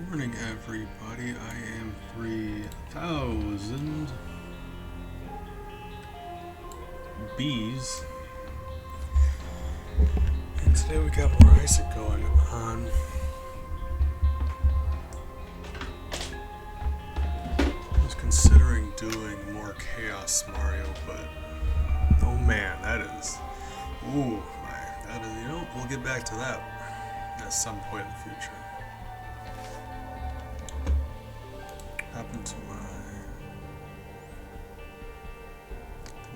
Morning, everybody. I am 3,000 bees, and today we got more Isaac going on. I was considering doing more Chaos Mario, but oh man, that is, that is, we'll get back to that at some point in the future. Happened to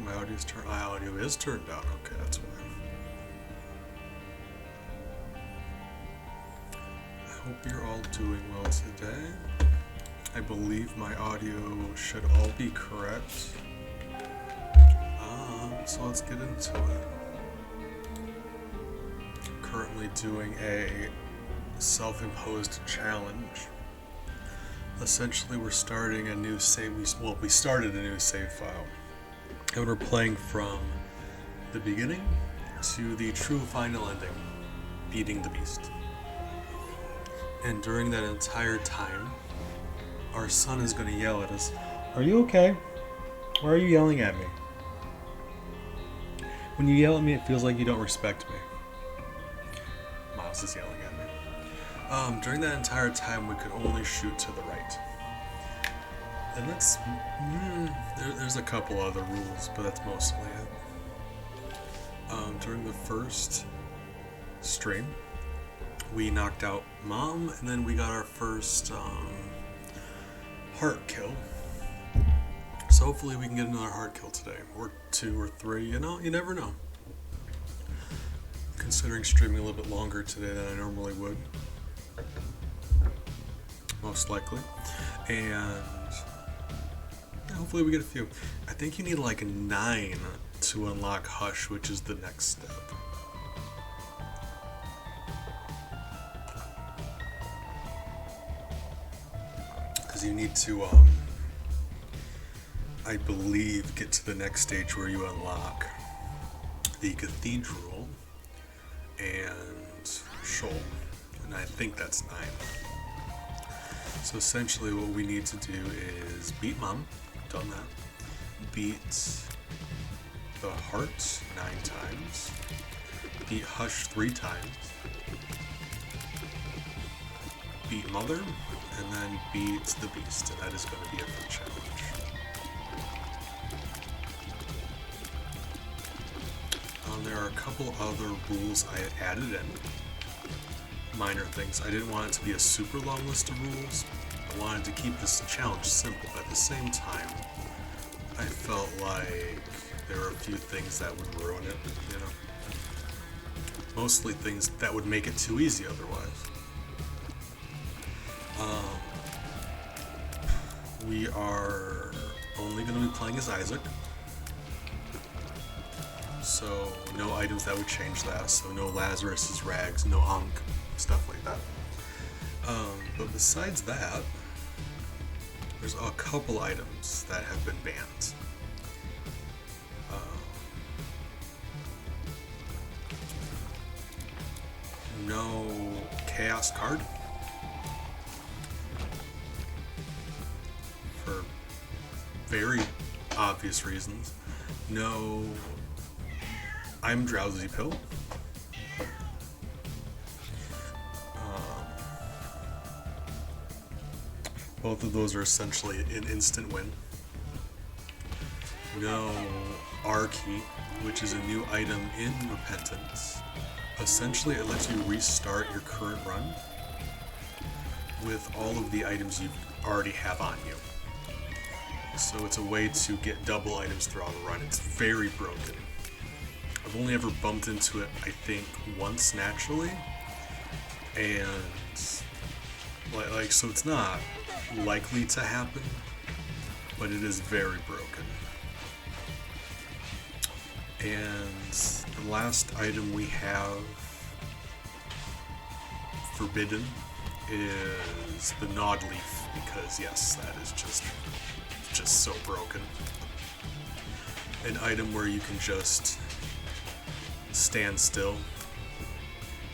my audio's turned. My audio is turned down. Okay, that's why. I hope you're all doing well today. I believe my audio should all be correct. So let's get into it. I'm currently doing a self-imposed challenge. Essentially, we're starting a new save. We started a new save file, and we're playing from the beginning to the true final ending, beating the beast. And during that entire time, our son is going to yell at us. Are you okay? Why are you yelling at me? When you yell at me, it feels like you don't respect me. Miles is yelling at me. During that entire time, we could only shoot to the right. And that's, there's a couple other rules, but that's mostly it. During the first stream, we knocked out Mom, and then we got our first heart kill. So hopefully we can get another heart kill today, or 2 or 3, you never know. Considering streaming a little bit longer today than I normally would. Most likely. And hopefully we get a few. I think you need like 9 to unlock Hush, which is the next step. Because you need to, I believe, get to the next stage where you unlock the Cathedral and Shoal. And I think that's 9. So essentially what we need to do is beat Mom, done that, beat the heart 9 times, beat Hush 3 times, beat Mother, and then beat the Beast, and that is going to be it for the challenge. There are a couple other rules I added in. Minor things. I didn't want it to be a super long list of rules. I wanted to keep this challenge simple, but at the same time, I felt like there were a few things that would ruin it, Mostly things that would make it too easy otherwise. We are only going to be playing as Isaac. So no items that would change that. So no Lazarus's rags, no Hunk, stuff like that. But besides that, there's a couple items that have been banned. No Chaos card. For very obvious reasons. No I'm Drowsy pill. Both of those are essentially an instant win. No R-Key, which is a new item in Repentance. Essentially, it lets you restart your current run with all of the items you already have on you. So it's a way to get double items throughout a run. It's very broken. I've only ever bumped into it, I think, once naturally. And, so it's not likely to happen, but it is very broken. And the last item we have forbidden is the Nod Leaf, because yes, that is just so broken. An item where you can just stand still,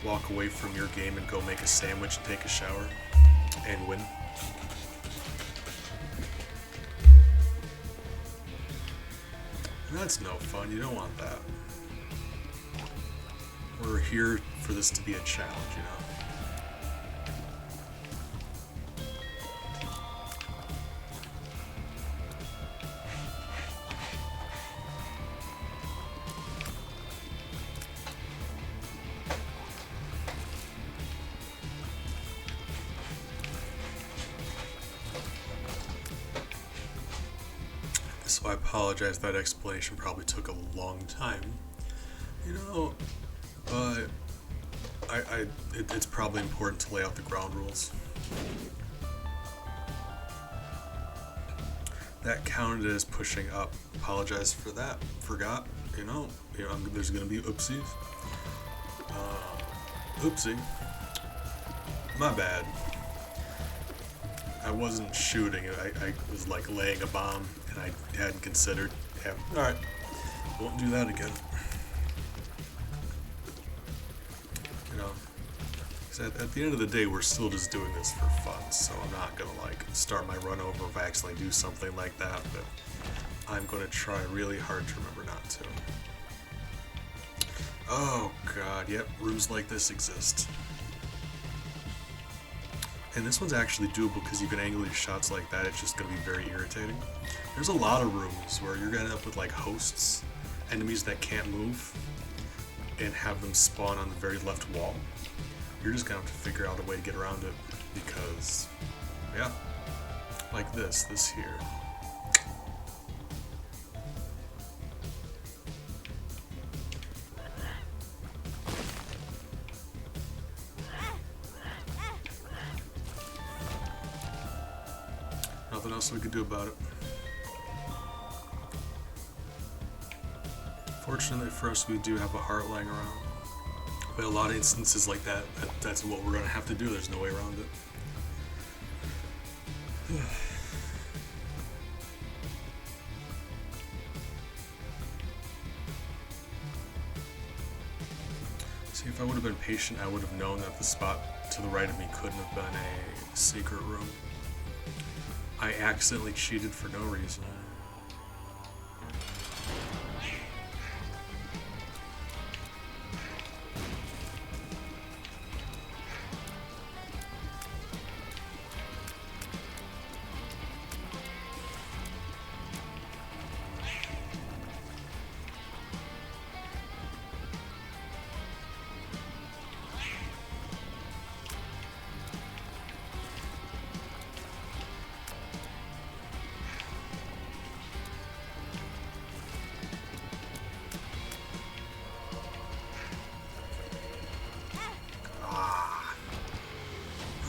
walk away from your game and go make a sandwich and take a shower. and win. And that's no fun. You don't want that. We're here for this to be a challenge, you know? So I apologize, that explanation probably took a long time, you know, but it's probably important to lay out the ground rules. That counted as pushing up. Apologize for that. Forgot, you know there's gonna be oopsies. Oopsie. My bad. I wasn't shooting it. I was like laying a bomb, and I hadn't considered. Yeah, all right. Won't do that again. You know, 'cause at the end of the day, we're still just doing this for fun. So I'm not gonna like start my run over if I accidentally do something like that. But I'm gonna try really hard to remember not to. Oh God, yep. Rooms like this exist. And this one's actually doable because you can angle your shots like that. It's just going to be very irritating. There's a lot of rooms where you're going to end up with like hosts, enemies that can't move, and have them spawn on the very left wall. You're just going to have to figure out a way to get around it because, yeah, like this here. Nothing else we could do about it. Fortunately for us, we do have a heart lying around. But a lot of instances like that, that's what we're going to have to do. There's no way around it. See, if I would have been patient, I would have known that the spot to the right of me couldn't have been a secret room. I accidentally cheated for no reason.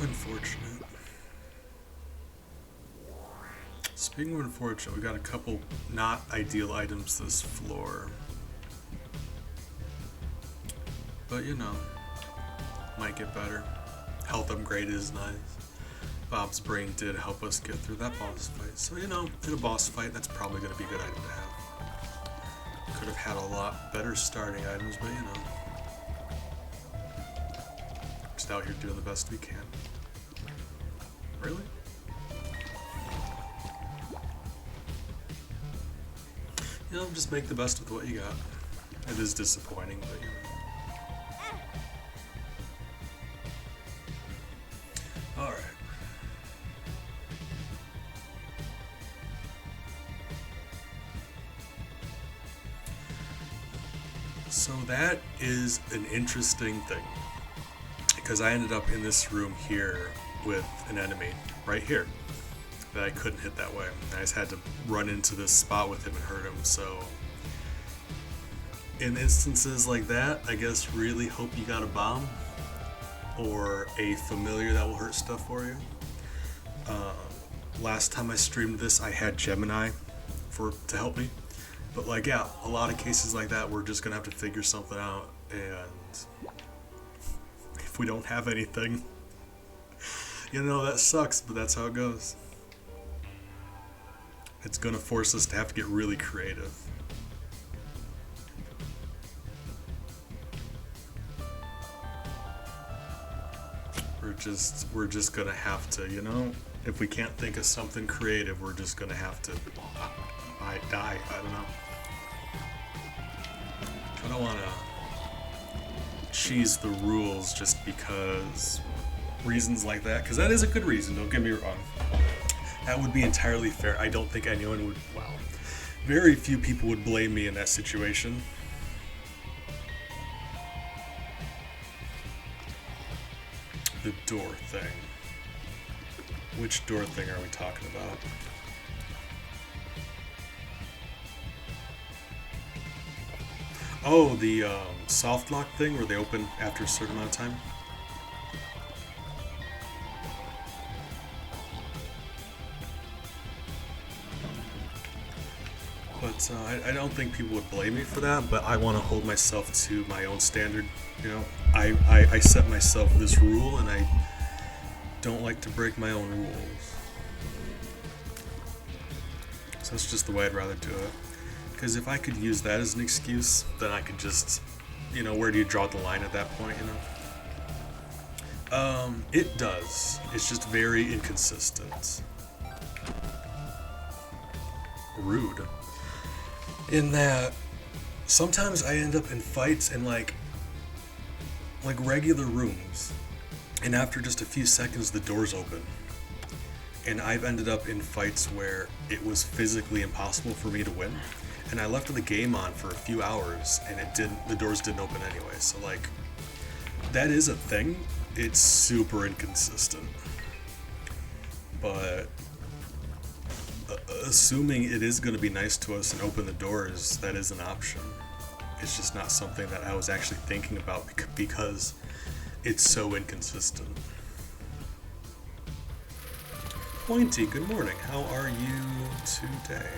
Unfortunate. Speaking of unfortunate, we got a couple not ideal items this floor. But you know, might get better. Health upgrade is nice. Bob's brain did help us get through that boss fight. So you know, in a boss fight, that's probably going to be a good item to have. Could have had a lot better starting items, but you know. Just out here doing the best we can. Really? You know, just make the best with what you got. It is disappointing, but you know. Alright. So that is an interesting thing. Because I ended up in this room here with an enemy right here that I couldn't hit that way. I just had to run into this spot with him and hurt him. So in instances like that, I guess really hope you got a bomb or a familiar that will hurt stuff for you. Last time I streamed this, I had Gemini to help me. But like, yeah, a lot of cases like that, we're just gonna have to figure something out. And if we don't have anything, you know, that sucks, but that's how it goes. It's gonna force us to have to get really creative. we're just gonna have to, you know, if we can't think of something creative, we're just gonna have to die. I don't know. I don't want to cheese the rules just because reasons like that, because that is a good reason, don't get me wrong. That would be entirely fair. I don't think anyone would, well, very few people would blame me in that situation. The door thing. Which door thing are we talking about? Oh, the soft lock thing where they open after a certain amount of time? But I don't think people would blame me for that, but I want to hold myself to my own standard. You know, I set myself this rule, and I don't like to break my own rules. So that's just the way I'd rather do it. Because if I could use that as an excuse, then I could just, you know, where do you draw the line at that point, you know? It does. It's just very inconsistent. Rude. In that sometimes I end up in fights in like regular rooms, and after just a few seconds the doors open, and I've ended up in fights where it was physically impossible for me to win, and I left the game on for a few hours and the doors didn't open anyway. So like, that is a thing. It's super inconsistent, but assuming it is going to be nice to us and open the doors, that is an option. It's just not something that I was actually thinking about because it's so inconsistent. Pointy, good morning. How are you today?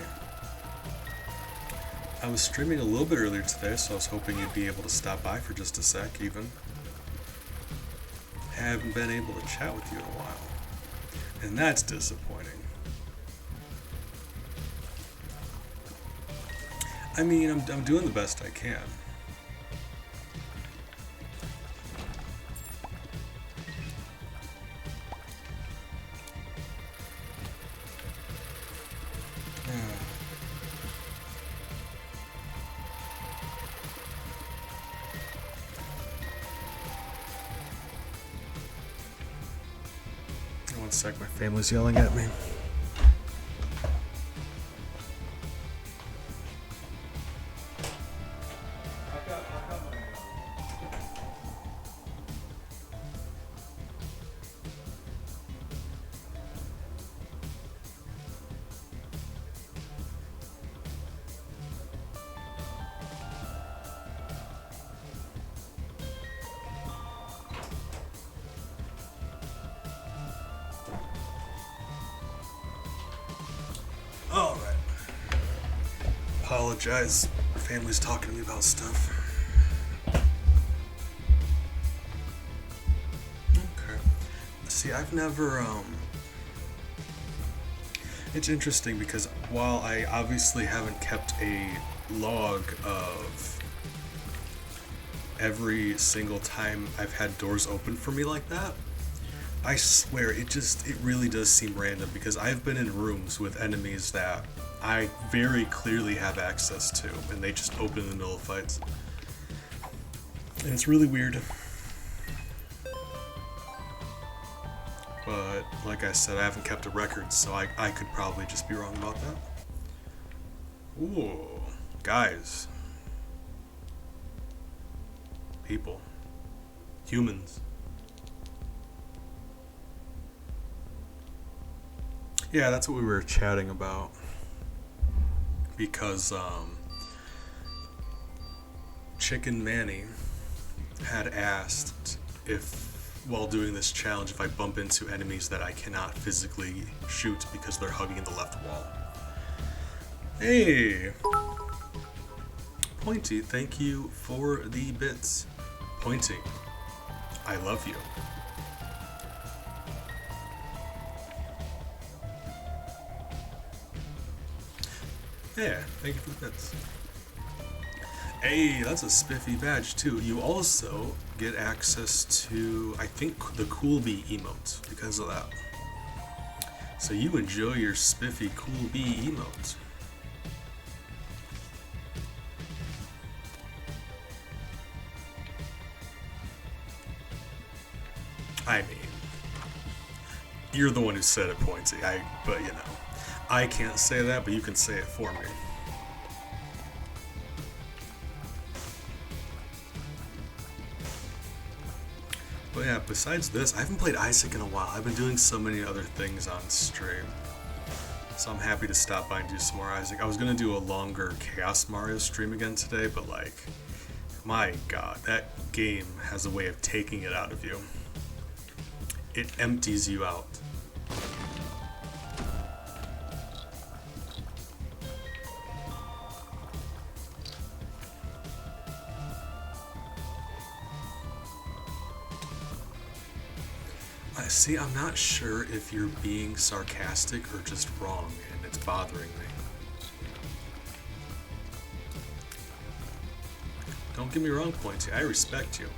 I was streaming a little bit earlier today, so I was hoping you'd be able to stop by for just a sec even. Haven't been able to chat with you in a while, and that's disappointing. I mean, I'm doing the best I can. One sec, my family's yelling at me. Apologize. Family's talking to me about stuff. Okay. See, I've never, It's interesting because while I obviously haven't kept a log of every single time I've had doors open for me like that, I swear it really does seem random because I've been in rooms with enemies that I very clearly have access to, and they just open in the middle of fights. And it's really weird. But, like I said, I haven't kept a record, so I could probably just be wrong about that. Ooh, guys. People. Humans. Yeah, that's what we were chatting about. Because Chicken Manny had asked if, while doing this challenge, if I bump into enemies that I cannot physically shoot because they're hugging the left wall. Hey! Pointy, thank you for the bits. Pointy, I love you. Yeah, thank you for the bits. Hey, that's a spiffy badge too. You also get access to, I think, the Cool Bee emote because of that. So you enjoy your spiffy Cool Bee emote. I mean, you're the one who said it, Pointy. But you know, I can't say that, but you can say it for me. But yeah, besides this, I haven't played Isaac in a while. I've been doing so many other things on stream. So I'm happy to stop by and do some more Isaac. I was gonna do a longer Chaos Mario stream again today, but like, my god, that game has a way of taking it out of you. It empties you out. See, I'm not sure if you're being sarcastic or just wrong, and it's bothering me. Don't get me wrong, Pointy. I respect you,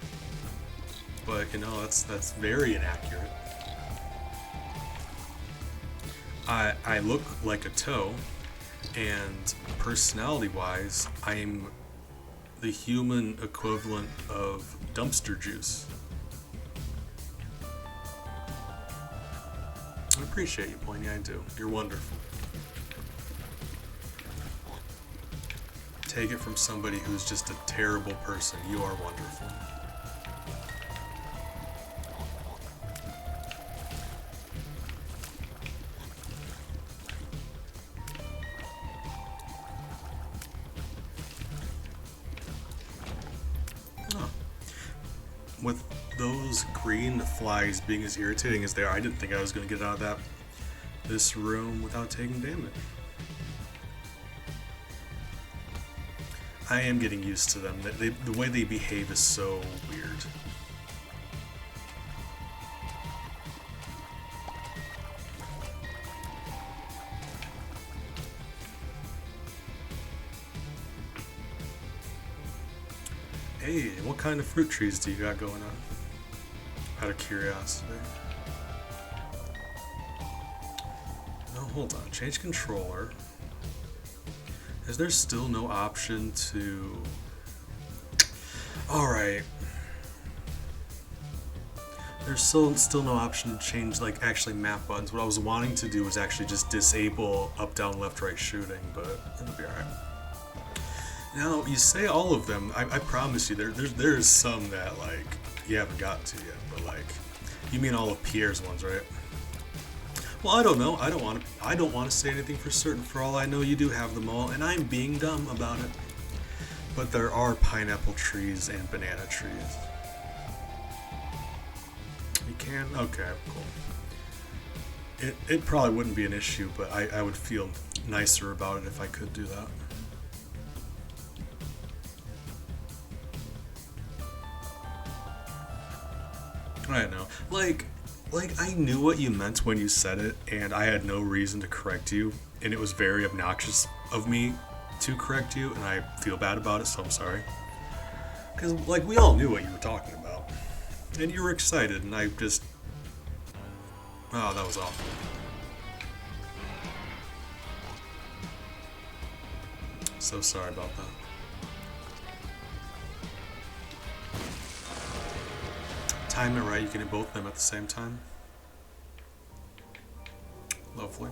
but you know that's very inaccurate. I look like a toe, and personality-wise, I'm the human equivalent of dumpster juice. I appreciate you, Pointy, I do. You're wonderful. Take it from somebody who's just a terrible person. You are wonderful. Oh. With those green flies being as irritating as they are, I didn't think I was going to get out of this room without taking damage. I am getting used to them. The way they behave is so weird. Hey, what kind of fruit trees do you got going on? Out of curiosity. No, hold on. Change controller. Is there still no option to... Alright. There's still no option to change, like, actually map buttons. What I was wanting to do was actually just disable up, down, left, right shooting, but it'll be alright. Now, you say all of them. I promise you, there's some that, like, you haven't gotten to yet, but, like, you mean all of Pierre's ones, right? Well, I don't know. I don't want to say anything for certain. For all I know, you do have them all, and I'm being dumb about it. But there are pineapple trees and banana trees. You can? Okay, cool. It probably wouldn't be an issue, but I would feel nicer about it if I could do that. I know. Like I knew what you meant when you said it, and I had no reason to correct you, and it was very obnoxious of me to correct you, and I feel bad about it, so I'm sorry. Because, like, we all knew what you were talking about, and you were excited, and I just... Oh, that was awful. So sorry about that. Time it right, you can hit both of them at the same time. Lovely.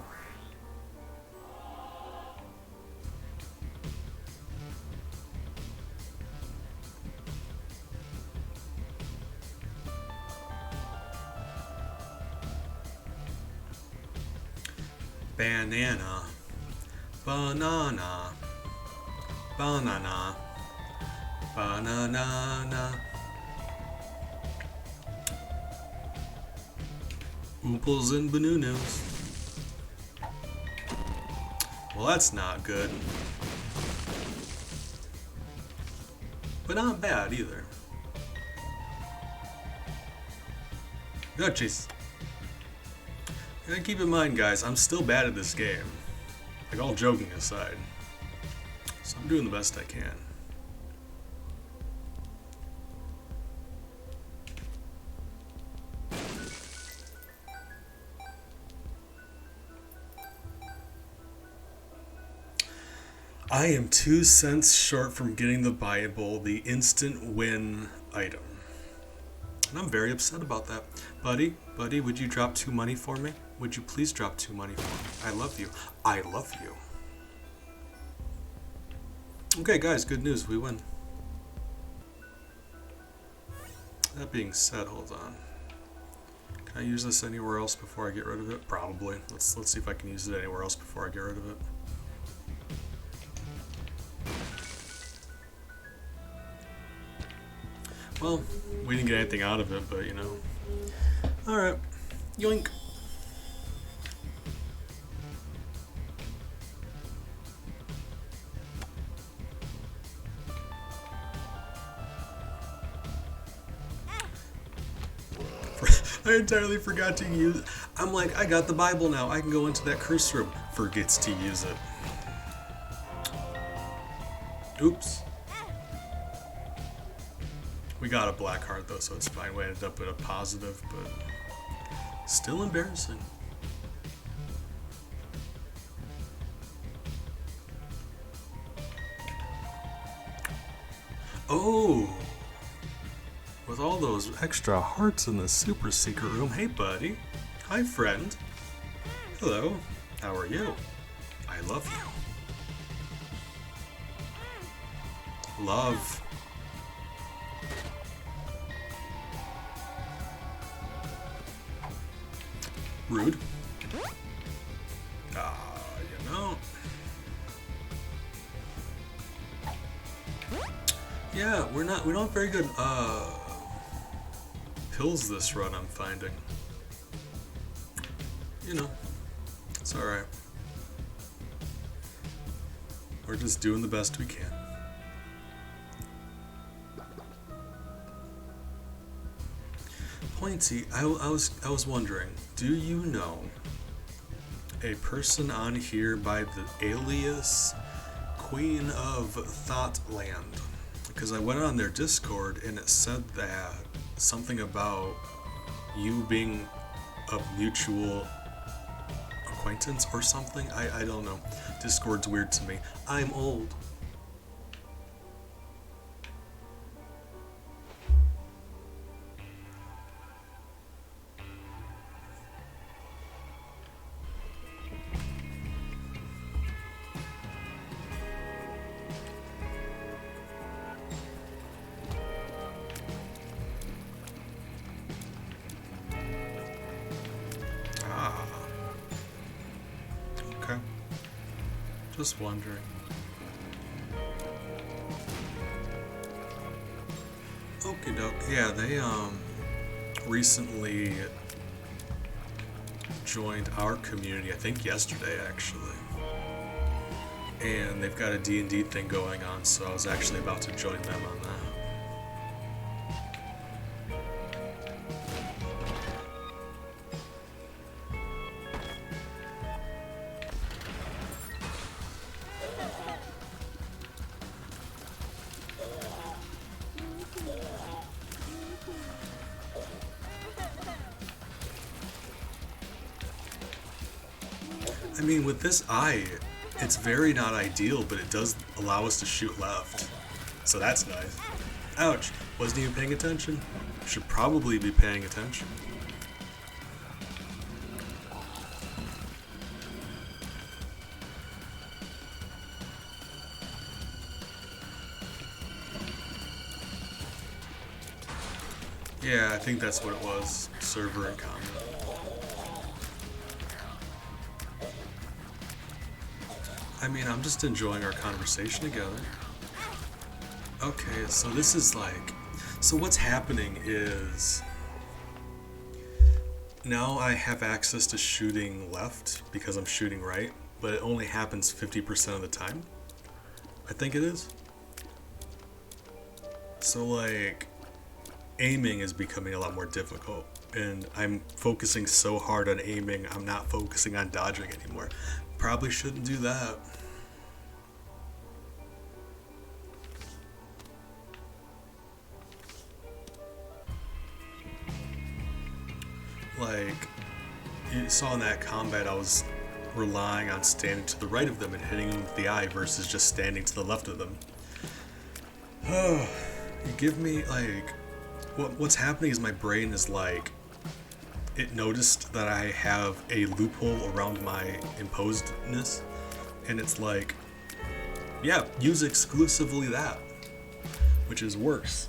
Banana, banana, banana, banana. Ooples and bananas. Well, that's not good. But not bad either. Oh, jeez. You gotta keep in mind, guys, I'm still bad at this game. Like, all joking aside. So I'm doing the best I can. I am 2 cents short from getting the Bible, the instant win item. And I'm very upset about that. Buddy, would you drop 2 money for me? Would you please drop 2 money for me? I love you. I love you. Okay, guys, good news. We win. That being said, hold on. Can I use this anywhere else before I get rid of it? Probably. Let's see if I can use it anywhere else before I get rid of it. Well, we didn't get anything out of it, but you know. Alright. Yoink. I entirely forgot to use it. I'm like, I got the Bible now. I can go into that curse room. Forgets to use it. Oops. We got a black heart though, so it's fine. We ended up with a positive, but still embarrassing. Oh! With all those extra hearts in the super secret room. Hey, buddy. Hi, friend. Hello. How are you? I love you. Love. Rude. You know. Yeah, we don't have very good, pills this run, I'm finding. You know, it's alright. We're just doing the best we can. Pointy, I was wondering, do you know a person on here by the alias Queen of Thoughtland? Because I went on their Discord and it said that something about you being a mutual acquaintance or something. I don't know. Discord's weird to me. I'm old. Just wondering. Okie doke. Yeah, they recently joined our community, I think yesterday actually. And they've got a D&D thing going on, so I was actually about to join them on that. I mean, with this eye, it's very not ideal, but it does allow us to shoot left. So that's nice. Ouch, wasn't even paying attention. Should probably be paying attention. Yeah, I think that's what it was. Server and comment. I mean, I'm just enjoying our conversation together. Okay, so this is like... So what's happening is... Now I have access to shooting left because I'm shooting right, but it only happens 50% of the time. I think it is. So like... Aiming is becoming a lot more difficult. And I'm focusing so hard on aiming, I'm not focusing on dodging anymore. Probably shouldn't do that. Like, you saw in that combat, I was relying on standing to the right of them and hitting them with the eye versus just standing to the left of them. Oh, you give me like, what's happening is my brain is like, it noticed that I have a loophole around my imposedness, and it's like, yeah, use exclusively that, which is worse.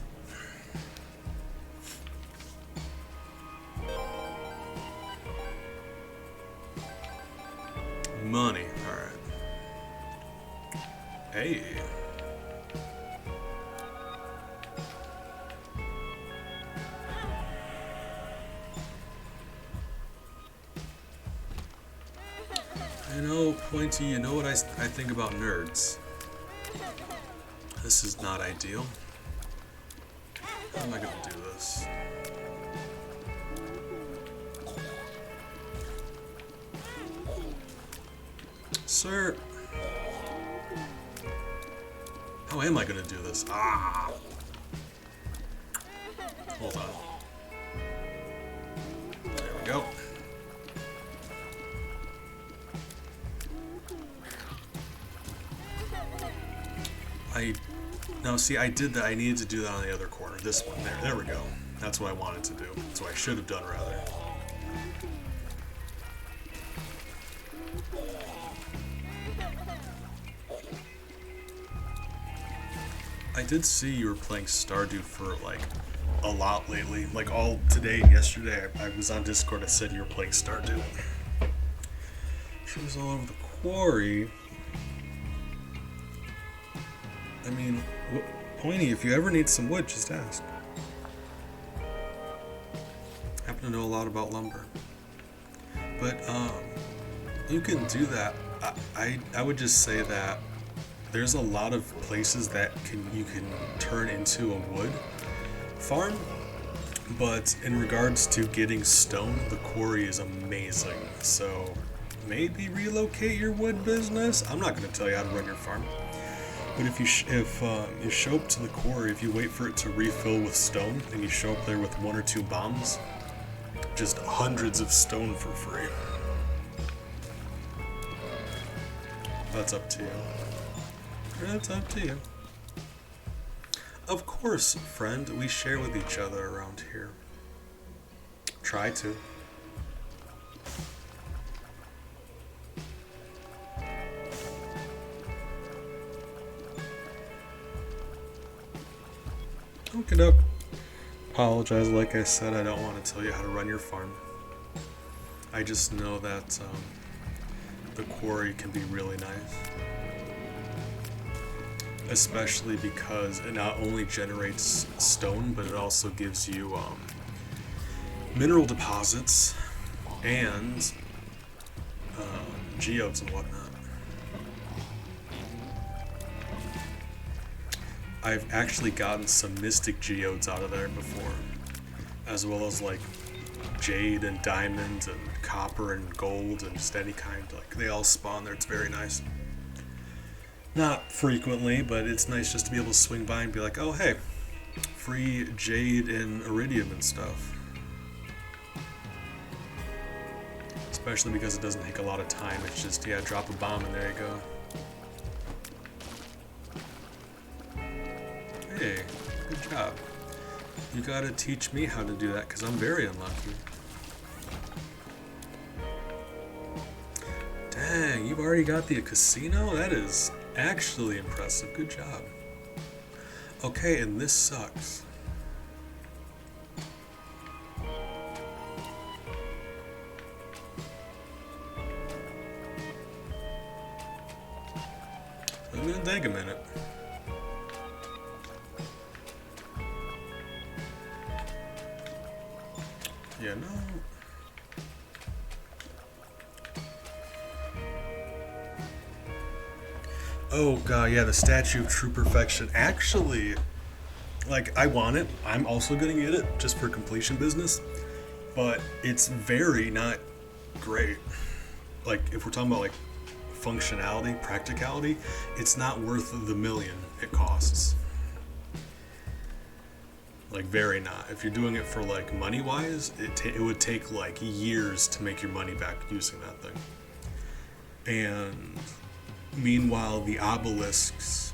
Money, alright. Hey. You know, Pointy, you know what I think about nerds? This is not ideal. How am I gonna do this? Sir! How am I gonna do this? Ah! Hold on. There we go. Now see, I did that. I needed to do that on the other corner. This one. There we go. That's what I wanted to do. That's what I should have done, rather. I did see you were playing Stardew for, like, a lot lately. Like, all today and yesterday, I was on Discord, I said you were playing Stardew. She was all over the quarry. I mean, Pointy, if you ever need some wood, just ask. I happen to know a lot about lumber. But, you can do that. I would just say that there's a lot of places that you can turn into a wood farm, but in regards to getting stone, the quarry is amazing. So maybe relocate your wood business. I'm not going to tell you how to run your farm. But if you show up to the quarry, if you wait for it to refill with stone, and you show up there with 1 or 2 bombs, just hundreds of stone for free. That's up to you. That's up to you. Of course, friend, we share with each other around here. Try to. Okie doke. Apologize, like I said, I don't want to tell you how to run your farm. I just know that the quarry can be really nice. Especially because it not only generates stone, but it also gives you mineral deposits and geodes and whatnot. I've actually gotten some mystic geodes out of there before, as well as like jade and diamond and copper and gold and just any kind. Like they all spawn there. It's very nice. Not frequently, but it's nice just to be able to swing by and be like, oh hey, free jade and iridium and stuff. Especially because it doesn't take a lot of time. It's just, yeah, drop a bomb and there you go. Hey, good job. You gotta teach me how to do that because I'm very unlucky. Dang, you've already got the casino? That is actually impressive. Good job. Okay, and this sucks. I'm gonna take a minute. Yeah, no. Oh god, yeah, the Statue of True Perfection. Actually, like, I want it. I'm also gonna get it, just for completion business. But it's very not great. Like, if we're talking about, like, functionality, practicality, it's not worth the million it costs. Like, very not. If you're doing it for, like, money-wise, it would take, like, years to make your money back using that thing. And meanwhile, the obelisks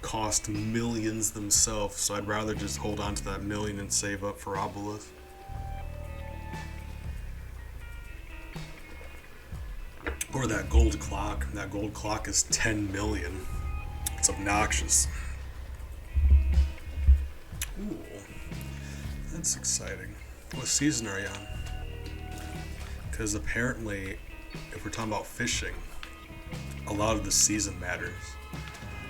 cost millions themselves, so I'd rather just hold on to that million and save up for obelisk. Or that gold clock. That gold clock is 10 million. It's obnoxious. Ooh, that's exciting. What season are you on? Because apparently, if we're talking about fishing, a lot of the season matters.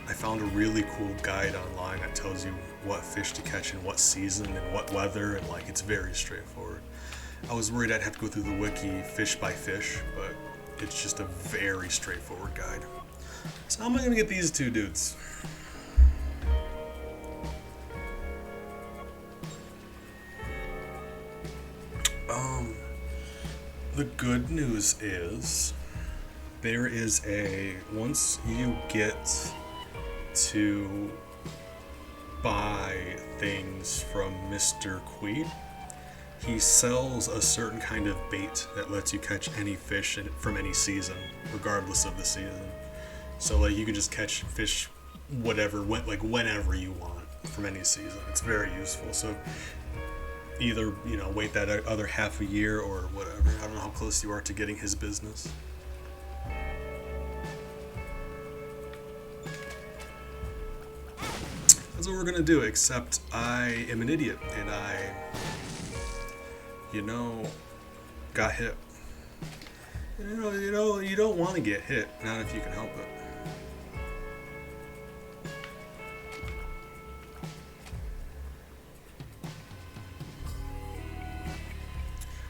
I found a really cool guide online that tells you what fish to catch in what season and what weather, and like it's very straightforward. I was worried I'd have to go through the wiki fish by fish, but it's just a very straightforward guide. So how am I gonna get these two dudes? The good news is there is once you get to buy things from Mr. Queen, he sells a certain kind of bait that lets you catch any fish from any season, regardless of the season. So like you can just catch fish whenever you want from any season. It's very useful. So either, wait that other half a year or whatever. I don't know how close you are to getting his business. That's what we're gonna do, except I am an idiot and I got hit. You don't want to get hit, not if you can help it.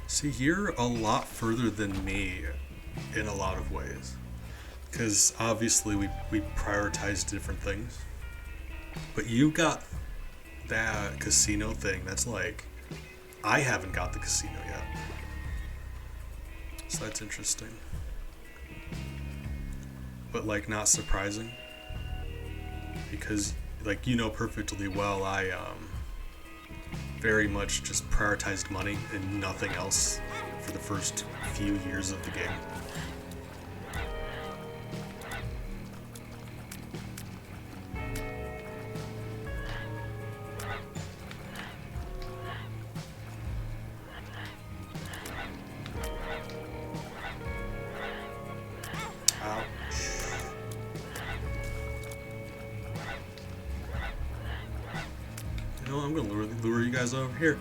See, you're a lot further than me in a lot of ways. Because obviously we prioritize different things. But you got that casino thing. That's like, I haven't got the casino yet. So that's interesting. But like not surprising. Because like perfectly well I very much just prioritized money and nothing else for the first few years of the game. I'm gonna lure you guys over here.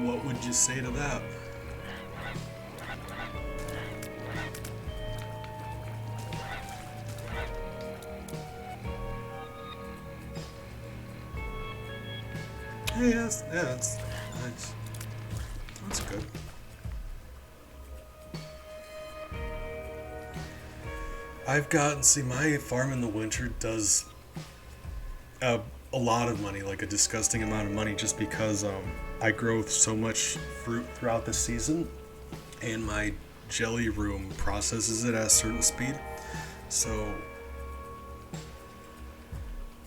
What would you say to that? Hey, that's nice. That's good. My farm in the winter does a lot of money, like a disgusting amount of money, just because I grow so much fruit throughout the season and my jelly room processes it at a certain speed. So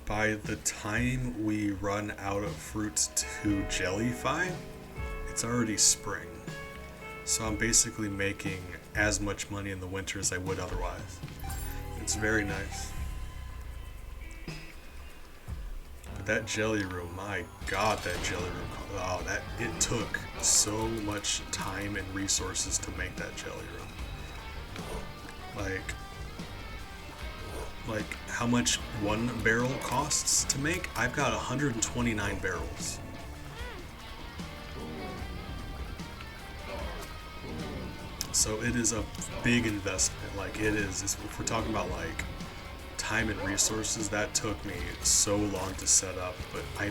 by the time we run out of fruit to jellify, it's already spring. So I'm basically making as much money in the winter as I would otherwise. It's very nice. That jelly room, my god, that jelly room, it took so much time and resources to make that jelly room. Like how much one barrel costs to make? I've got 129 barrels. So it is a big investment. Like it is, if we're talking about like time and resources, that took me so long to set up, but I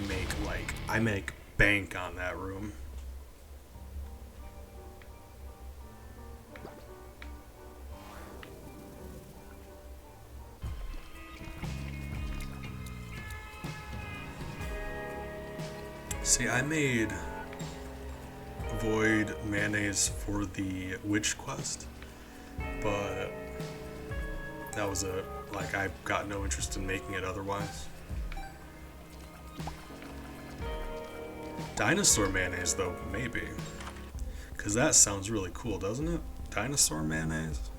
make bank on that room. See, I made void mayonnaise for the witch quest, but that was it. Like, I've got no interest in making it otherwise. Dinosaur mayonnaise, though, maybe. Because that sounds really cool, doesn't it? Dinosaur mayonnaise?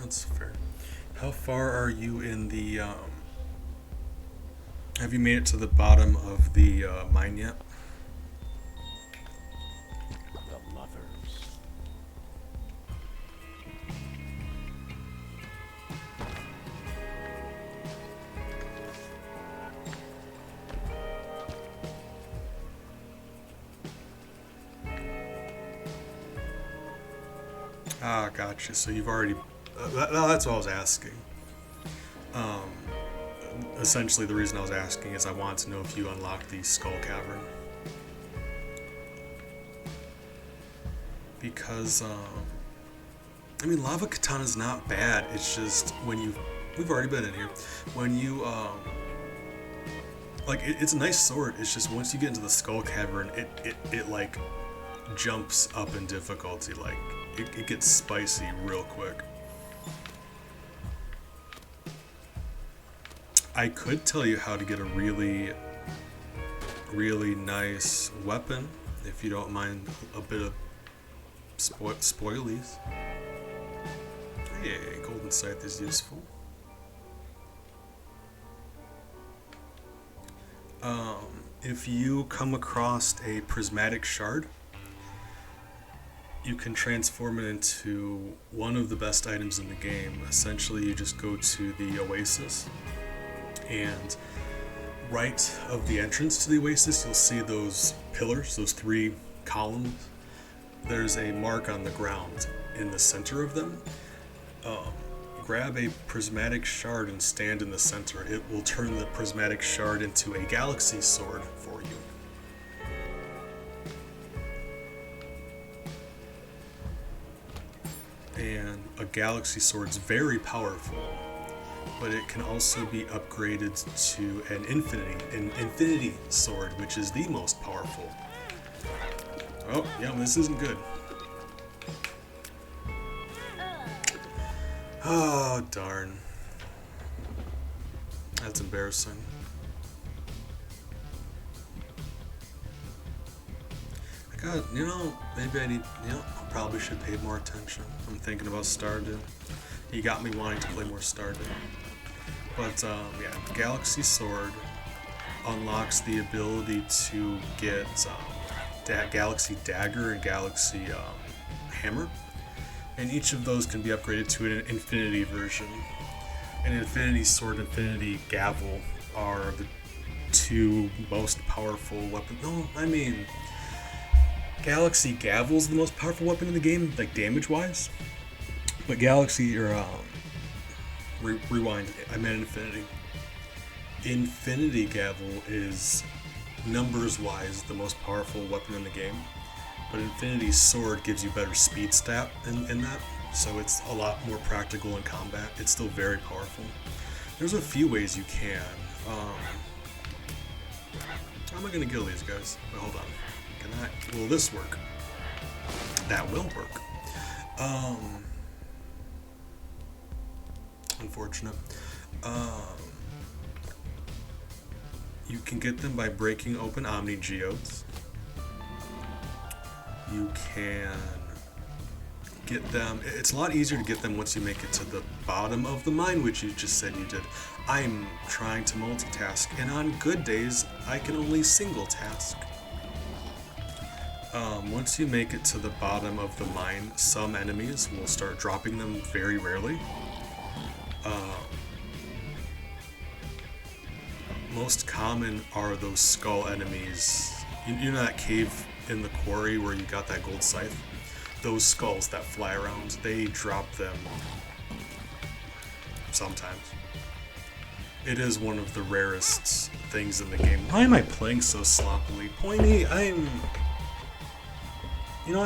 That's fair. How far are you in the, have you made it to the bottom of the mine yet? The mothers. Ah, gotcha. So you've already. That's what I was asking. Um, Essentially, the reason I was asking is I want to know if you unlocked the Skull Cavern. Because, I mean, Lava Katana's not bad. It's just when you. We've already been in here. When you, like, it's a nice sword. It's just once you get into the Skull Cavern, it like, jumps up in difficulty. Like, it gets spicy real quick. I could tell you how to get a really, really nice weapon, if you don't mind a bit of spoilies. Hey, golden scythe is useful. If you come across a prismatic shard, you can transform it into one of the best items in the game. Essentially, you just go to the Oasis, and right of the entrance to the Oasis, you'll see those pillars, those 3 columns. There's a mark on the ground in the center of them. Grab a prismatic shard and stand in the center. It will turn the prismatic shard into a galaxy sword for you. And a galaxy sword's very powerful, but it can also be upgraded to an infinity sword, which is the most powerful. Oh, yeah, this isn't good. Oh, darn. That's embarrassing. I got, maybe I need, I probably should pay more attention. I'm thinking about Stardew. You got me wanting to play more Stardew. But, yeah, Galaxy Sword unlocks the ability to get Galaxy Dagger and Galaxy Hammer. And each of those can be upgraded to an Infinity version. An Infinity Sword and Infinity Gavel are the 2 most powerful weapons. No, I mean, Galaxy Gavel's the most powerful weapon in the game, like damage-wise. But Galaxy, or rewind, I meant Infinity. Infinity Gavel is, numbers-wise, the most powerful weapon in the game. But Infinity Sword gives you better speed stat in that, so it's a lot more practical in combat. It's still very powerful. There's a few ways you can. How am I going to kill these guys? Wait, hold on. Will this work? That will work. Unfortunate. You can get them by breaking open Omni Geodes. You can get them. It's a lot easier to get them once you make it to the bottom of the mine, which you just said you did. I'm trying to multitask, and on good days, I can only single task. Once you make it to the bottom of the mine, some enemies will start dropping them very rarely. Most common are those skull enemies. You know that cave in the quarry where you got that gold scythe? Those skulls that fly around, they drop them sometimes. It is one of the rarest things in the game. Why am I playing so sloppily? Pointy, I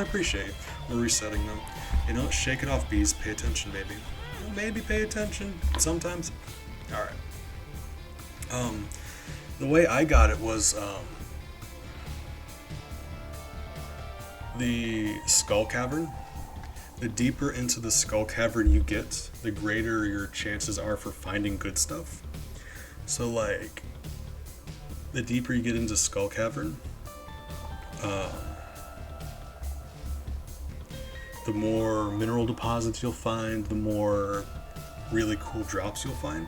appreciate it. We're resetting them. Shake it off, bees. Pay attention, maybe. Maybe pay attention sometimes. Alright. The way I got it was, the Skull Cavern. The deeper into the Skull Cavern you get, the greater your chances are for finding good stuff. So, like, the deeper you get into Skull Cavern, the more mineral deposits you'll find, the more really cool drops you'll find.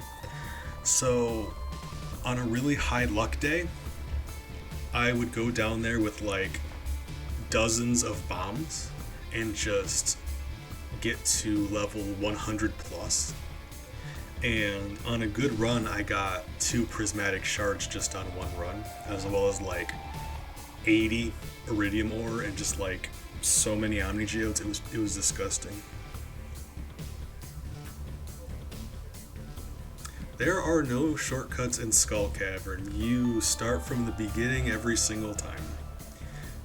So on a really high luck day, I would go down there with like dozens of bombs and just get to level 100 plus. And on a good run, I got 2 prismatic shards just on one run, as well as like 80 iridium ore and just like so many omni geodes. It was disgusting. There are no shortcuts in Skull Cavern. You start from the beginning every single time.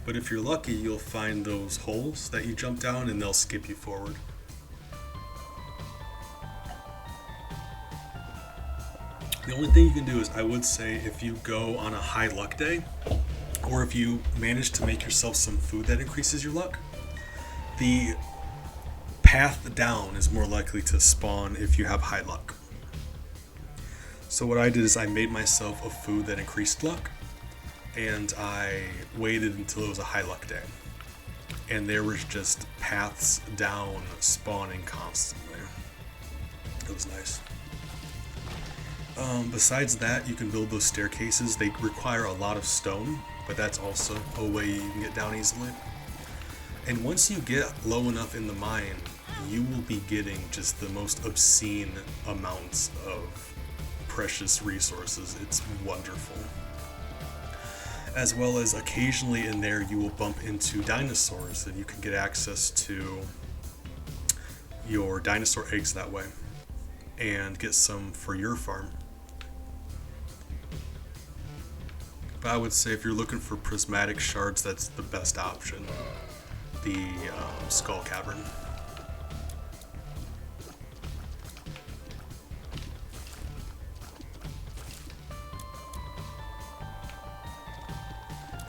But if you're lucky, you'll find those holes that you jump down and they'll skip you forward. The only thing you can do is, I would say, if you go on a high luck day, or if you manage to make yourself some food that increases your luck, the path down is more likely to spawn if you have high luck. So what I did is I made myself a food that increased luck, and I waited until it was a high luck day. And there was just paths down spawning constantly. It was nice. Besides that, you can build those staircases. They require a lot of stone, but that's also a way you can get down easily. And once you get low enough in the mine, you will be getting just the most obscene amounts of precious resources. It's wonderful. As well as occasionally in there you will bump into dinosaurs, and you can get access to your dinosaur eggs that way and get some for your farm. But I would say if you're looking for prismatic shards, that's the best option. The Skull Cavern.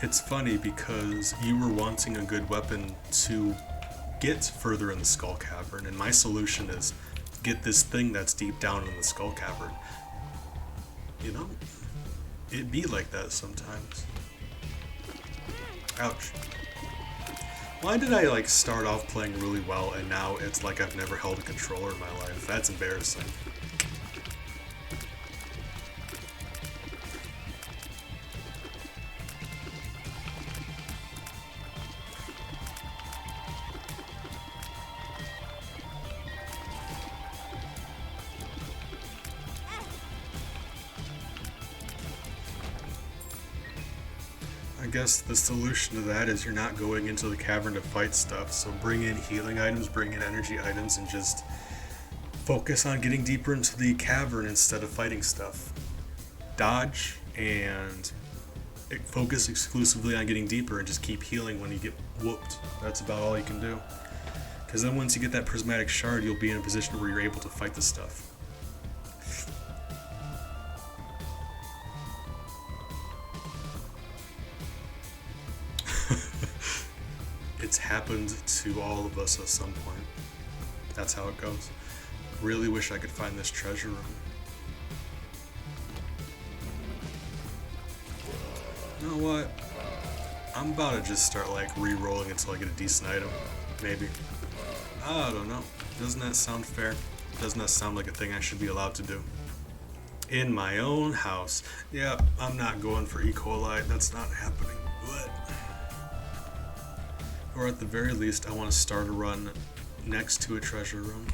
It's funny because you were wanting a good weapon to get further in the Skull Cavern, and my solution is get this thing that's deep down in the Skull Cavern. You know, it be like that sometimes. Ouch. Why did I like start off playing really well and now it's like I've never held a controller in my life? That's embarrassing. I guess the solution to that is you're not going into the cavern to fight stuff, so bring in healing items, bring in energy items, and just focus on getting deeper into the cavern instead of fighting stuff. Dodge and focus exclusively on getting deeper and just keep healing when you get whooped. That's about all you can do. Because then once you get that prismatic shard, you'll be in a position where you're able to fight the stuff. It's happened to all of us at some point. That's how it goes. Really wish I could find this treasure room. You know what? I'm about to just start like re-rolling until I get a decent item. Maybe. I don't know. Doesn't that sound fair? Doesn't that sound like a thing I should be allowed to do? In my own house. Yeah, I'm not going for E. coli. That's not happening. What? Or at the very least, I want to start a run next to a treasure room.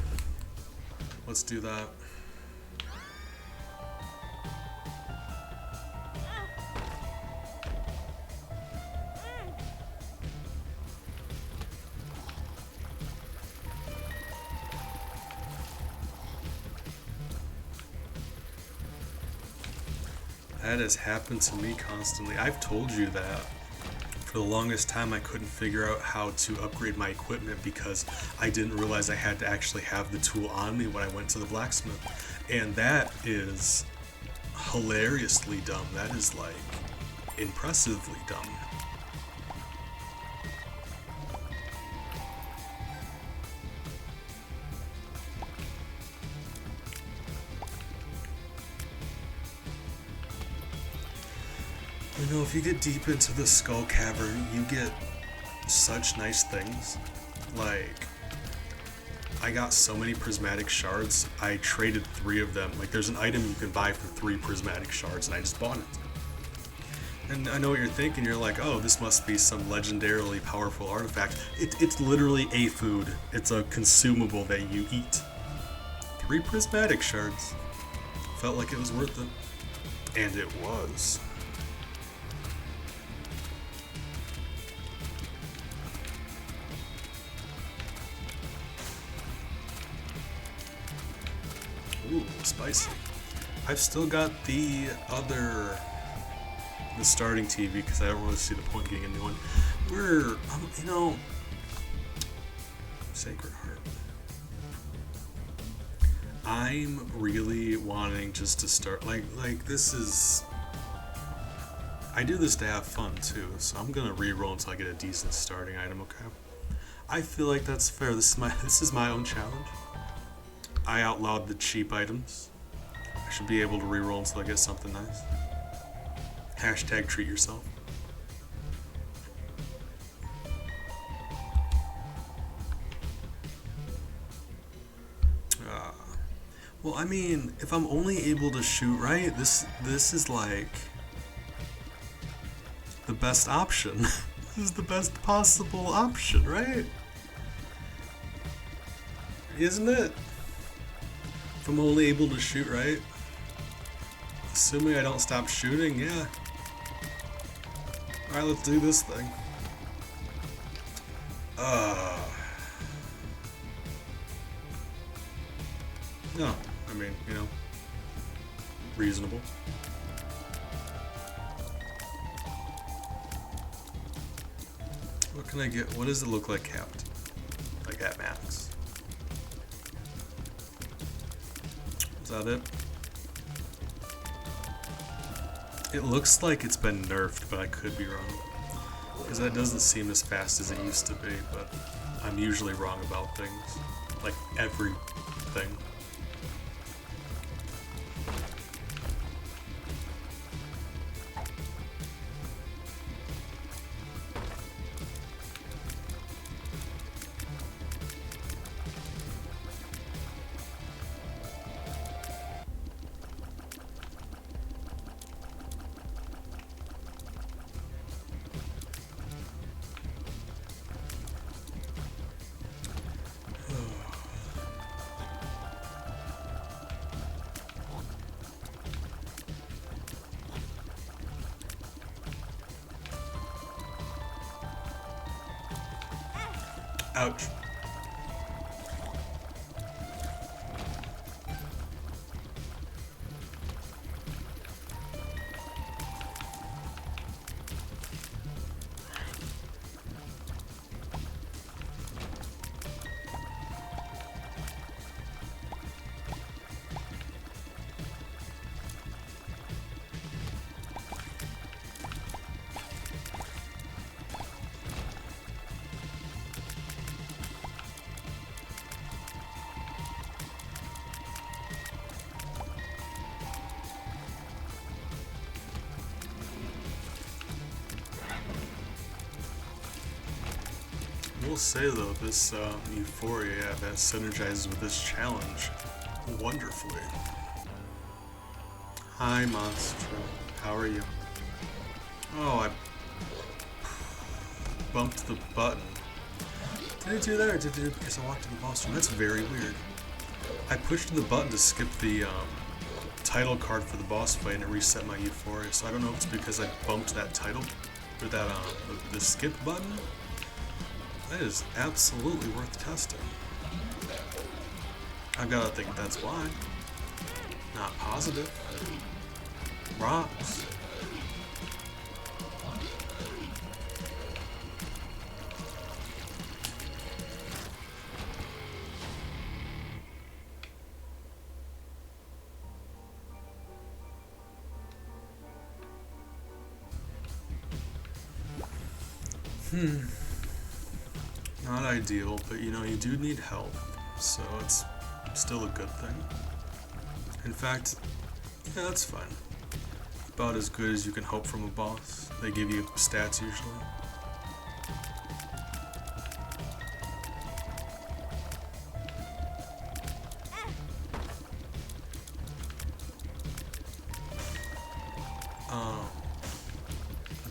Let's do that. That has happened to me constantly. I've told you that. For the longest time, I couldn't figure out how to upgrade my equipment because I didn't realize I had to actually have the tool on me when I went to the blacksmith. And that is hilariously dumb. That is like impressively dumb. You know, if you get deep into the Skull Cavern, you get such nice things. Like, I got so many prismatic shards, I traded 3 of them. Like, there's an item you can buy for 3 prismatic shards, and I just bought it. And I know what you're thinking, you're like, oh, this must be some legendarily powerful artifact. It's literally a food. It's a consumable that you eat. 3 prismatic shards. Felt like it was worth it. And it was. Ooh, spicy. I've still got the starting TV because I don't really see the point of getting a new one. Sacred Heart. I'm really wanting just to start, like this is, I do this to have fun too, so I'm gonna re-roll until I get a decent starting item, okay? I feel like that's fair. This is my own challenge. I outlawed the cheap items. I should be able to re-roll until I get something nice. Hashtag treat yourself. Well, I mean, if I'm only able to shoot right, this is like the best option. This is the best possible option, right? Isn't it? If I'm only able to shoot right, assuming I don't stop shooting, yeah. Alright, let's do this thing. No, I mean, reasonable. What can I get? What does it look like capped? Like at max? Is that it? It looks like it's been nerfed, but I could be wrong. Because that doesn't seem as fast as it used to be, but I'm usually wrong about things. Like everything. Ouch. I will say though, this euphoria that synergizes with this challenge wonderfully. Hi, Monster. How are you? Oh, I bumped the button. Did it do that, or did it do it because I walked in the boss room? That's very weird. I pushed the button to skip the title card for the boss fight, and it reset my euphoria. So I don't know if it's because I bumped that title or that the skip button. That is absolutely worth testing. I've got to think that's why. Not positive. Rocks. Not ideal, but you do need help, so it's still a good thing. In fact, yeah, that's fine. About as good as you can hope from a boss. They give you stats usually.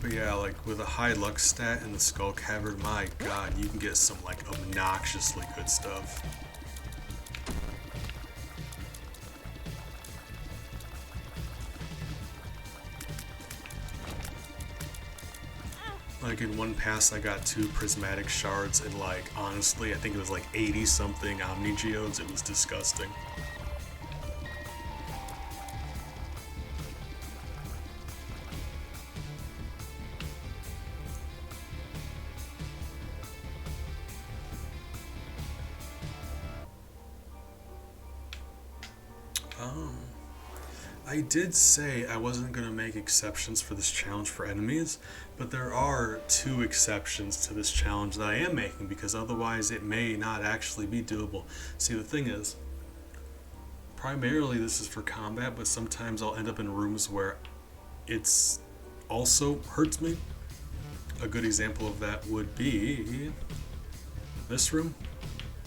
But yeah, like with a high luck stat in the Skull Cavern, my god, you can get some like obnoxiously good stuff. Like in one pass I got 2 prismatic shards and like honestly I think it was like 80 something Omni Geodes. It was disgusting. I did say I wasn't going to make exceptions for this challenge for enemies, but there are 2 exceptions to this challenge that I am making because otherwise it may not actually be doable. See, the thing is, primarily this is for combat, but sometimes I'll end up in rooms where it's also hurts me. A good example of that would be this room.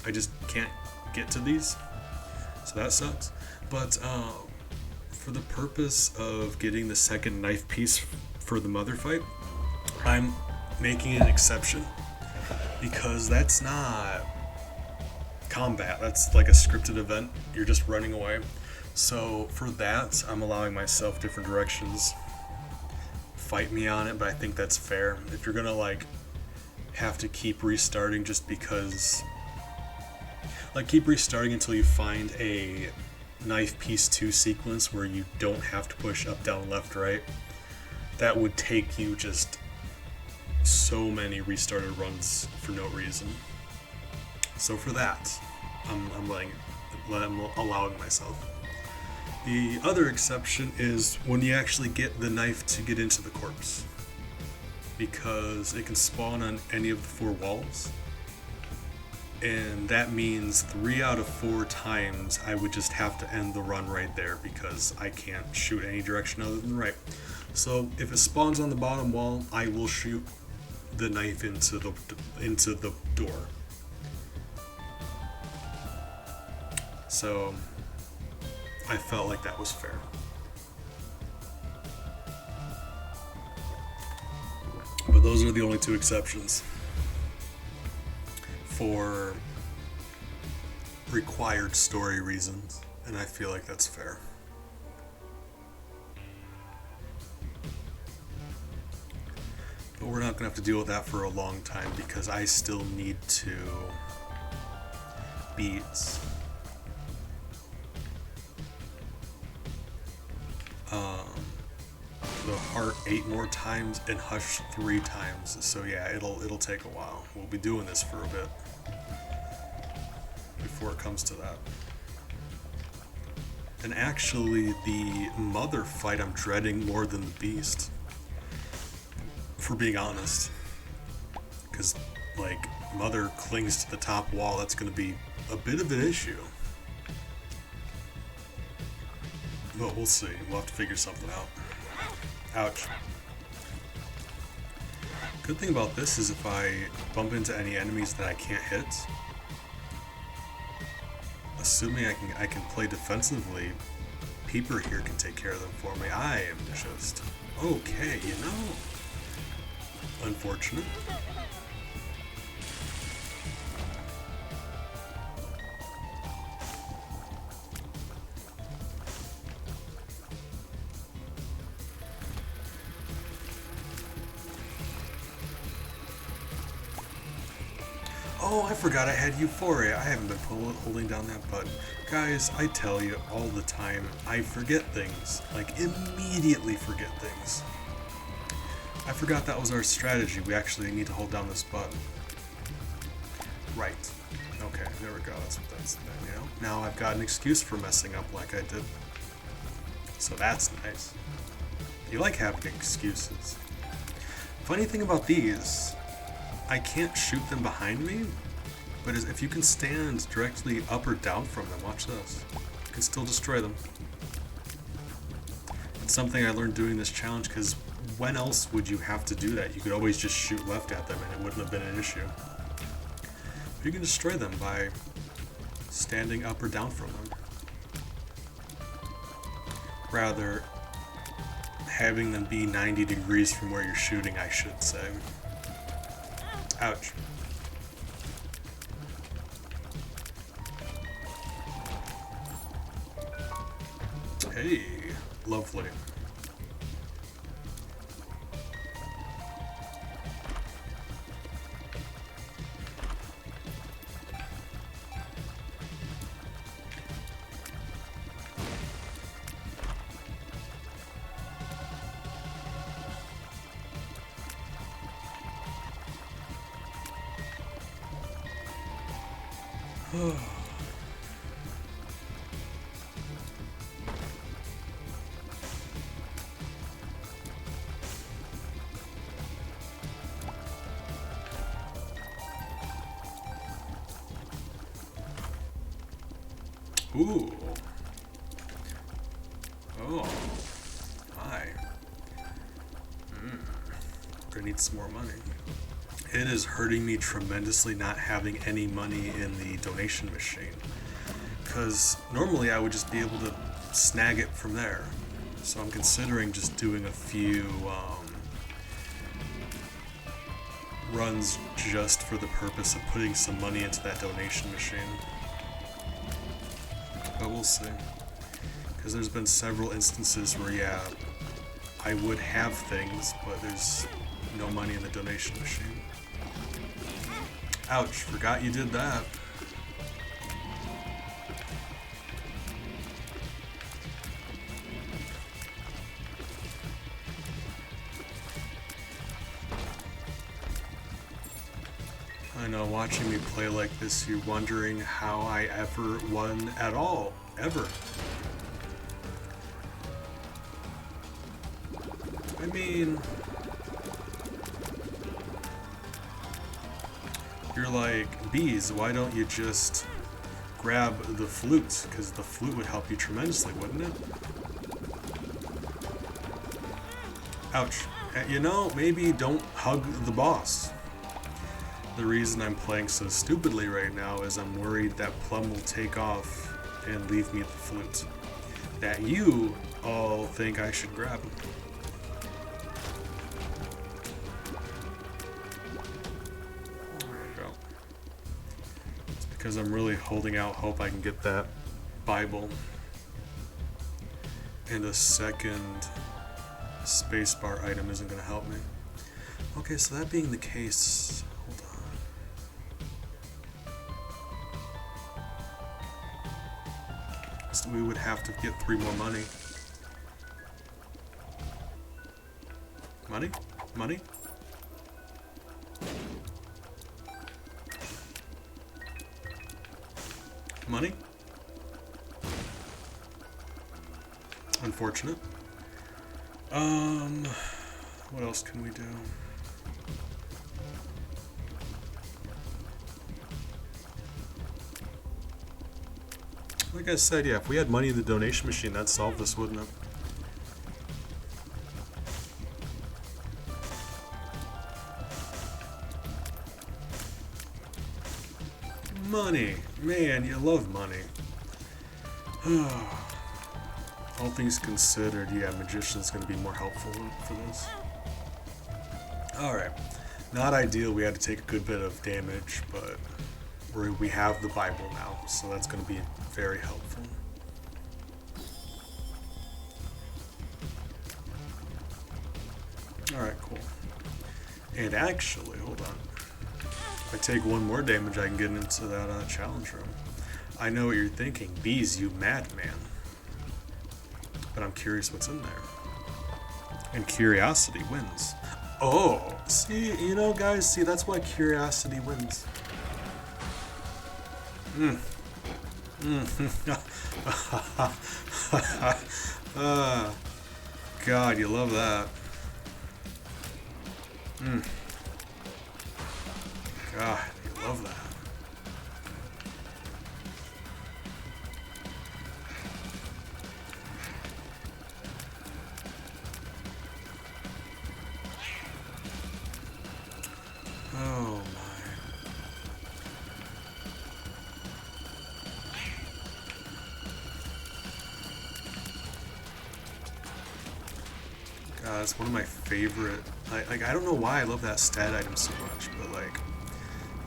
I just can't get to these, so that sucks. But for the purpose of getting the second knife piece for the mother fight, I'm making an exception because that's not combat. That's like a scripted event. You're just running away. So for that, I'm allowing myself different directions. Fight me on it, but I think that's fair. If you're gonna like have to keep restarting just because, like, keep restarting until you find a knife piece 2 sequence where you don't have to push up, down, left, right, that would take you just so many restarted runs for no reason. So for that, I'm allowing myself. The other exception is when you actually get the knife to get into the corpse, because it can spawn on any of the 4 walls. And that means 3 out of 4 times I would just have to end the run right there because I can't shoot any direction other than right. So if it spawns on the bottom wall, I will shoot the knife into the door. So I felt like that was fair. But those are the only 2 exceptions for required story reasons, and I feel like that's fair. But we're not going to have to deal with that for a long time because I still need to beat the heart 8 more times and hush 3 times. So yeah, it'll take a while. We'll be doing this for a bit before it comes to that. And actually, the mother fight I'm dreading more than the beast, for being honest. Because, like, mother clings to the top wall, that's going to be a bit of an issue. But we'll see. We'll have to figure something out. Ouch. Good thing about this is if I bump into any enemies that I can't hit, assuming I can play defensively, Peeper here can take care of them for me. I am just okay, you know? Unfortunate. Oh, I forgot I had Euphoria. I haven't been holding down that button. Guys, I tell you all the time, I forget things. Like, immediately forget things. I forgot that was our strategy. We actually need to hold down this button. Right. Okay, there we go. That's what that's, you know. Now I've got an excuse for messing up like I did. So that's nice. You like having excuses. Funny thing about these, I can't shoot them behind me, but if you can stand directly up or down from them, watch this, you can still destroy them. It's something I learned doing this challenge, because when else would you have to do that? You could always just shoot left at them and it wouldn't have been an issue. But you can destroy them by standing up or down from them. Rather having them be 90 degrees from where you're shooting, I should say. Ouch. Hey, lovely. Ooh. Oh. Hi. Gonna need some more money. It is hurting me tremendously not having any money in the donation machine. Because normally I would just be able to snag it from there. So I'm considering just doing a few runs just for the purpose of putting some money into that donation machine. But we'll see. Because there's been several instances where, yeah, I would have things, but there's no money in the donation machine. Ouch, forgot you did that. I know, watching me play like this, you're wondering how I ever won at all. Ever. I mean, you're like, bees, why don't you just grab the flute? Because the flute would help you tremendously, wouldn't it? Ouch. You know, maybe don't hug the boss. The reason I'm playing so stupidly right now is I'm worried that Plum will take off and leave me the flute that you all think I should grab. There we go. It's because I'm really holding out hope I can get that Bible and a second spacebar item isn't going to help me. Okay, so that being the case, hold on. So we would have to get 3 more money. Money? Money? Money? Unfortunate. What else can we do? Like I said, yeah, if we had money in the donation machine, that'd solve this, wouldn't it? Money. Man, you love money. All things considered, yeah, Magician's going to be more helpful for this. Alright. Not ideal, we had to take a good bit of damage, but we have the Bible now, so that's going to be very helpful. Alright, cool. And actually, hold on. If I take 1 more damage, I can get into that challenge room. I know what you're thinking. Bees, you madman. But I'm curious what's in there. And curiosity wins. Oh! See, you know, guys, see, that's why curiosity wins. God, you love that. God, you love that. Oh my. It's one of my favorite. I don't know why I love that stat item so much, but like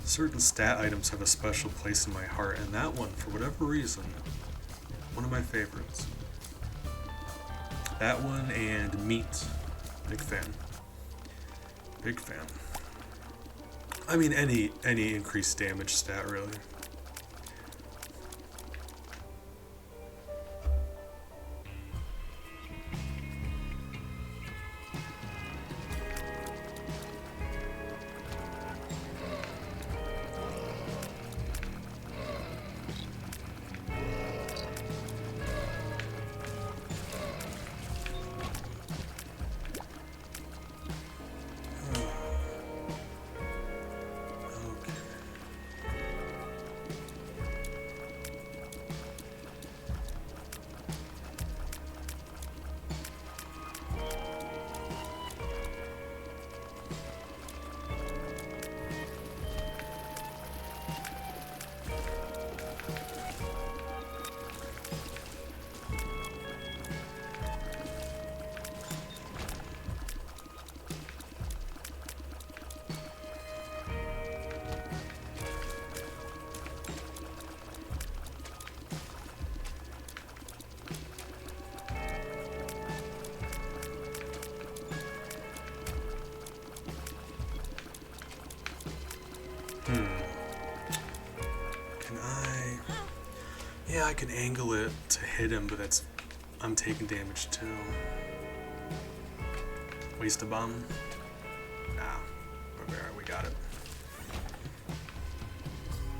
certain stat items have a special place in my heart, and that one, for whatever reason, one of my favorites. That one and meat. Big fan. Big fan. I mean, any increased damage stat, really. Can I... Yeah, I can angle it to hit him, but that's... I'm taking damage too. Waste a bomb? Nah. Alright, we got it.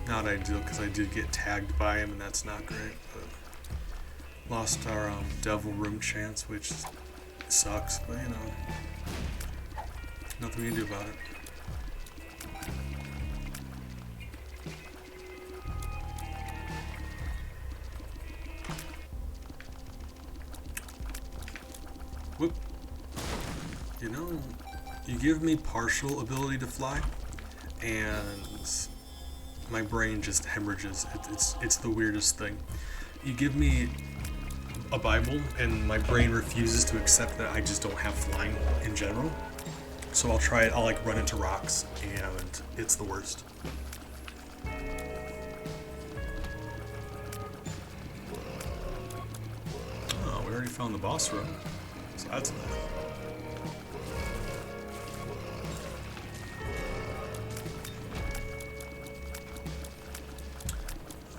Not ideal, because I did get tagged by him, and that's not great, but... Lost our Devil Room chance, which sucks, but you know... Nothing we can do about it. Whoop. You know, you give me partial ability to fly, and my brain just hemorrhages. It's the weirdest thing. You give me a Bible, and my brain refuses to accept that I just don't have flying in general. So I'll try it, I'll like run into rocks, and it's the worst. Oh, we already found the boss room. So that's nice.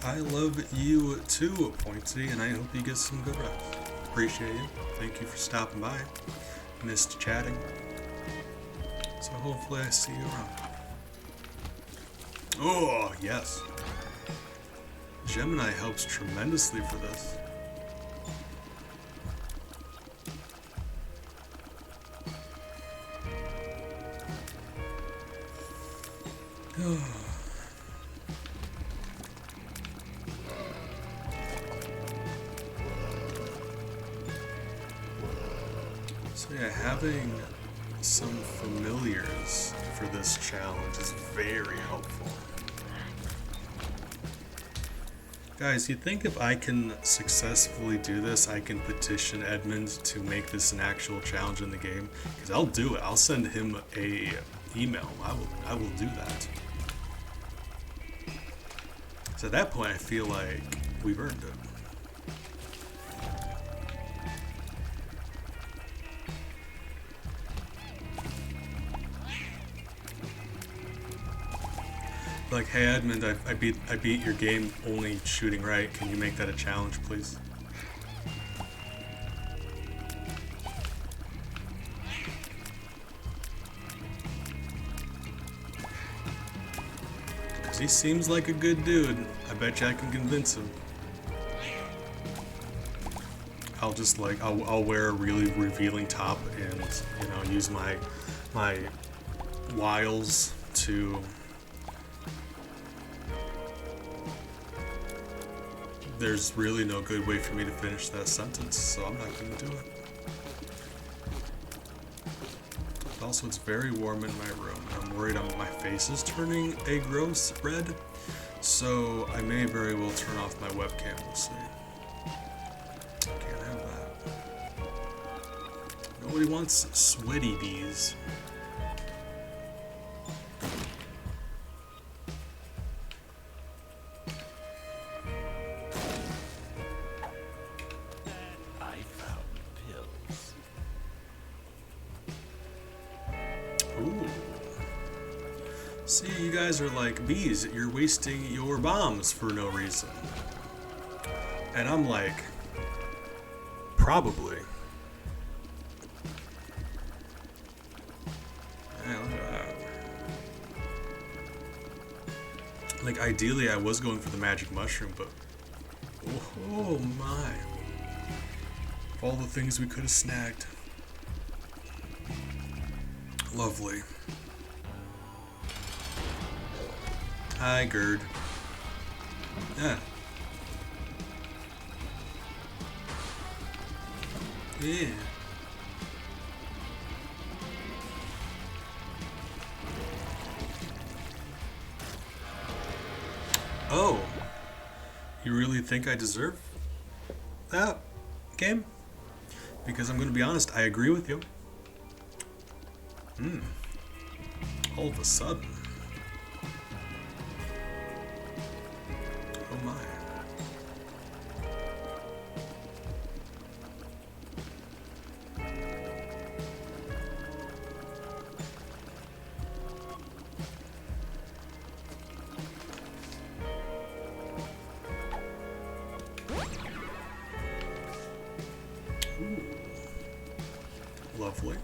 I love you too, Pointy, and I hope you get some good rest. Appreciate you. Thank you for stopping by. Missed chatting. So hopefully I see you around. Oh, yes. Gemini helps tremendously for this. So yeah, having some familiars for this challenge is very helpful. Guys, you think if I can successfully do this, I can petition Edmund to make this an actual challenge in the game? Because I'll do it. I'll send him a email. I will do that. So at that point, I feel like we've earned it. Like, hey Edmund, I beat your game only shooting right. Can you make that a challenge, please? Cause he seems like a good dude. I bet you I can convince him. I'll just like I'll wear a really revealing top and use my wiles to. There's really no good way for me to finish that sentence, so I'm not going to do it. Also, it's very warm in my room. I'm worried my face is turning a gross red, so I may very well turn off my webcam. We'll see. Can't have that. No Nobody wants sweaty bees. I found pills. Ooh. See, you guys are like bees. You're wasting your bombs for no reason. And I'm like, probably. Yeah, look at that. Like, ideally, I was going for the magic mushroom, but oh my. All the things we could have snagged. Lovely. Hi, Gerd. Yeah. Yeah. Oh. You really think I deserve that game? Because I'm going to be honest, I agree with you. All of a sudden. Oh my. Lovely.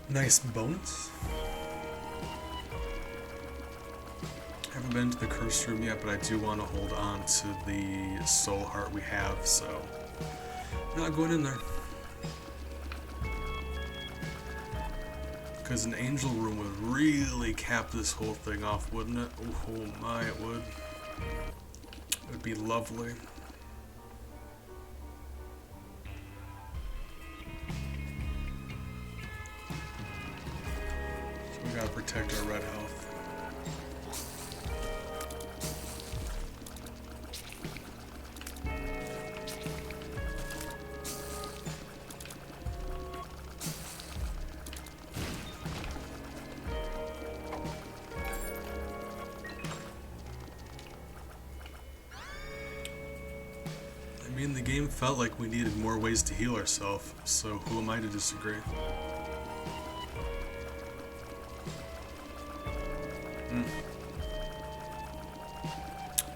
Nice bonus. Haven't been to the curse room yet, but I do want to hold on to the soul heart we have, so not going in there. Because an angel room would really cap this whole thing off, wouldn't it? Oh my, it would. It would be lovely. We gotta protect our red health. I mean, the game felt like we needed more ways to heal ourselves, so who am I to disagree?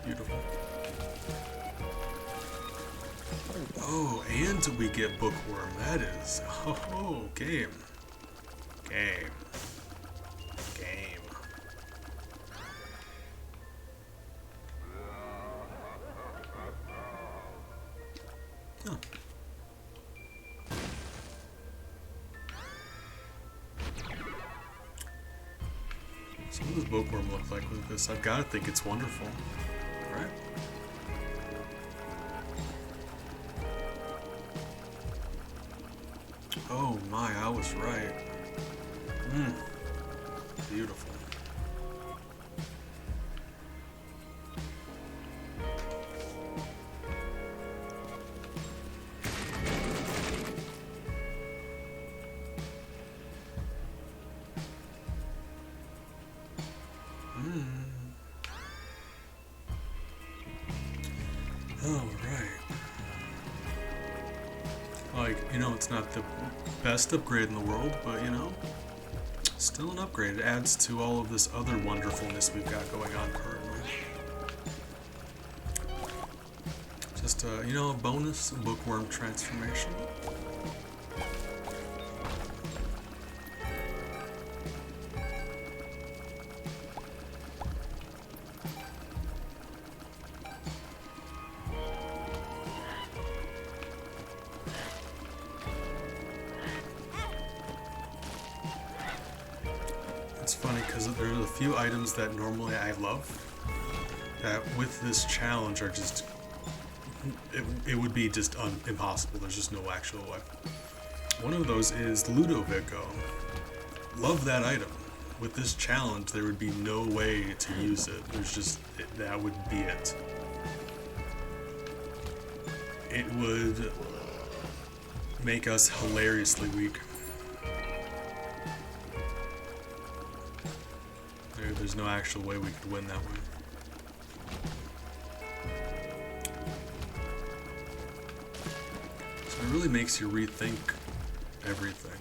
Beautiful. Oh, and we get bookworm. That is, oh, game. Game. Game. Huh. So what does bookworm look like with this? I've got to think it's wonderful. Right? Oh my, I was right. Beautiful. All right. Like, you know, it's not the best upgrade in the world, but, you know, still an upgrade. It adds to all of this other wonderfulness we've got going on currently. Just, you know, a bonus bookworm transformation. It's funny because there's a few items that normally I love that with this challenge are just, it would be just impossible. There's just no actual way. One of those is Ludovico. Love that item. With this challenge, there would be no way to use it. There's just, that would be it. It would make us hilariously weak. There's no actual way we could win that way. So it really makes you rethink everything.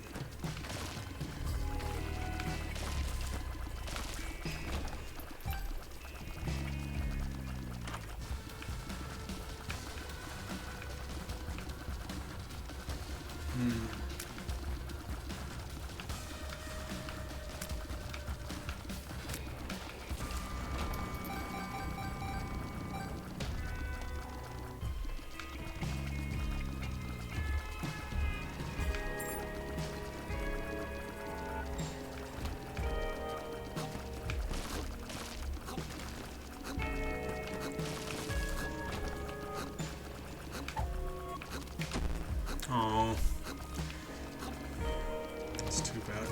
Oh, that's too bad.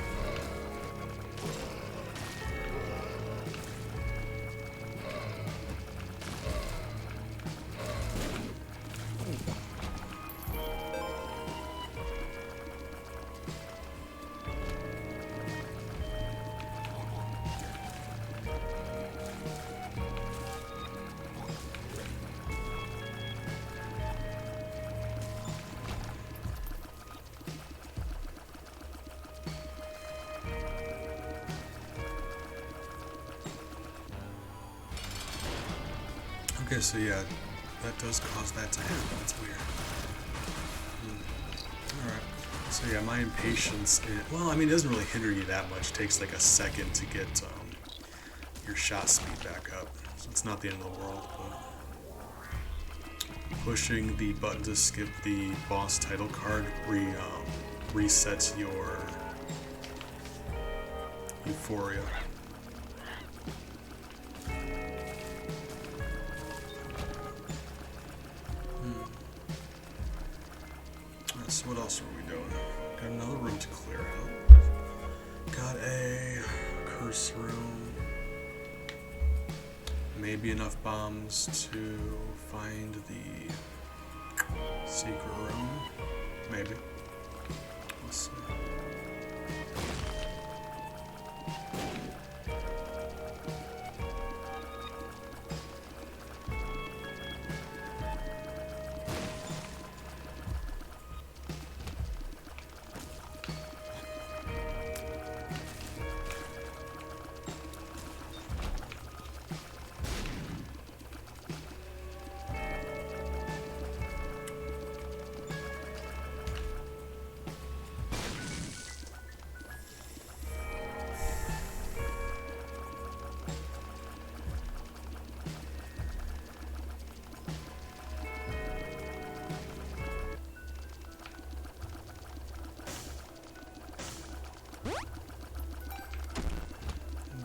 Okay, so yeah, that does cause that to happen. That's weird. Alright. So yeah, my impatience, well, I mean, it doesn't really hinder you that much. It takes like a second to get your shot speed back up. So it's not the end of the world, but pushing the button to skip the boss title card resets your euphoria. So what else are we doing? Got another room to clear out. Got a curse room. Maybe enough bombs to find the secret room. Maybe. We'll see.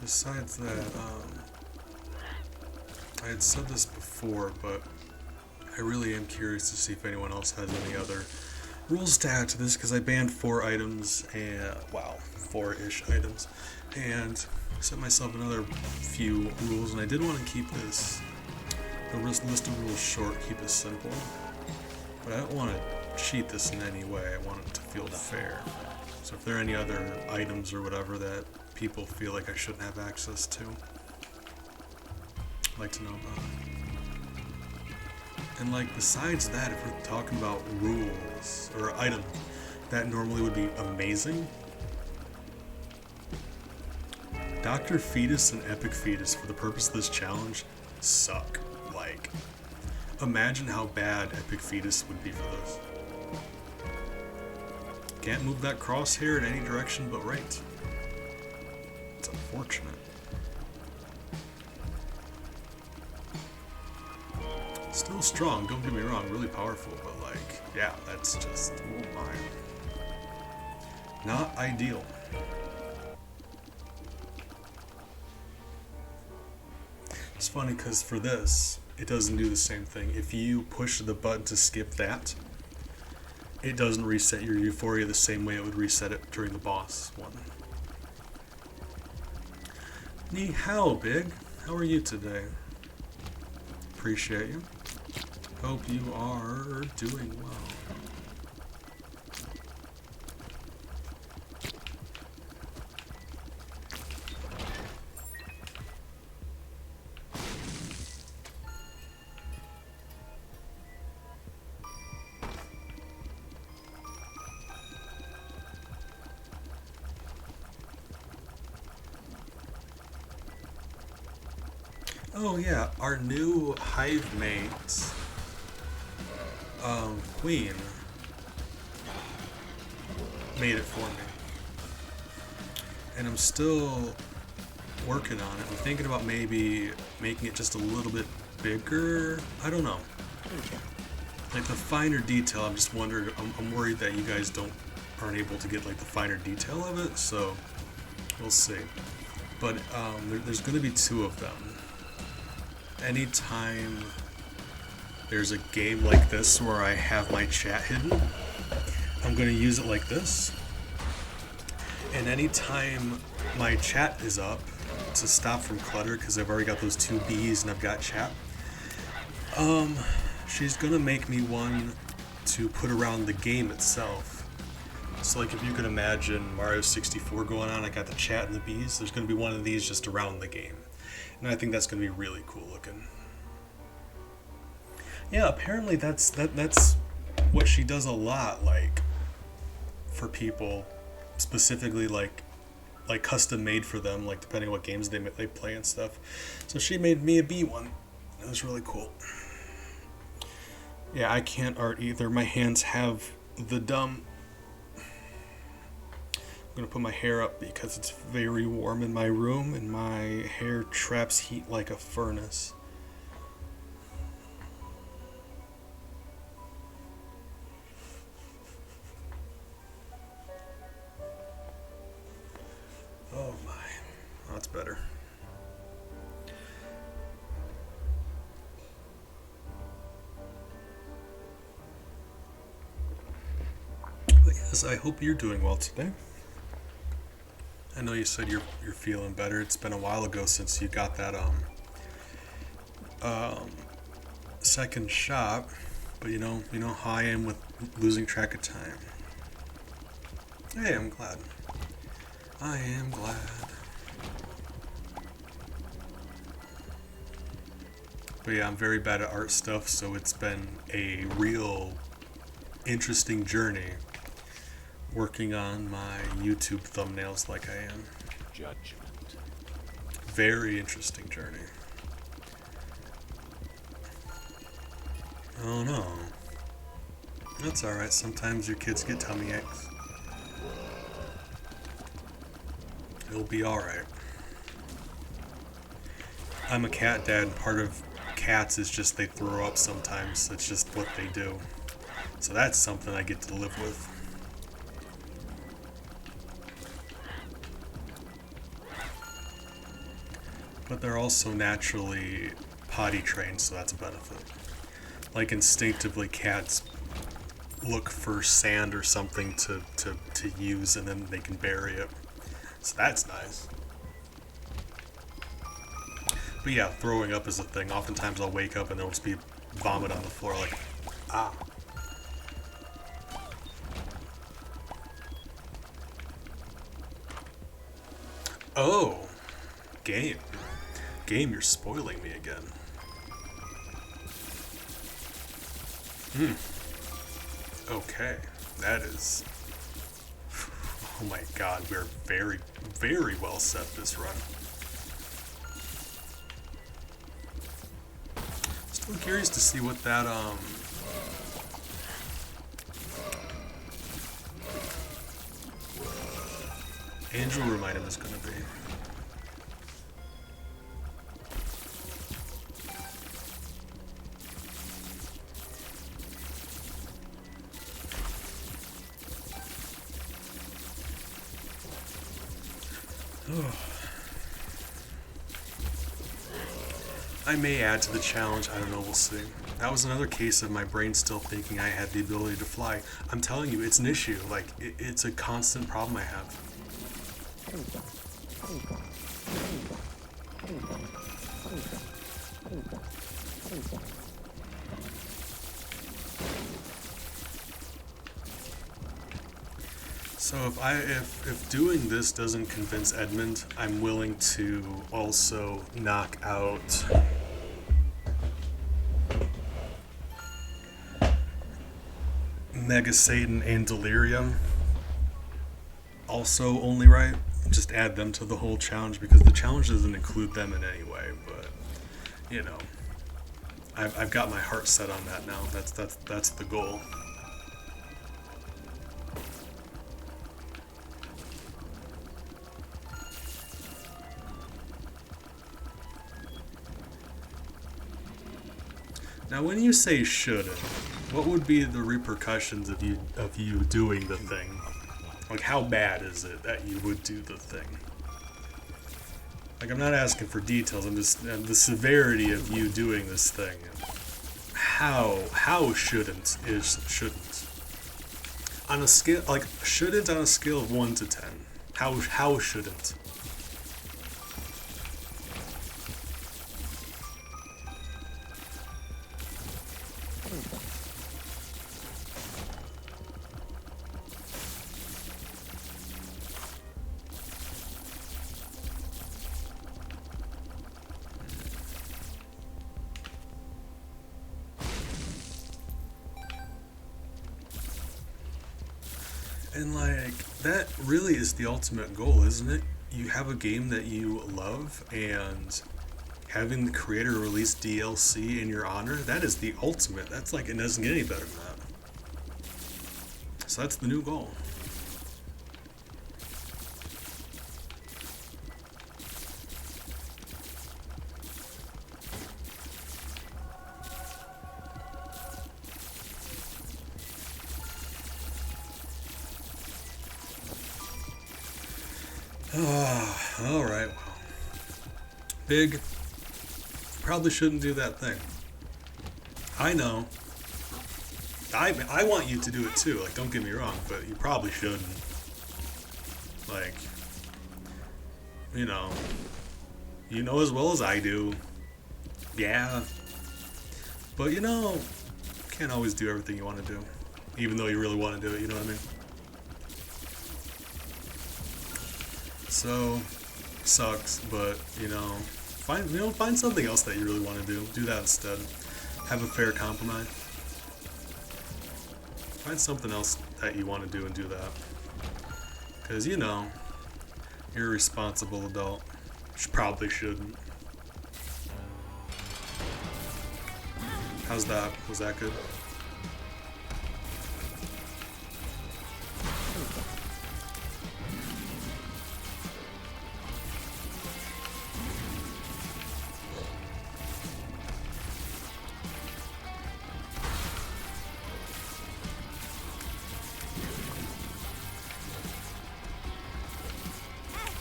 Besides that, I had said this before, but I really am curious to see if anyone else has any other rules to add to this, because I banned 4 items, and, wow, 4-ish items, and set myself another few rules, and I did want to keep the list of rules short, keep it simple, but I don't want to cheat this in any way. I want it to feel fair. So if there are any other items or whatever that people feel like I shouldn't have access to, I'd like to know about it. And like, besides that, if we're talking about rules or items that normally would be amazing, Dr. Fetus and Epic Fetus, for the purpose of this challenge, suck. Like, imagine how bad Epic Fetus would be for this. Can't move that crosshair in any direction but right. It's unfortunate. Still strong, don't get me wrong, really powerful, but like, yeah, that's just, oh my. Not ideal. It's funny because for this, it doesn't do the same thing. If you push the button to skip that, it doesn't reset your euphoria the same way it would reset it during the boss one. Ni hao, Big. How are you today? Appreciate you. Hope you are doing well. Oh yeah, our new hive mate, Queen, made it for me. And I'm still working on it. I'm thinking about maybe making it just a little bit bigger. I don't know. Like the finer detail, I'm just wondering, I'm worried that you guys aren't able to get like the finer detail of it, so we'll see. But there's going to be two of them. Anytime there's a game like this where I have my chat hidden, I'm going to use it like this. And anytime my chat is up to stop from clutter, because I've already got those two B's and I've got chat, she's going to make me one to put around the game itself. So like if you can imagine Mario 64 going on, I got the chat and the bees, there's going to be one of these just around the game. And I think that's going to be really cool looking. Yeah, apparently that's what she does a lot, like for people, specifically like custom made for them, like depending on what games they play and stuff. So she made me a bee one. It was really cool. Yeah, I can't art either. My hands have the dumb. I'm going to put my hair up because it's very warm in my room and my hair traps heat like a furnace. Oh my, that's better. But yes, I hope you're doing well today. I know you said you're feeling better. It's been a while ago since you got that second shot, but you know how I am with losing track of time. Hey, I'm glad. I am glad. But yeah, I'm very bad at art stuff, so it's been a real interesting journey working on my YouTube thumbnails like I am. Judgment. Very interesting journey. Oh no. That's alright, sometimes your kids get tummy aches. It'll be alright. I'm a cat dad, and part of cats is just they throw up sometimes. It's just what they do. So that's something I get to live with. But they're also naturally potty trained, so that's a benefit. Like instinctively, cats look for sand or something to use, and then they can bury it. So that's nice. But yeah, throwing up is a thing. Oftentimes I'll wake up and there'll just be vomit on the floor, like, ah. Oh, game. Game, you're spoiling me again. Okay, that is... Oh my god, we're very, very well set this run. Still curious to see what that, Angel Room item is gonna be. I may add to the challenge, I don't know, we'll see. That was another case of my brain still thinking I had the ability to fly. I'm telling you, it's an issue. Like, it's a constant problem I have. So if doing this doesn't convince Edmund, I'm willing to also knock out Mega Satan and Delirium. Also only right. Just add them to the whole challenge because the challenge doesn't include them in any way, but you know, I've got my heart set on that now. That's the goal. Now, when you say shouldn't, what would be the repercussions of you doing the thing? Like, how bad is it that you would do the thing? Like, I'm not asking for details. I'm just the severity of you doing this thing. How shouldn't is shouldn't on a scale, like, shouldn't on a scale of 1 to 10. How shouldn't? And like, that really is the ultimate goal, isn't it? You have a game that you love, and having the creator release DLC in your honor, that is the ultimate. That's like, it doesn't get any better than that. So that's the new goal. Alright, well. Big, probably shouldn't do that thing. I know. I want you to do it too, like, don't get me wrong, but you probably shouldn't. Like, you know as well as I do. Yeah. But you can't always do everything you want to do. Even though you really want to do it, you know what I mean? So, sucks, but find something else that you really want to do. Do that instead. Have a fair compromise. Find something else that you want to do and do that. Because, you're a responsible adult. You probably shouldn't. How's that? Was that good?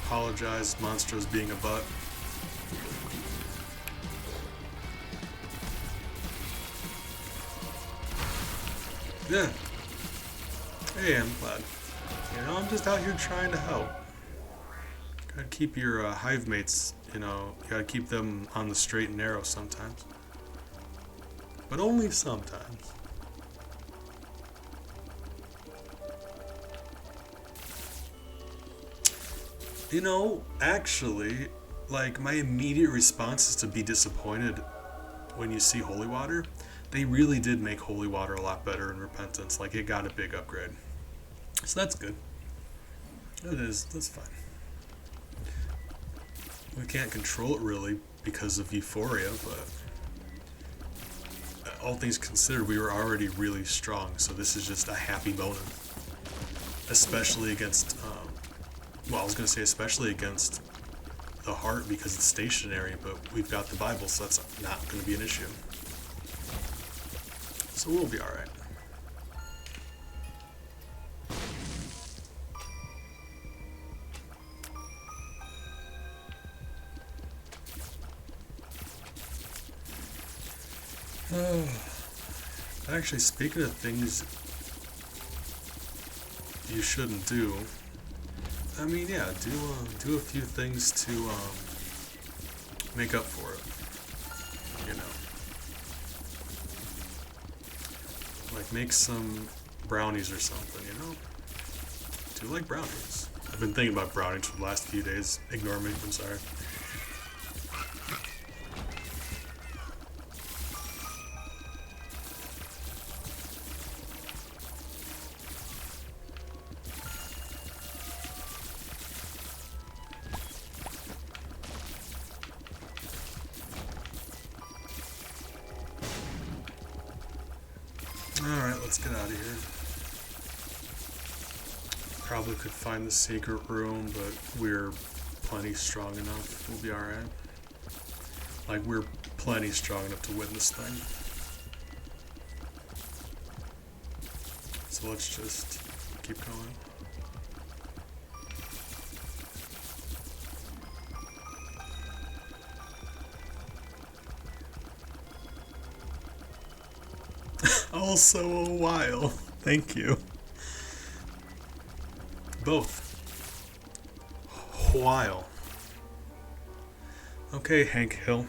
Apologize, Monstro's being a butt. Yeah. Hey, I'm glad. I'm just out here trying to help. Gotta keep your hive mates, you gotta keep them on the straight and narrow sometimes. But only sometimes. Actually, like, my immediate response is to be disappointed when you see Holy Water. They really did make Holy Water a lot better in Repentance. Like, it got a big upgrade. So that's good. It is. That's fine. We can't control it really because of Euphoria, but all things considered, we were already really strong. So this is just a happy moment. Especially against... I was going to say especially against the heart because it's stationary, but we've got the Bible, so that's not going to be an issue. So we'll be alright. Actually, speaking of things you shouldn't do, I mean, yeah, do a few things to make up for it. Like make some brownies or something. Do like brownies. I've been thinking about brownies for the last few days. Ignore me. I'm sorry. probably could find the secret room, but we're plenty strong enough. We'll be alright. Like, we're plenty strong enough to win this thing. So let's just keep going. Also a while. Thank you. Both. While. Okay, Hank Hill.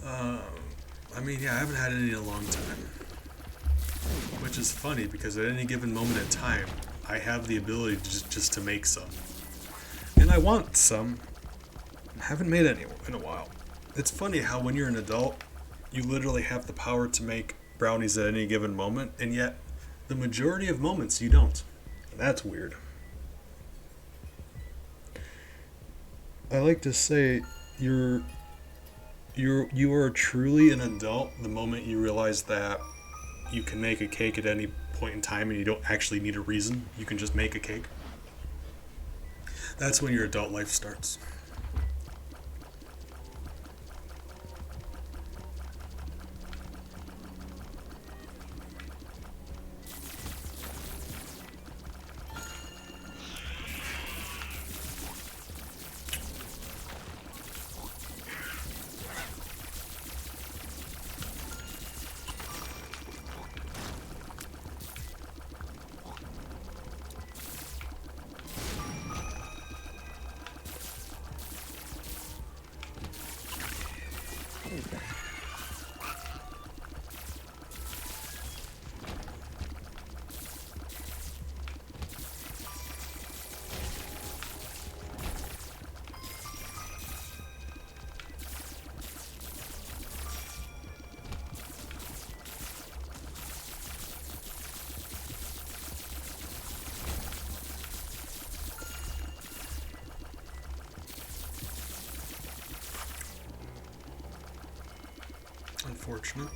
I mean, yeah, I haven't had any in a long time. Which is funny, because at any given moment in time, I have the ability to just to make some. And I want some. I haven't made any in a while. It's funny how when you're an adult, you literally have the power to make brownies at any given moment, and yet the majority of moments you don't. And that's weird. I like to say you are truly an adult the moment you realize that you can make a cake at any point in time and you don't actually need a reason. You can just make a cake. That's when your adult life starts. Unfortunate.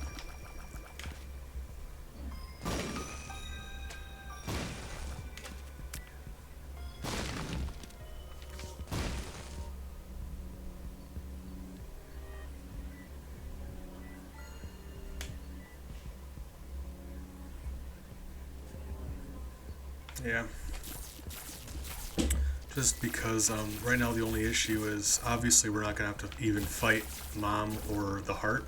Yeah. Just because right now the only issue is obviously we're not going to have to even fight Mom or the heart.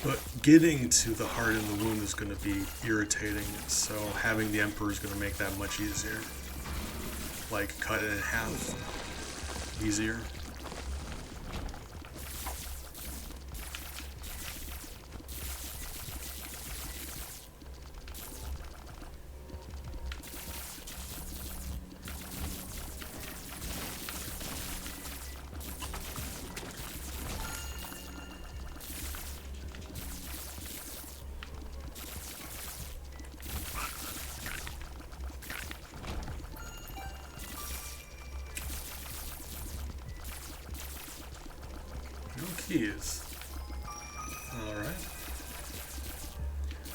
But getting to the heart in the womb is going to be irritating, so having the Emperor is going to make that much easier. Like, cut it in half. Easier. No keys. Alright.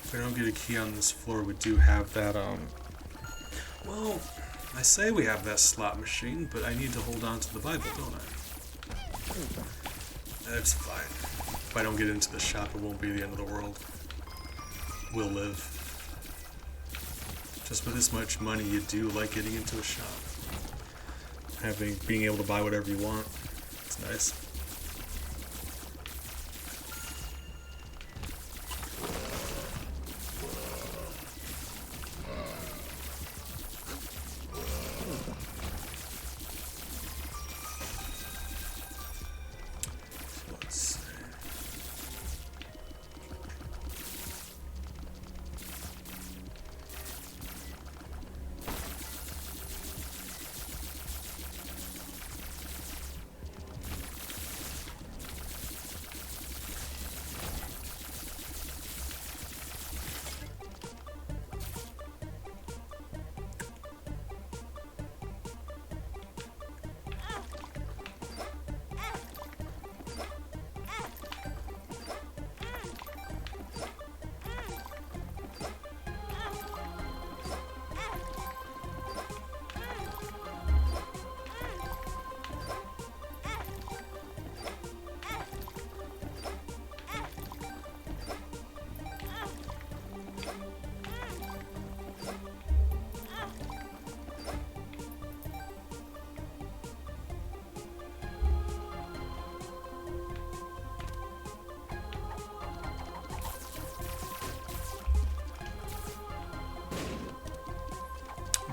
If I don't get a key on this floor, we do have that, well, I say we have that slot machine, but I need to hold on to the Bible, don't I? That's fine. If I don't get into the shop, it won't be the end of the world. We'll live. Just with this much money, you do like getting into a shop. Being able to buy whatever you want. It's nice.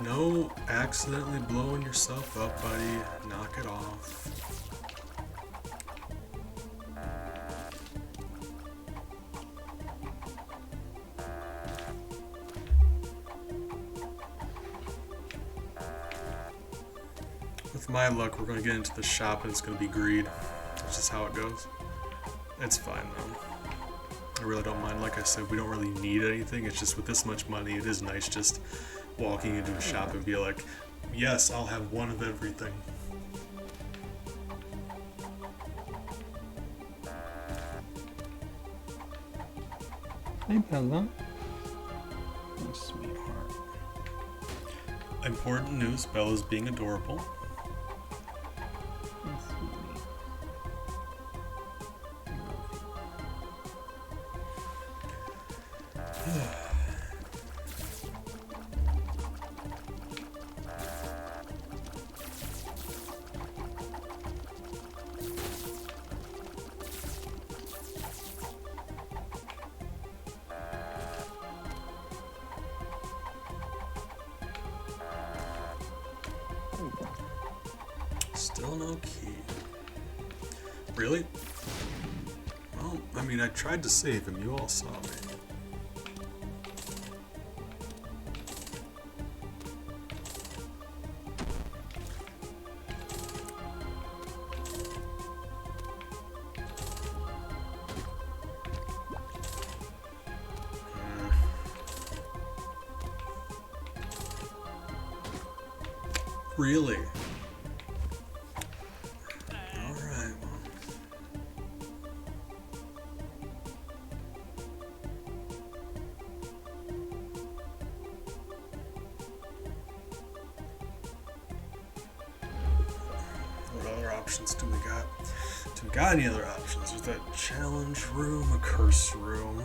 No accidentally blowing yourself up, buddy. Knock it off. With my luck, we're going to get into the shop and it's going to be greed. That's just how it goes. It's fine though. I really don't mind. Like I said, we don't really need anything. It's just with this much money, it is nice just walking into a shop and be like, yes, I'll have one of everything. Hey, Bella. Oh, sweetheart. Important news, Bella's being adorable. Oh, sweetie. I love you. Still no key. Really? Well, I mean, I tried to save him. You all saw me. Really? Alright, well. What other options do we got? Do we got any other options? There's that challenge room, a curse room.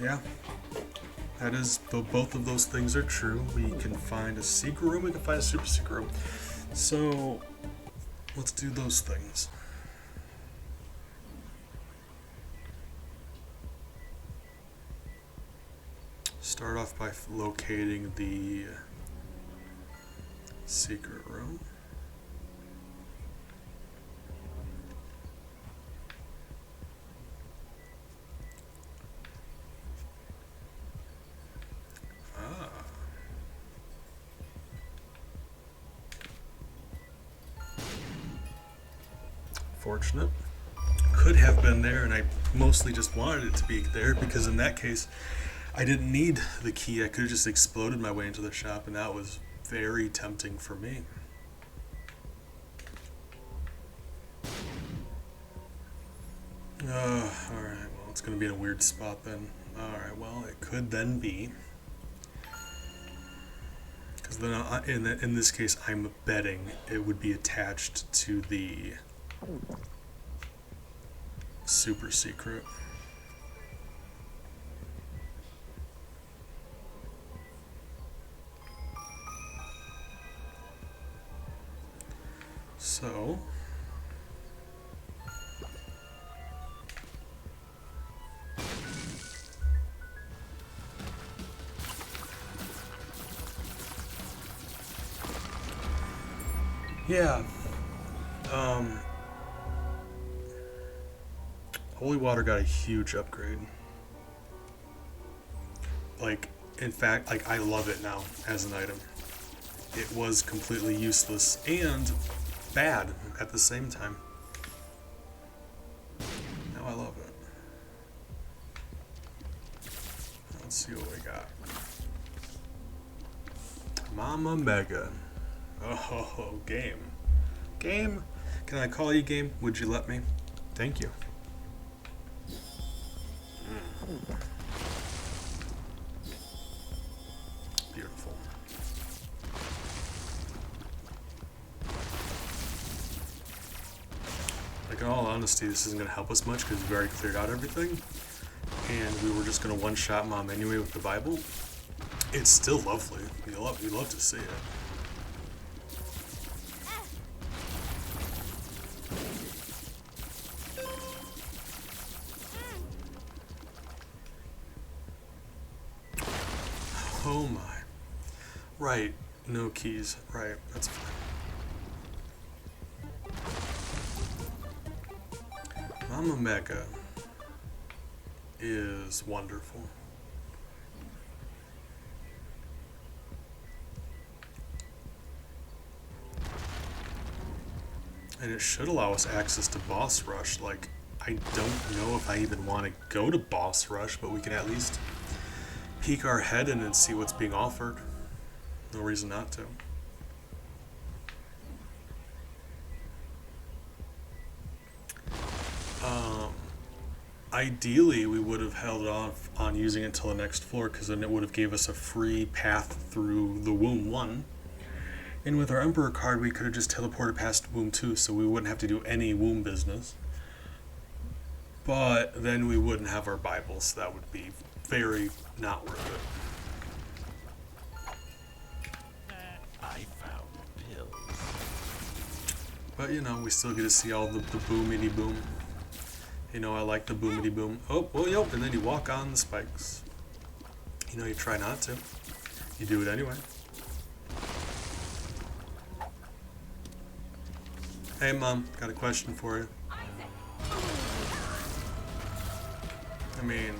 Yeah. That is, though both of those things are true. We can find a secret room, we can find a super secret room. So, let's do those things. Start off by locating the secret room. Fortunate. Could have been there, and I mostly just wanted it to be there because in that case I didn't need the key. I could have just exploded my way into the shop, and that was very tempting for me. Alright, well, it's going to be in a weird spot then. Alright, well, it could then be. Because then in this case, I'm betting it would be attached to the super secret. So yeah, holy water got a huge upgrade. Like, in fact, like, I love it now as an item. It was completely useless and bad at the same time. Now I love it. Let's see what we got. Mama Mega. Oh, game. Game? Can I call you game? Would you let me? Thank you. Beautiful. Like, in all honesty, this isn't going to help us much because we've already cleared out everything. And we were just going to one-shot Mom anyway with the Bible. It's still lovely. You love to see it. Oh my. Right, no keys. Right, that's fine. Mama Mega is wonderful. And it should allow us access to Boss Rush. Like, I don't know if I even want to go to Boss Rush, but we can at least peek our head in and see what's being offered. No reason not to. Ideally, we would have held off on using it until the next floor, because then it would have gave us a free path through the Womb 1. And with our Emperor card, we could have just teleported past Womb 2, so we wouldn't have to do any Womb business. But then we wouldn't have our Bible, so that would be very not worth it. I found pills. But you know, we still get to see all the boomity boom. You know, I like the boomity boom. Oh, well, yep, and then you walk on the spikes. You know, you try not to. You do it anyway. Hey, Mom, got a question for you. I mean,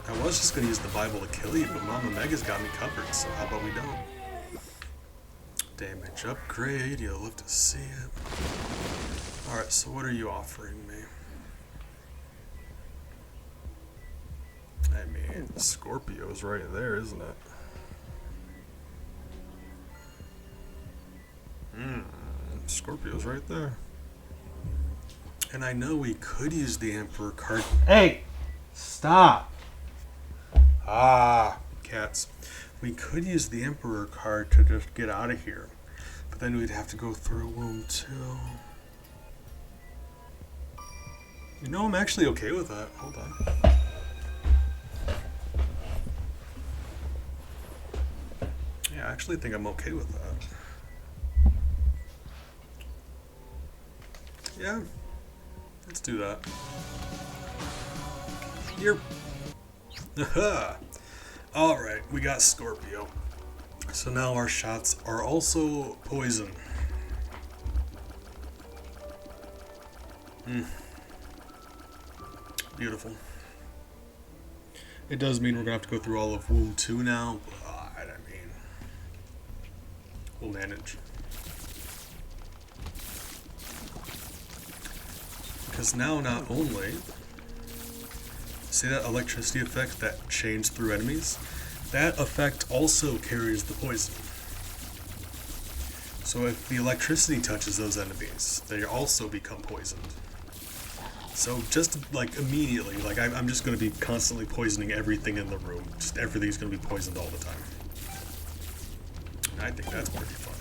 I was just going to use the Bible to kill you, but Mama Mega's got me covered, so how about we don't? Damage upgrade, you'll love to see it. Alright, so what are you offering me? I mean, Scorpio's right there, isn't it? Scorpio's right there. And I know we could use the Emperor card. Hey! Stop! Ah, cats. We could use the Emperor card to just get out of here. But then we'd have to go through Womb 2. You know, I'm actually okay with that. Hold on. Yeah, I actually think I'm okay with that. Yeah, let's do that. Here. Alright, we got Scorpio. So now our shots are also poison. Beautiful. It does mean we're going to have to go through all of Womb 2 now, but I mean, we'll manage. Because now not only, see that electricity effect that changed through enemies? That effect also carries the poison. So if the electricity touches those enemies, they also become poisoned. So just like immediately, like I'm just going to be constantly poisoning everything in the room. Just everything's going to be poisoned all the time. And I think that's pretty funny.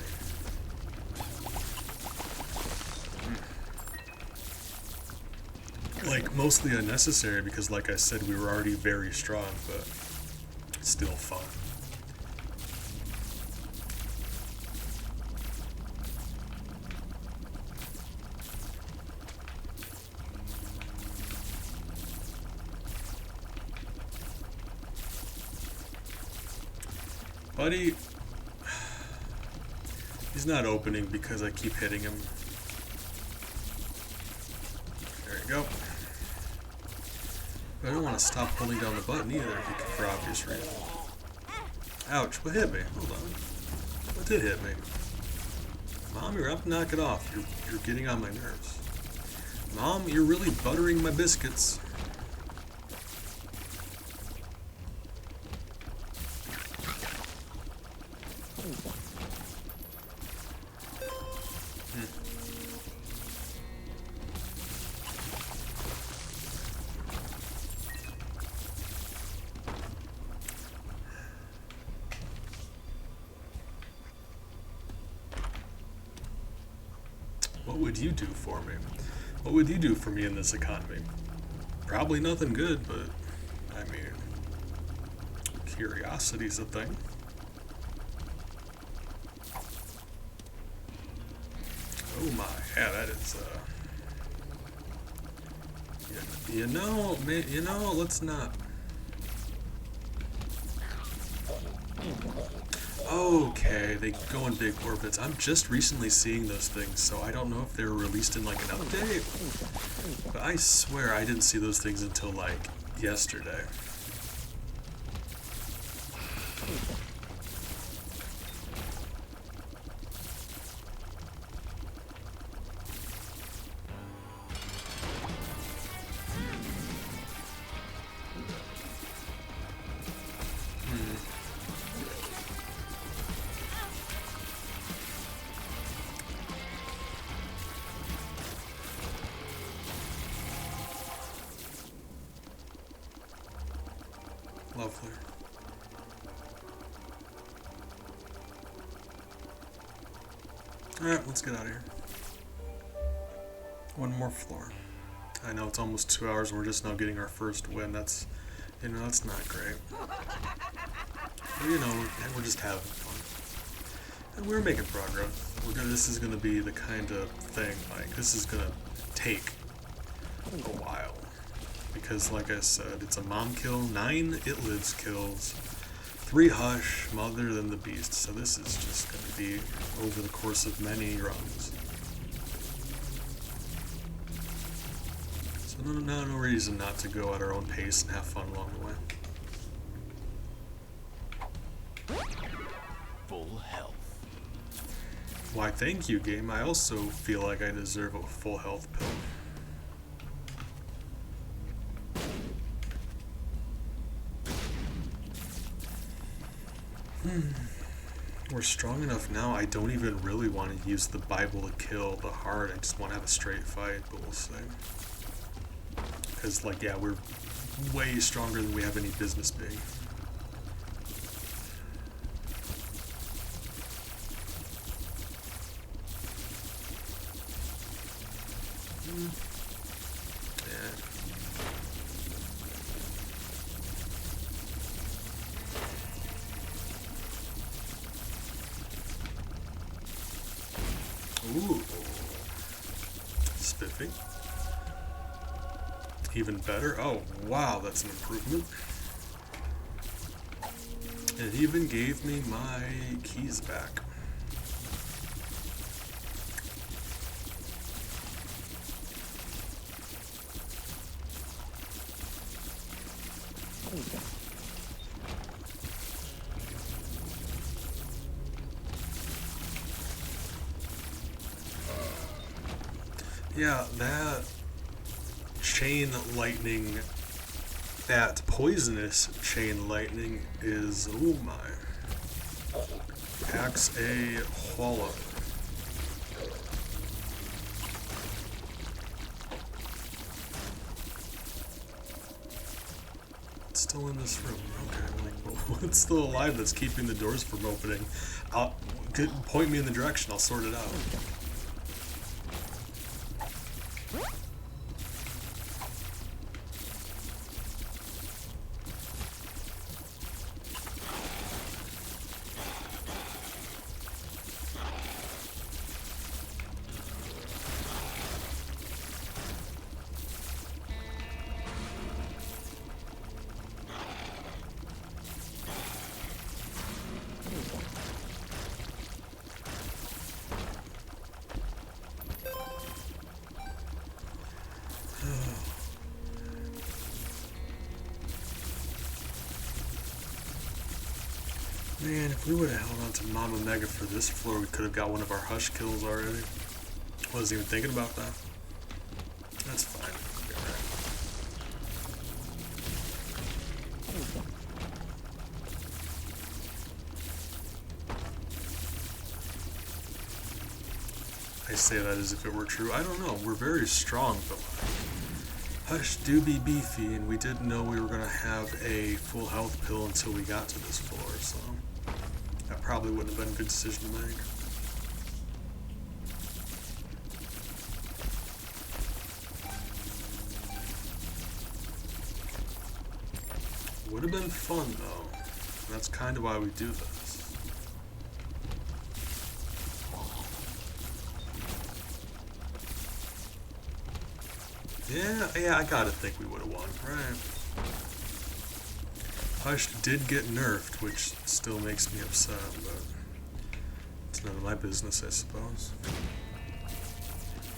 Like, mostly unnecessary because, like I said, we were already very strong, but still fun. Buddy, he's not opening because I keep hitting him. There you go. But I don't want to stop holding down the button either, for obvious reasons. Ouch, what hit me? Hold on. What did hit me? Mom, you're up to knock it off. You're getting on my nerves. Mom, you're really buttering my biscuits. What would you do for me? What would you do for me in this economy? Probably nothing good, but I mean, curiosity's a thing. Oh my, yeah, that is, you know, man, you know, let's not. Okay, they go in big orbits. I'm just recently seeing those things, so I don't know if they were released in like an update. But I swear I didn't see those things until like yesterday. Lovely. Alright, let's get out of here. One more floor. I know it's almost 2 hours and we're just now getting our first win. That's, you know, that's not great. But, you know, we're just having fun. And we're making progress. This is going to be the kind of thing, like, this is going to take a while. Because, like I said, it's a mom kill, 9 it lives kills, 3 hush, mother than the beast. So this is just going to be over the course of many runs. So no reason not to go at our own pace and have fun along the way. Full health. Why, thank you, game. I also feel like I deserve a full health pill. We're strong enough now, I don't even really want to use the Bible to kill the heart. I just want to have a straight fight, but we'll see. Because, like, yeah, we're way stronger than we have any business being. Ooh. Spiffy. Even better. Oh, wow, that's an improvement. It even gave me my keys back. Yeah, that chain lightning, that poisonous chain lightning is, oh my, packs a wallop. It's still in this room. Okay, like, what's still alive that's keeping the doors from opening? Point me in the direction, I'll sort it out. Man, if we would have held on to Mama Mega for this floor, we could have got one of our hush kills already. Wasn't even thinking about that. That's fine. I say that as if it were true. I don't know. We're very strong, but hush do be beefy, and we didn't know we were going to have a full health pill until we got to this floor, so that probably wouldn't have been a good decision to make. Would have been fun, though. That's kind of why we do this. Yeah, I gotta think we would have won, right? Hush did get nerfed, which still makes me upset, but it's none of my business, I suppose.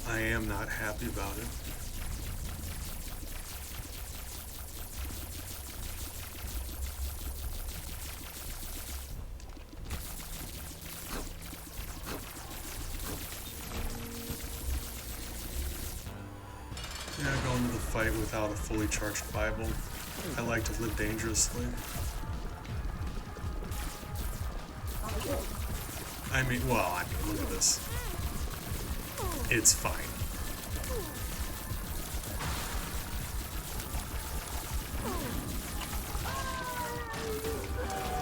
I am not happy about it. Yeah, going to the fight without a fully charged Bible. I like to live dangerously. I mean, look at this. It's fine.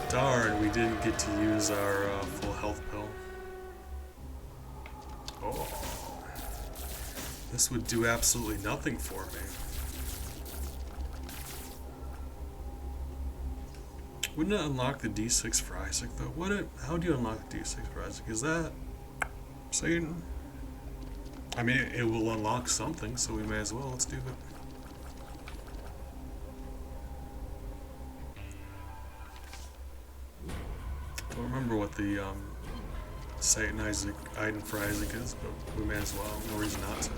Darn, we didn't get to use our full health pill. Oh. This would do absolutely nothing for me. Wouldn't it unlock the D6 for Isaac, though? How do you unlock the D6 for Isaac? Is that Satan? I mean, it will unlock something, so we may as well. Let's do it. Don't remember what the Satan Isaac item for Isaac is, but we may as well. No reason not to.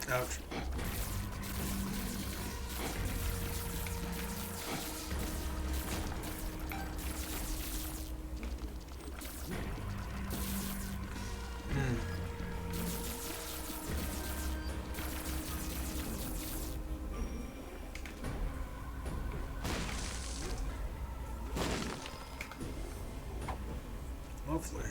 Ouch. Lovely.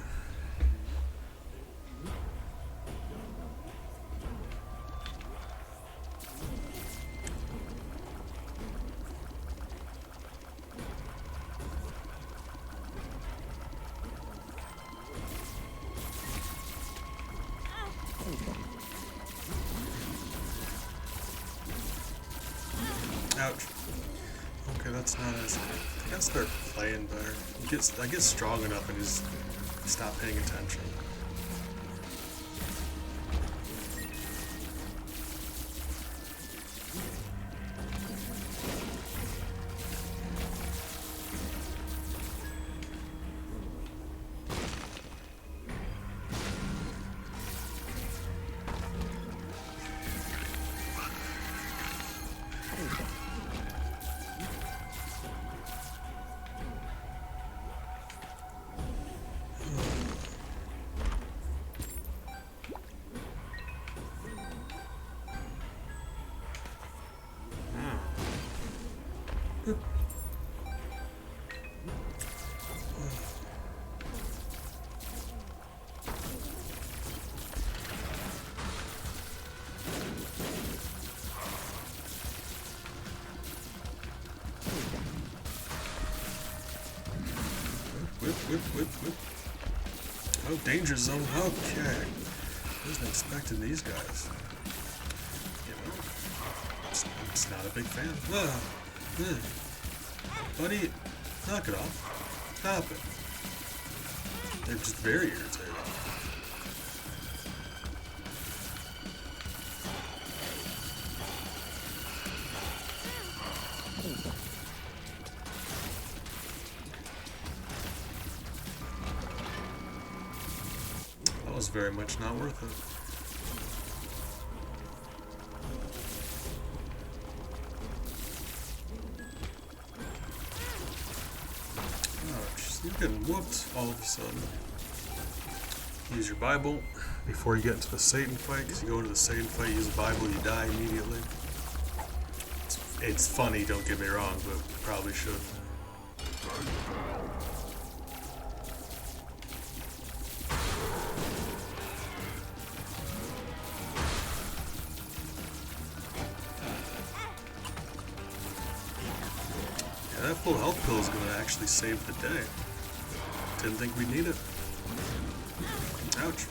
Ouch. Okay, that's not as... I gotta start playing better. I get strong enough and just stop paying attention. Whip. Oh, danger zone. Okay. Wasn't expecting these guys. You know, it's not a big fan. Buddy, knock it off. Stop it. They're just very irritating. Was very much not worth it. getting whooped all of a sudden. Use your Bible before you get into the Satan fight, because you go into the Satan fight, use the Bible, you die immediately. It's funny, don't get me wrong, but probably should. Yeah, that full health pill is going to actually save the day. Didn't think we'd need it. Ouch.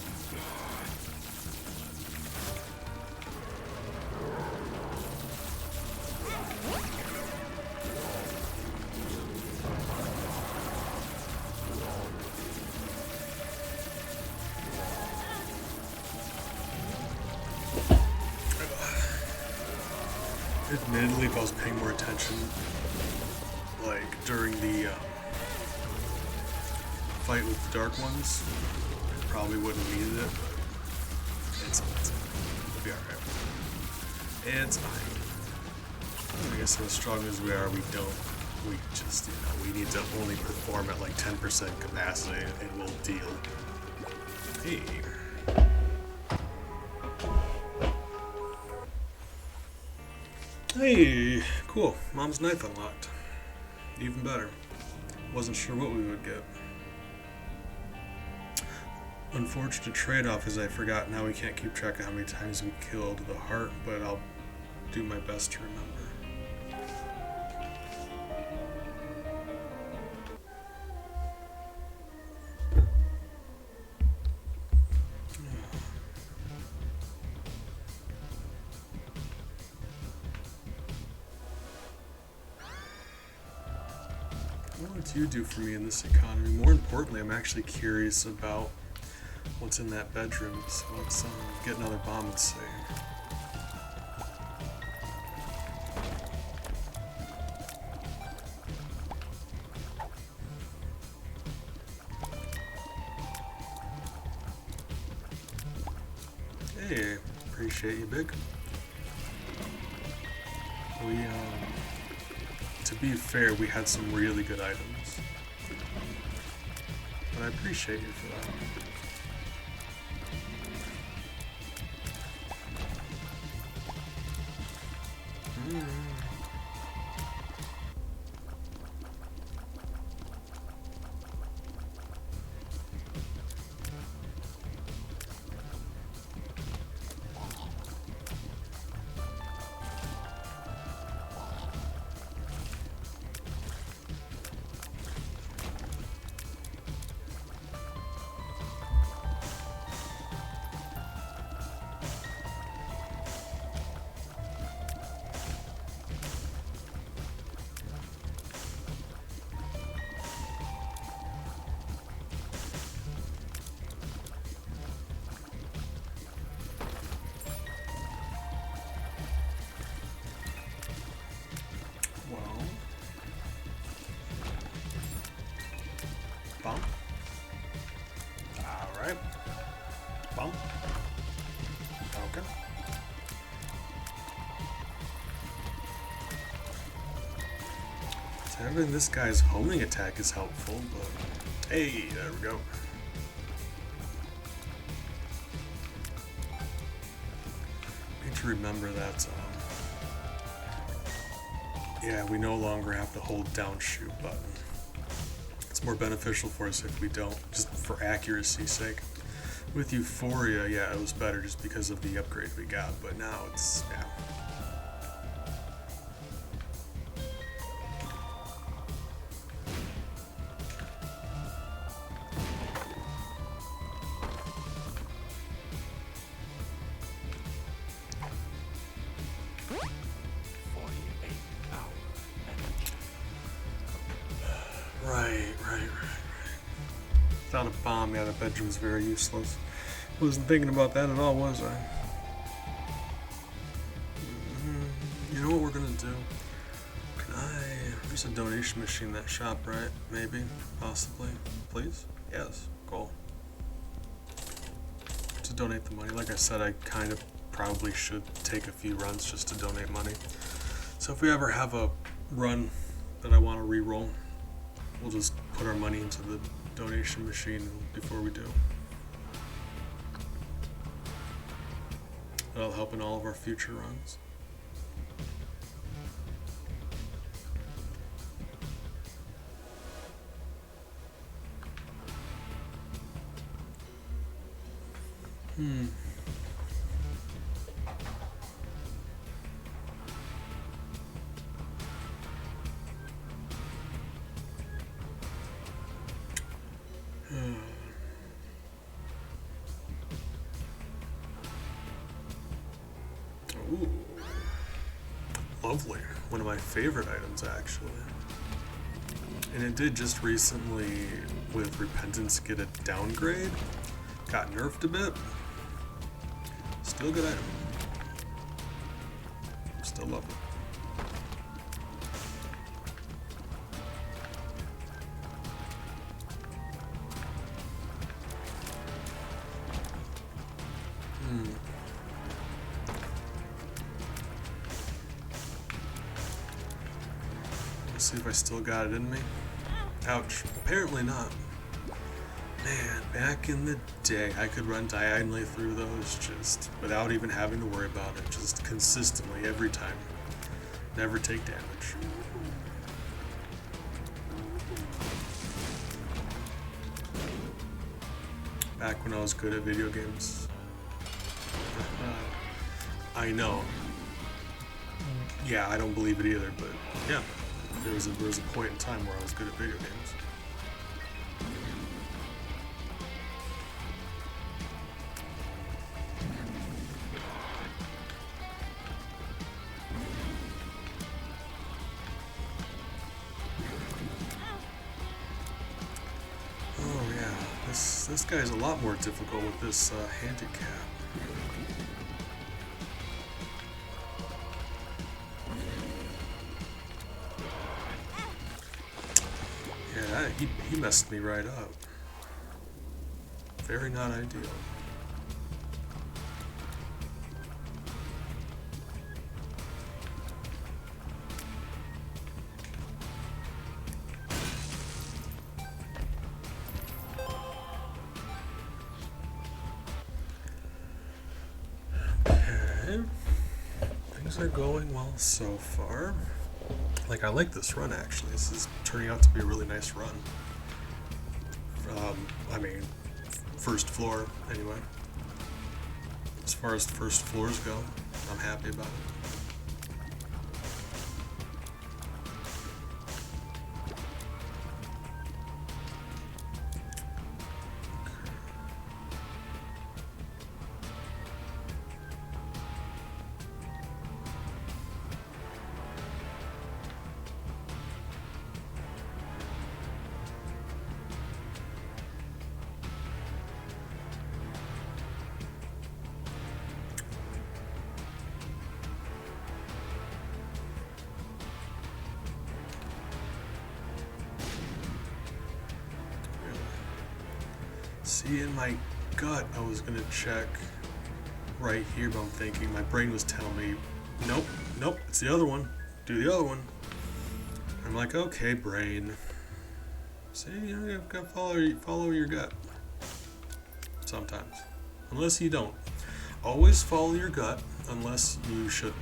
Admittedly, if I was paying more attention, like during the fight with the Dark Ones, I probably wouldn't have needed it. It's fine. It'll be alright. It's fine. I guess as strong as we are, we just, we need to only perform at like 10% capacity and we'll deal. Hey. Hey, cool. Mom's knife unlocked. Even better. Wasn't sure what we would get. Unfortunate trade-off is I forgot now we can't keep track of how many times we killed the heart, but I'll do my best to remember. What do you do for me in this economy? More importantly, I'm actually curious about what's in that bedroom, so let's get another bomb and see. Hey, appreciate you, Big. To be fair, we had some really good items, but I appreciate you for that. Bump. Alright. Bump. Okay. So having this guy's homing attack is helpful, but hey, there we go. Need to remember that yeah, we no longer have to hold down shoot button. It's more beneficial for us if we don't, just for accuracy's sake. With Euphoria, yeah, it was better just because of the upgrade we got, but now it's, yeah. Right. Without a bomb, yeah, the bedroom's very useless. Wasn't thinking about that at all, was I? You know what we're gonna do? There's a donation machine in that shop, right? Maybe, possibly, please? Yes, cool. To donate the money, like I said, I kind of probably should take a few runs just to donate money. So if we ever have a run that I want to re-roll, we'll just put our money into the donation machine before we do. That'll help in all of our future runs. Ooh. Lovely. One of my favorite items, actually. And it did just recently, with Repentance, get a downgrade. Got nerfed a bit. Still a good item. Still love it. Let's see if I still got it in me. Ouch. Apparently not. Man, back in the day, I could run diagonally through those just without even having to worry about it. Just consistently, every time. Never take damage. Back when I was good at video games. I know. Yeah, I don't believe it either, but yeah. There was a point in time where I was good at video games. Oh yeah, this guy's a lot more difficult with this handicap. Yeah, he messed me right up. Very not ideal. Okay. Things are going well so far. Like, I like this run, actually. This is turning out to be a really nice run. I mean, first floor, anyway. As far as the first floors go, I'm happy about it. See, in my gut, I was gonna check right here, but I'm thinking my brain was telling me, nope, nope, it's the other one. Do the other one. I'm like, okay, brain. See, you know, you've got to follow your gut. Sometimes, unless you don't. Always follow your gut, unless you shouldn't.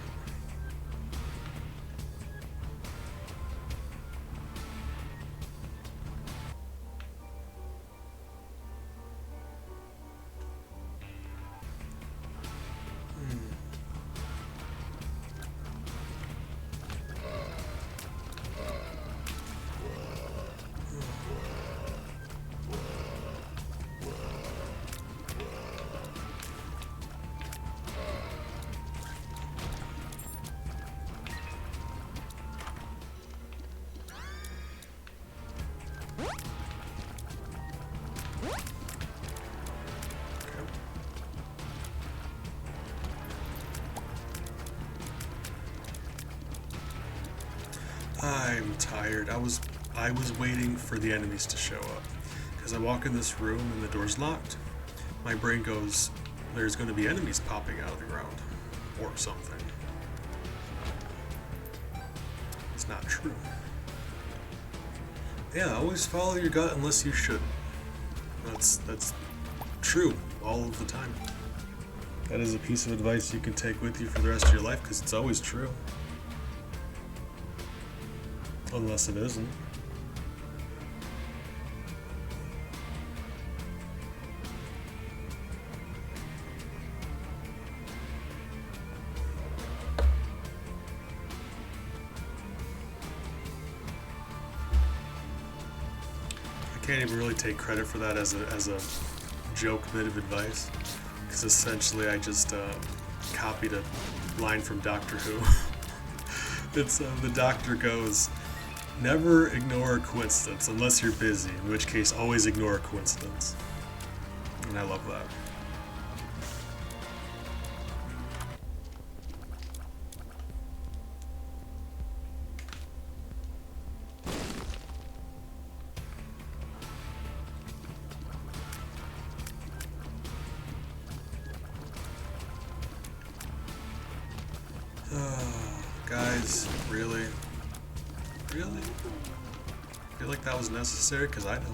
I'm tired. I was waiting for the enemies to show up. Because I walk in this room and the door's locked. My brain goes, there's going to be enemies popping out of the ground. Or something. It's not true. Yeah, always follow your gut unless you shouldn't. That's true all of the time. That is a piece of advice you can take with you for the rest of your life because it's always true. Unless it isn't. I can't even really take credit for that as a joke bit of advice, because essentially I just copied a line from Doctor Who. It's the doctor goes, "Never ignore a coincidence unless you're busy, in which case always ignore a coincidence." And I love that. Guys, really? Really? I feel like that was necessary, because I don't.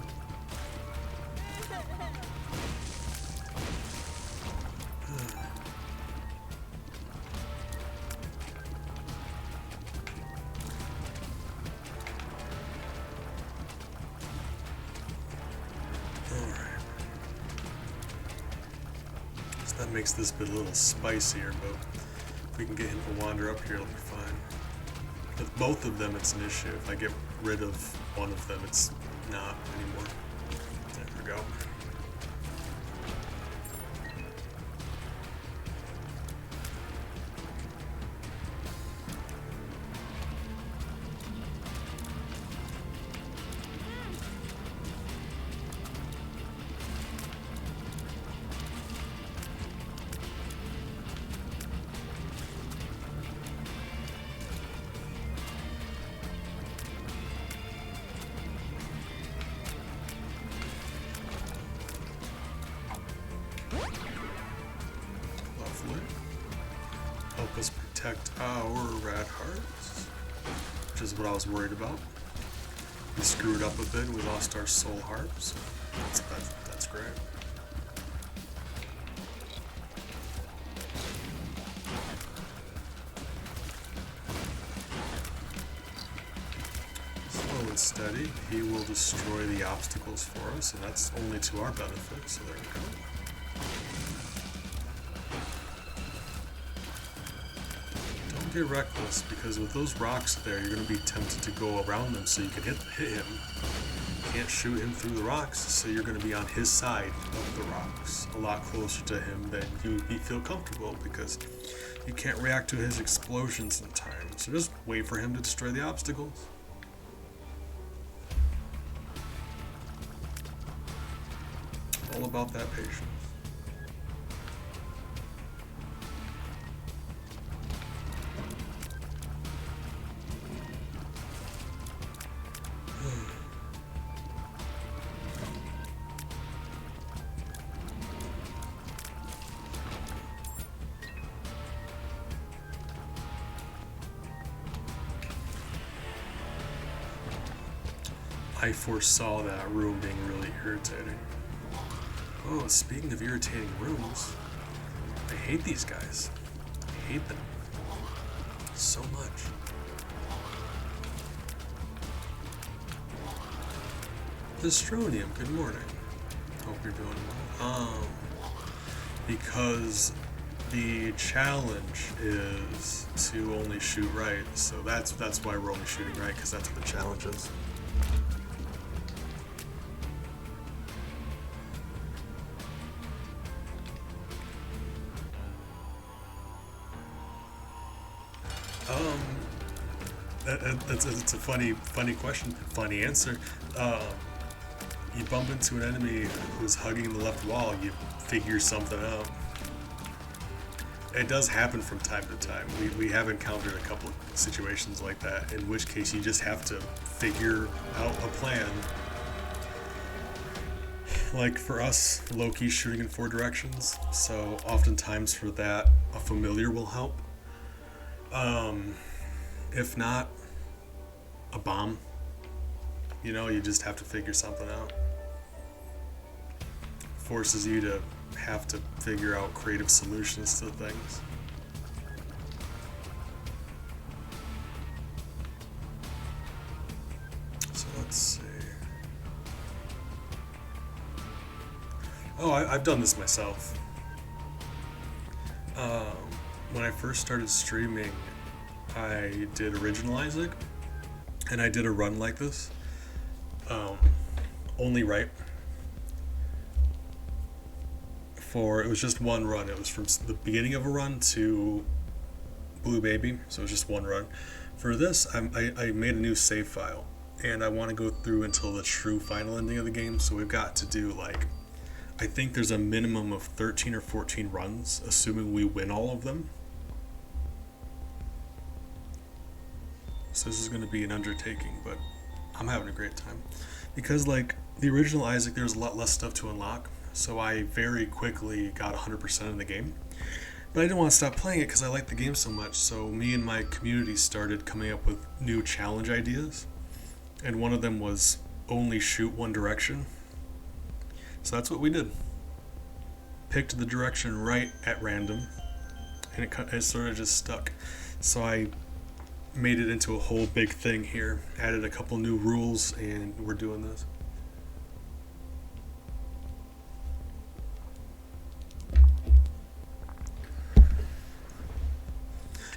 Alright. So that makes this bit a little spicier, but if we can get him to wander up here, it'll be fine. With both of them, it's an issue. If I get rid of one of them, it's not anymore. There we go. Lovely. Help us protect our rad hearts, which is what I was worried about. We screwed up a bit, we lost our soul heart, so that's great. Slow and steady, he will destroy the obstacles for us, and that's only to our benefit, so there we go. Get reckless, because with those rocks there, you're going to be tempted to go around them so you can hit him. You can't shoot him through the rocks, so you're going to be on his side of the rocks, a lot closer to him than you feel comfortable, because you can't react to his explosions in time. So just wait for him to destroy the obstacles. All about that patience. I foresaw that room being really irritating. Oh, speaking of irritating rooms, I hate these guys. I hate them so much. Astronium, good morning. Hope you're doing well. Because the challenge is to only shoot right, so that's why we're only shooting right, because that's what the challenge is. It's a funny question, funny answer. You bump into an enemy who's hugging the left wall, you figure something out. It does happen from time to time. We have encountered a couple of situations like that, in which case you just have to figure out a plan. Like for us, Loki's shooting in 4 directions, so oftentimes for that, a familiar will help. If not, a bomb You know, you just have to figure something out. Forces you to have to figure out creative solutions to things. So let's see. Oh, I've done this myself. When I first started streaming, I did Original Isaac, and I did a run like this. Only right. It was just one run. It was from the beginning of a run to Blue Baby, so it was just one run. For this, I made a new save file, and I want to go through until the true final ending of the game, so we've got to do like, I think there's a minimum of 13 or 14 runs, assuming we win all of them. So this is going to be an undertaking, but I'm having a great time. Because like the original Isaac, there's a lot less stuff to unlock, so I very quickly got 100% of the game. But I didn't want to stop playing it because I liked the game so much, so me and my community started coming up with new challenge ideas. And one of them was only shoot one direction. So that's what we did. Picked the direction right at random, and it sort of just stuck. So I made it into a whole big thing here, added a couple new rules, and we're doing this.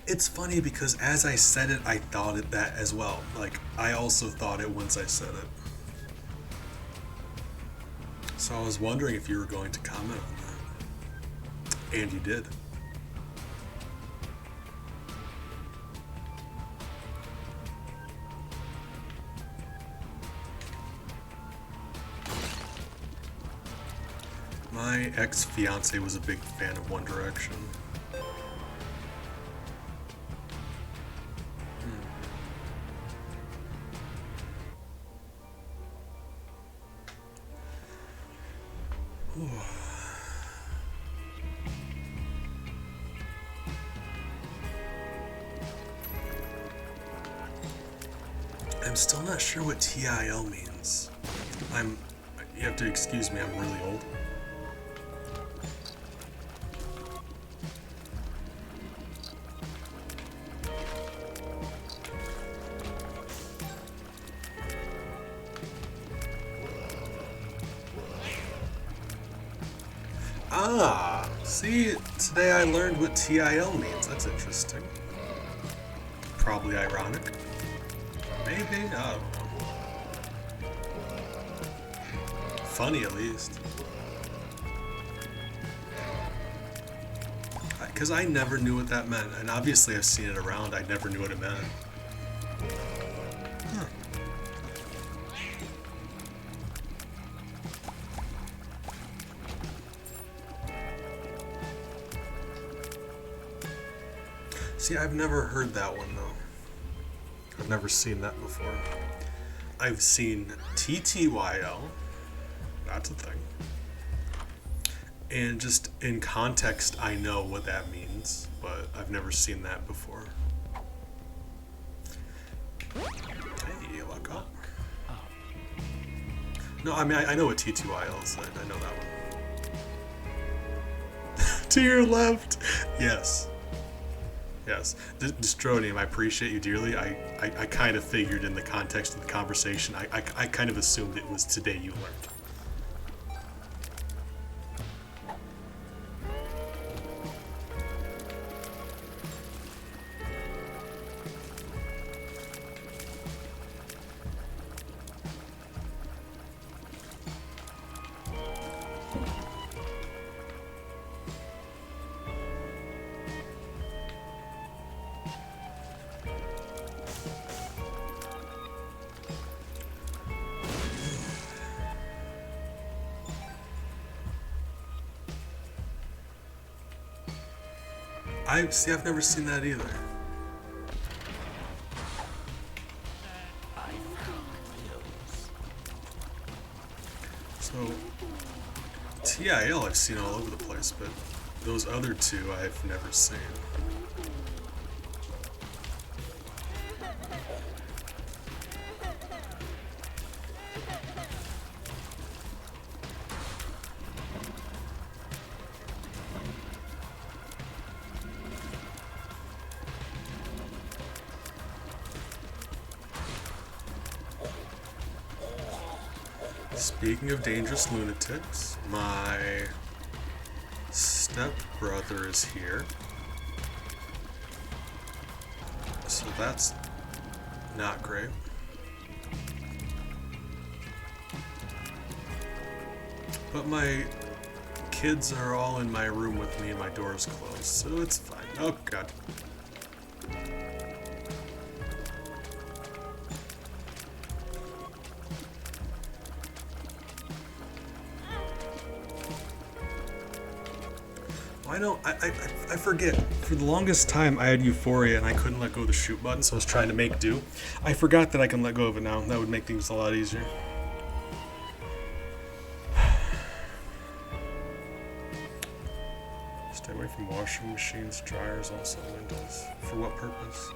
It's funny because as I said it, I thought it that as well. Like, I also thought it once I said it. So I was wondering if you were going to comment on that. And you did. My ex-fiance was a big fan of One Direction. I'm still not sure what TIL means. You have to excuse me, I'm really old. Ah, see, today I learned what TIL means. That's interesting. Probably ironic. Maybe, I don't know. Funny at least. Because I never knew what that meant, and obviously I've seen it around, I never knew what it meant. Huh. See, I've never heard that one though. I've never seen that before. I've seen TTYL, that's a thing. And just in context, I know what that means, but I've never seen that before. Hey, luck up. No, I mean, I know what T2IL is, I know that one. To your left! Yes. Yes. Destronium, I appreciate you dearly. I kind of figured in the context of the conversation, I kind of assumed it was today you learned. I've never seen that either. So, TIL I've seen all over the place, but those other two I've never seen. Speaking of dangerous lunatics, my stepbrother is here. So that's not great. But my kids are all in my room with me and my door's closed, so it's fine. Oh god. I don't. I forget. For the longest time, I had Euphoria and I couldn't let go of the shoot button, so I was trying to make do. I forgot that I can let go of it now. That would make things a lot easier. Stay away from washing machines, dryers, also windows. For what purpose?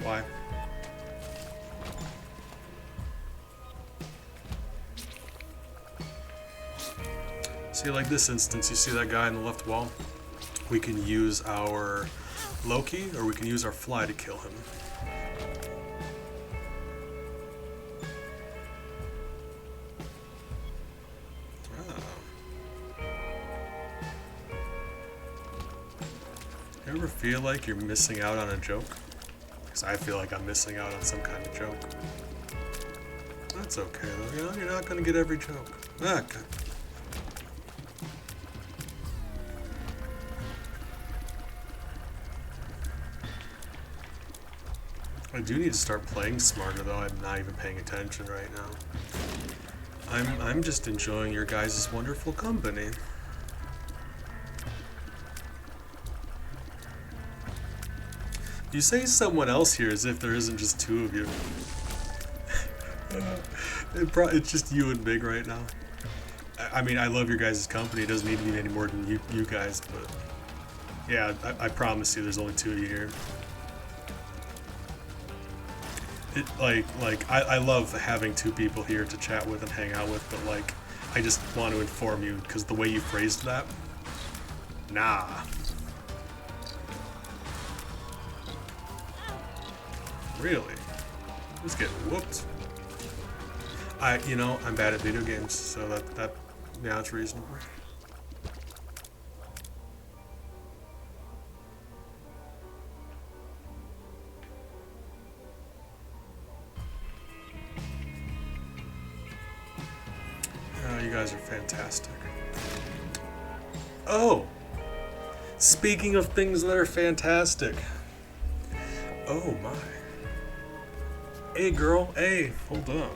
Why? See, like this instance, you see that guy on the left wall? We can use our Loki, or we can use our fly to kill him. You ever feel like you're missing out on a joke? Because I feel like I'm missing out on some kind of joke. That's okay though, you know, you're not gonna get every joke. Ah, God. I do need to start playing smarter though, I'm not even paying attention right now. I'm just enjoying your guys' wonderful company. You say someone else here as if there isn't just two of you. It's just you and Big right now. I mean, I love your guys' company. It doesn't need to be any more than you guys, but yeah, I promise you, there's only two of you here. I love having two people here to chat with and hang out with, but like, I just want to inform you because the way you phrased that, nah. Really? Who's getting whooped? I'm bad at video games, so yeah, it's reasonable. Oh, you guys are fantastic. Oh! Speaking of things that are fantastic. Oh my. Hey girl, hey, hold on.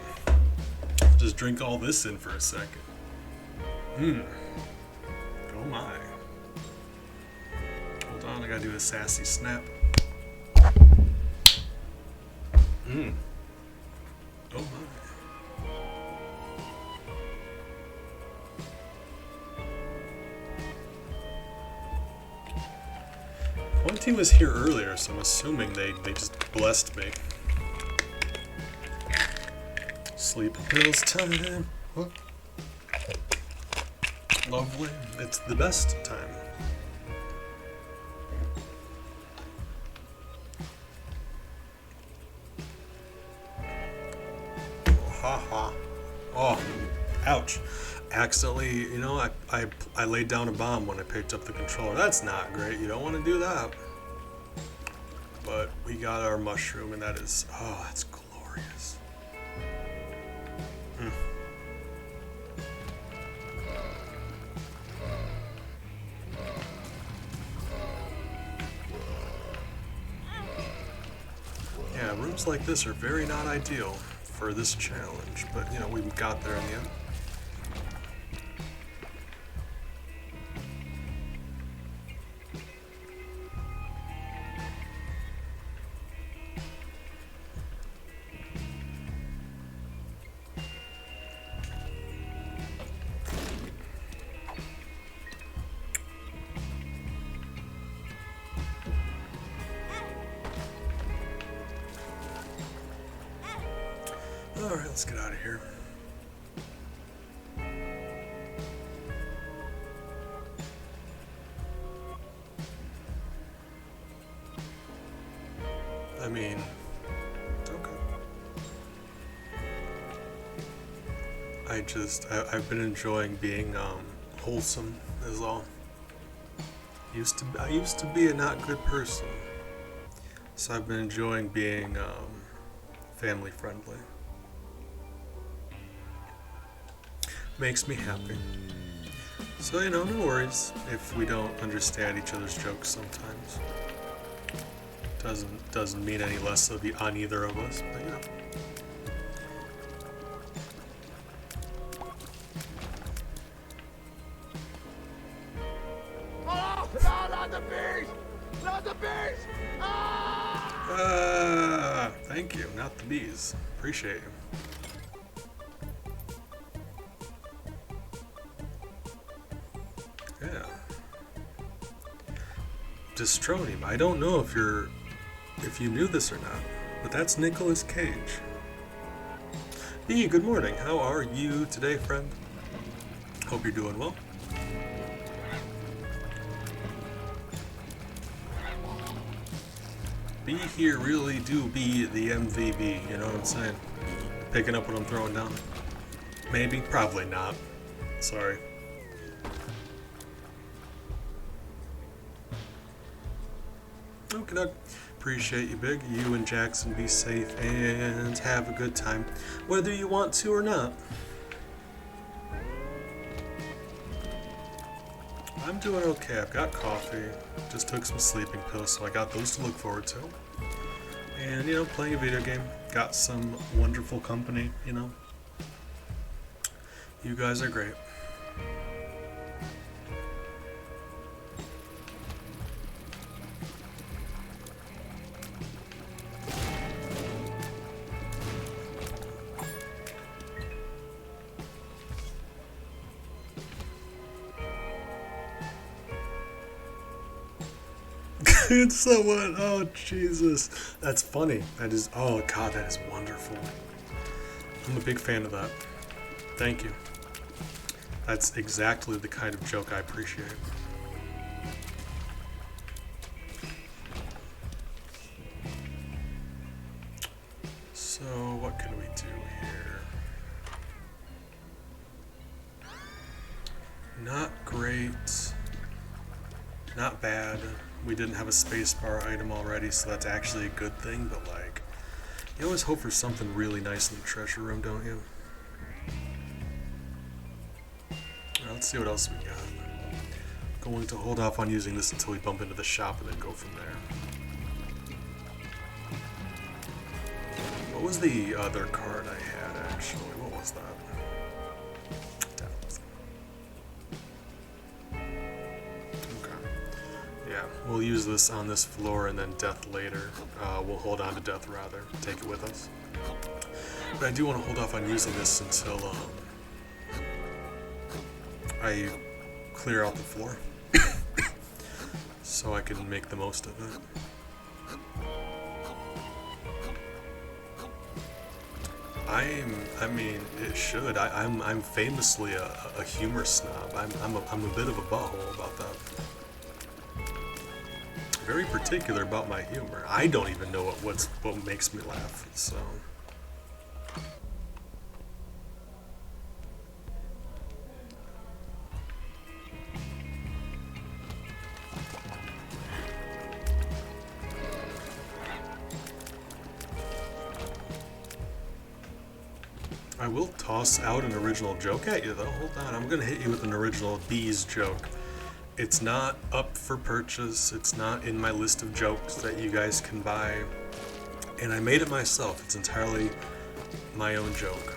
Just drink all this in for a second. Oh my. Hold on, I gotta do a sassy snap. Oh my. One team was here earlier, so I'm assuming they just blessed me. Sleep pills time. What? Lovely. It's the best time. Oh, ha ha. Oh, ouch. Accidentally, I laid down a bomb when I picked up the controller. That's not great. You don't want to do that. But we got our mushroom, and that is, oh, that's glorious. Yeah, rooms like this are very not ideal for this challenge, but we got there in the end. Alright, let's get out of here. I mean, okay. I've been enjoying being wholesome is all. I used to be a not good person, so I've been enjoying being family friendly. Makes me happy. So no worries if we don't understand each other's jokes sometimes. Doesn't mean any less on either of us, but Oh, no, not the bees! Not the bees! Thank you, not the bees. Appreciate you. Yeah. Destronium. I don't know if you knew this or not, but that's Nicolas Cage. Hey, good morning. How are you today, friend? Hope you're doing well. Be here really do be the MVP, you know what I'm saying? Picking up what I'm throwing down. Maybe, probably not. Sorry. Okay, Doug. Appreciate you, Big. You and Jackson be safe and have a good time, whether you want to or not. I'm doing okay. I've got coffee. Just took some sleeping pills, so I got those to look forward to. And, playing a video game. Got some wonderful company, You guys are great. It's someone. Oh, Jesus. That's funny. That is. Oh, God, that is wonderful. I'm a big fan of that. Thank you. That's exactly the kind of joke I appreciate. So, what can we do here? Not great. Not bad. We didn't have a spacebar item already, so that's actually a good thing, but you always hope for something really nice in the treasure room, don't you? Let's see what else we got. Going to hold off on using this until we bump into the shop and then go from there. What was the other card I had, actually? What was that? Yeah, we'll use this on this floor and then death later. We'll hold on to death rather, take it with us. But I do want to hold off on using this until I clear out the floor. So I can make the most of it. I mean, it should. I'm famously a humor snob. I'm a bit of a butthole about that. Very particular about my humor. I don't even know what makes me laugh. So. I will toss out an original joke at you, though. Hold on, I'm gonna hit you with an original bees joke. It's not up for purchase. It's not in my list of jokes that you guys can buy. And I made it myself. It's entirely my own joke.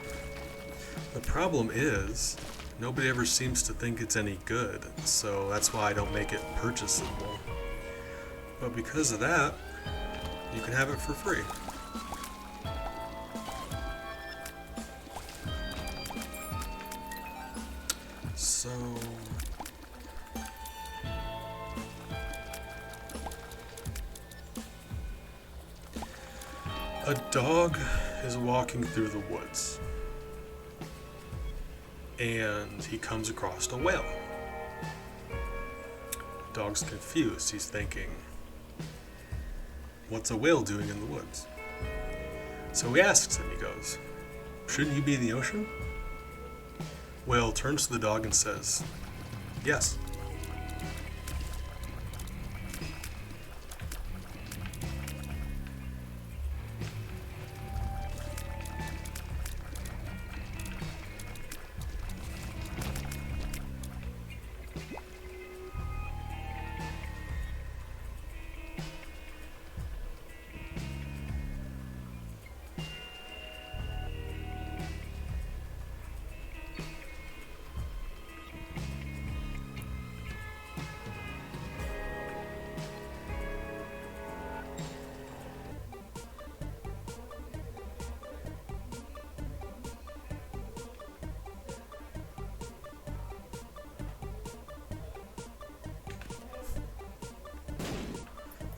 The problem is, nobody ever seems to think it's any good, so that's why I don't make it purchasable. But because of that, you can have it for free. So... a dog is walking through the woods, and he comes across a whale. Dog's confused. He's thinking, what's a whale doing in the woods? So he asks him, he goes, shouldn't you be in the ocean? Whale turns to the dog and says, "Yes."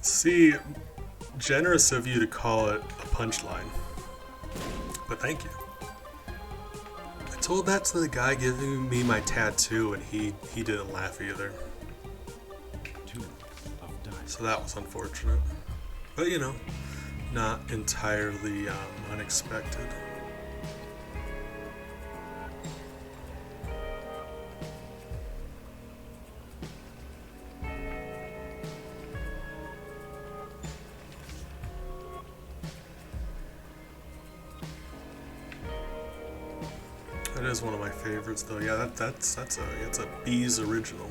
See, generous of you to call it a punchline, but thank you. I told that to the guy giving me my tattoo, and he didn't laugh either. 2 of diamonds. So that was unfortunate, but you know, not entirely unexpected. That is one of my favorites, though. Yeah, that's a B's original.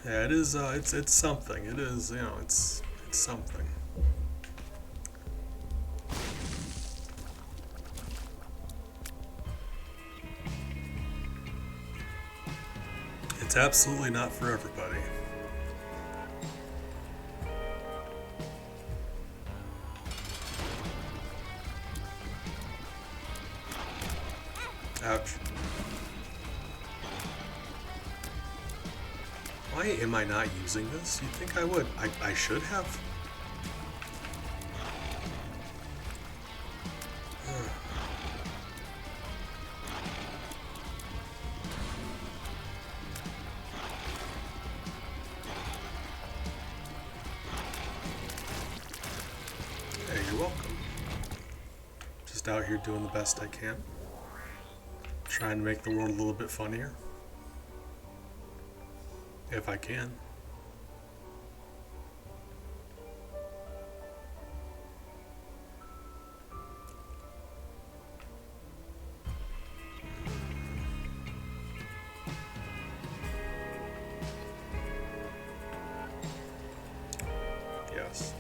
Yeah, it is. It's something. It is. You know, it's something. It's absolutely not for everybody. Ouch. Why am I not using this? You'd think I would. I should have. Hey, you're welcome. Just out here doing the best I can. Trying to make the world a little bit funnier. If I can. Yes.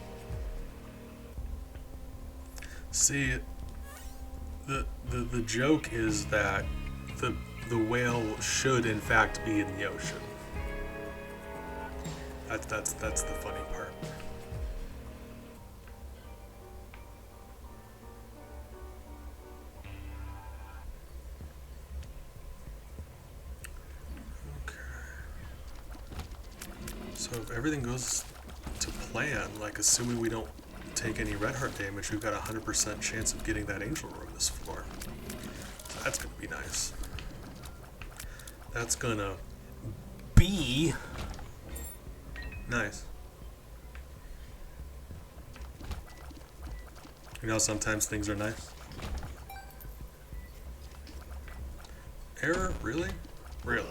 See, the joke is that the whale should in fact be in the ocean. That's the funny part. Okay. So if everything goes to plan, like assuming we don't take any red heart damage, we've got a 100% chance of getting that angel room this floor. So that's gonna be nice. That's gonna be nice. You know, sometimes things are nice. Error? Really? Really?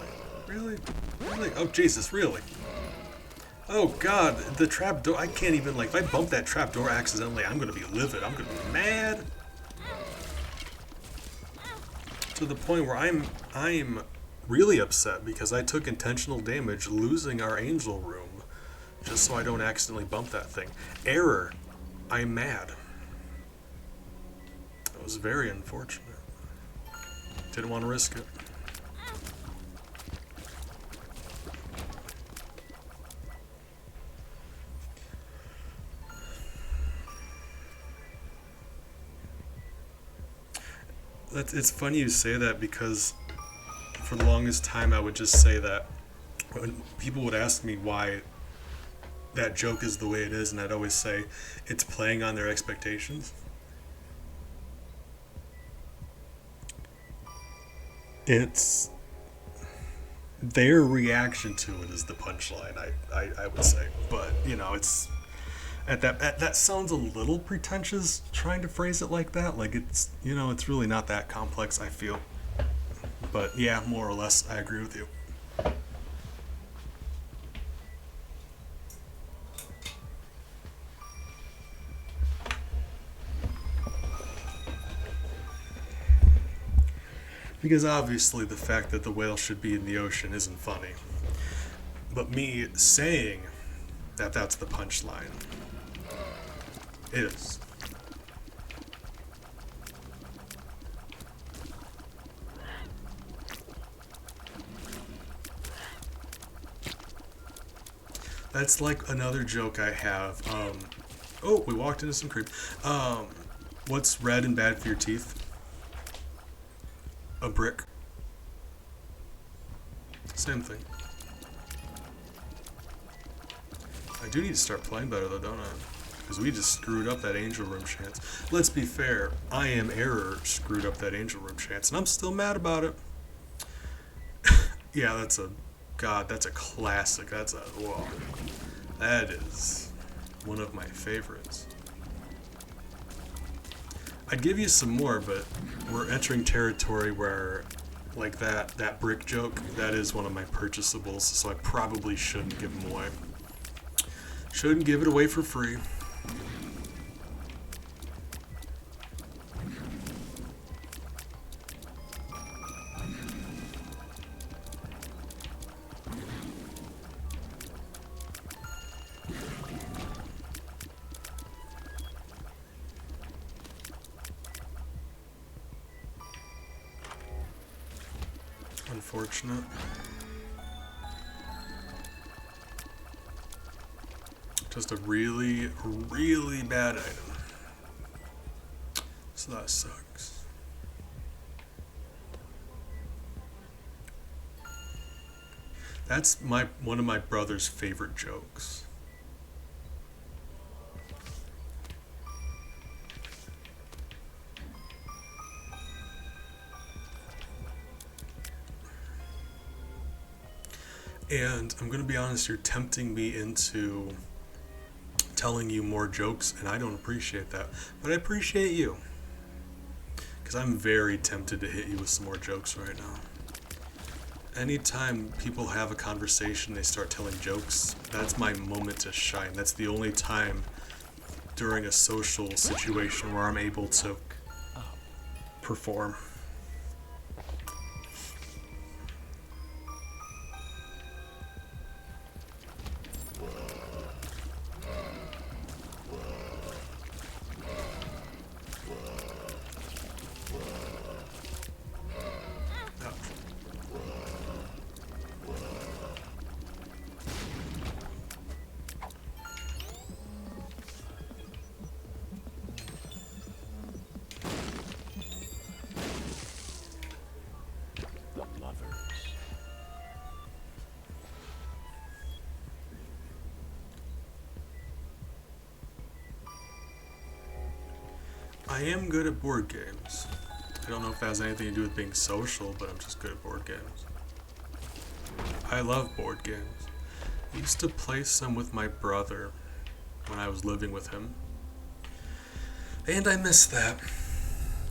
Really? Really? Oh, Jesus, really? Oh, God, the trap door. I can't even, like, if I bump that trap door accidentally, I'm gonna be livid. I'm gonna be mad. To the point where I'm really upset because I took intentional damage losing our angel room just so I don't accidentally bump that thing. Error. I'm mad. That was very unfortunate. Didn't want to risk it. It's funny you say that because for the longest time I would just say that when people would ask me why that joke is the way it is, and I'd always say it's playing on their expectations. It's their reaction to it is the punchline, I would say. But, you know, it's That sounds a little pretentious trying to phrase it like that. Like it's it's really not that complex, I feel. But yeah, more or less, I agree with you. Because obviously the fact that the whale should be in the ocean isn't funny. But me saying that that's the punchline is. That's like another joke I have. Oh, we walked into some creep. What's red and bad for your teeth? A brick. Same thing. I do need to start playing better though, don't I? Because we just screwed up that angel room chance. Let's be fair, I am error screwed up that angel room chance, and I'm still mad about it. Yeah, that's a classic. Whoa. That is one of my favorites. I'd give you some more, but we're entering territory where, like that brick joke, that is one of my purchasables, so I probably shouldn't give them away. Shouldn't give it away for free. Unfortunate. Just a really, really bad item. So that sucks. That's one of my brother's favorite jokes. And I'm going to be honest, you're tempting me into telling you more jokes, and I don't appreciate that. But I appreciate you. Because I'm very tempted to hit you with some more jokes right now. Anytime people have a conversation, they start telling jokes, that's my moment to shine. That's the only time during a social situation where I'm able to perform. I am good at board games. I don't know if that has anything to do with being social, but I'm just good at board games. I love board games. I used to play some with my brother when I was living with him. And I miss that.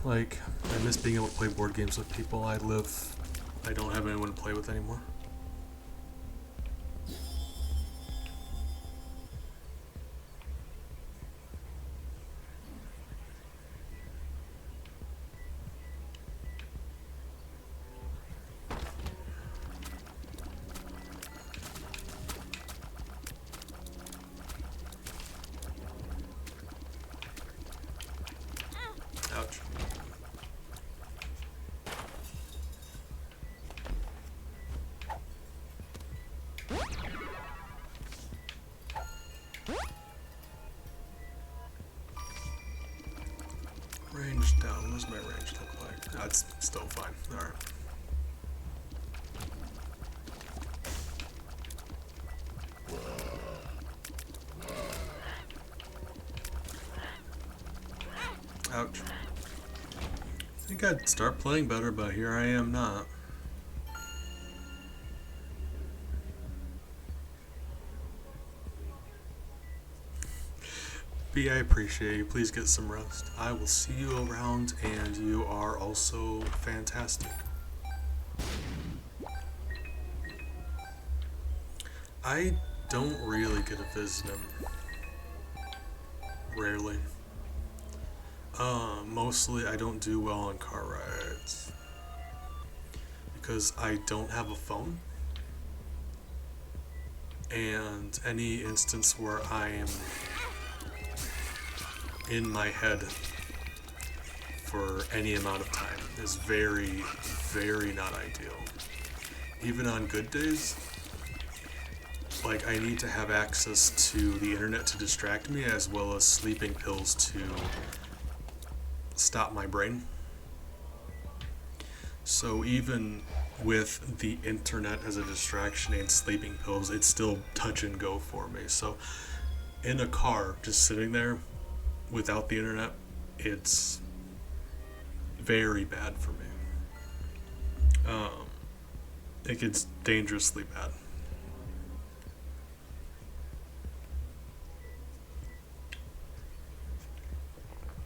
Like, I miss being able to play board games with people I don't have anyone to play with anymore. Ouch. Range down. What does my range look like? That's still fine. Alright. Ouch. I think I'd start playing better, but here I am not. B, I appreciate you. Please get some rest. I will see you around, and you are also fantastic. I don't really get to visit him. Rarely. Mostly I don't do well on car rides. Because I don't have a phone. And any instance where I'm in my head for any amount of time is very, very not ideal. Even on good days, like I need to have access to the internet to distract me as well as sleeping pills to stop my brain. So even with the internet as a distraction and sleeping pills, it's still touch and go for me. So in a car, just sitting there without the internet, it's very bad for me. It gets dangerously bad.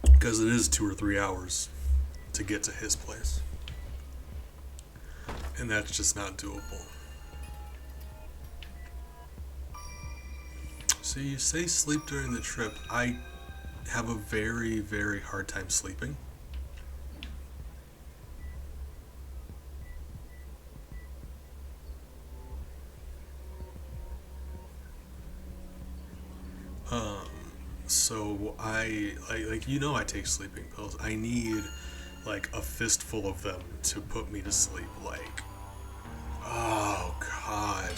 Because it is 2 or 3 hours to get to his place. And that's just not doable. So you say sleep during the trip. I have a very, very hard time sleeping. So I I take sleeping pills. I need like a fistful of them to put me to sleep. Like, oh god.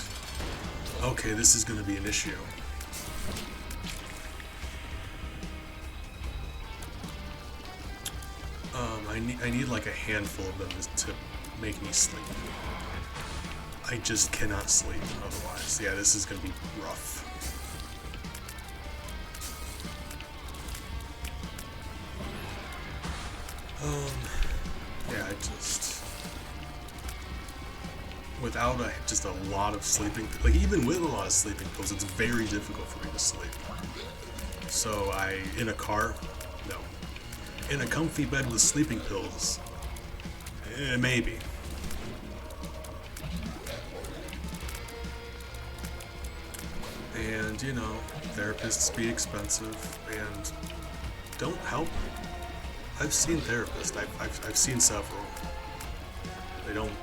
Okay, this is gonna be an issue. I need like a handful of them to make me sleep. I just cannot sleep otherwise. Yeah, this is gonna be rough. Yeah, I just without just a lot of sleeping, like even with a lot of sleeping pills, it's very difficult for me to sleep. So in a car, no. In a comfy bed with sleeping pills, maybe. And therapists be expensive and don't help. I've seen therapists. I've seen several. They don't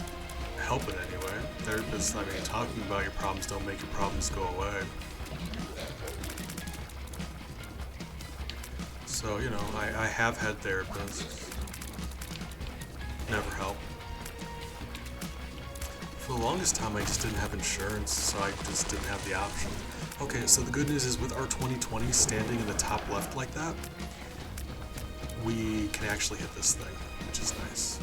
help in any way. Therapists, talking about your problems don't make your problems go away. So, I have had therapists. Never help. For the longest time, I just didn't have insurance, so I just didn't have the option. Okay, so the good news is with our 2020 standing in the top left like that, we can actually hit this thing, which is nice.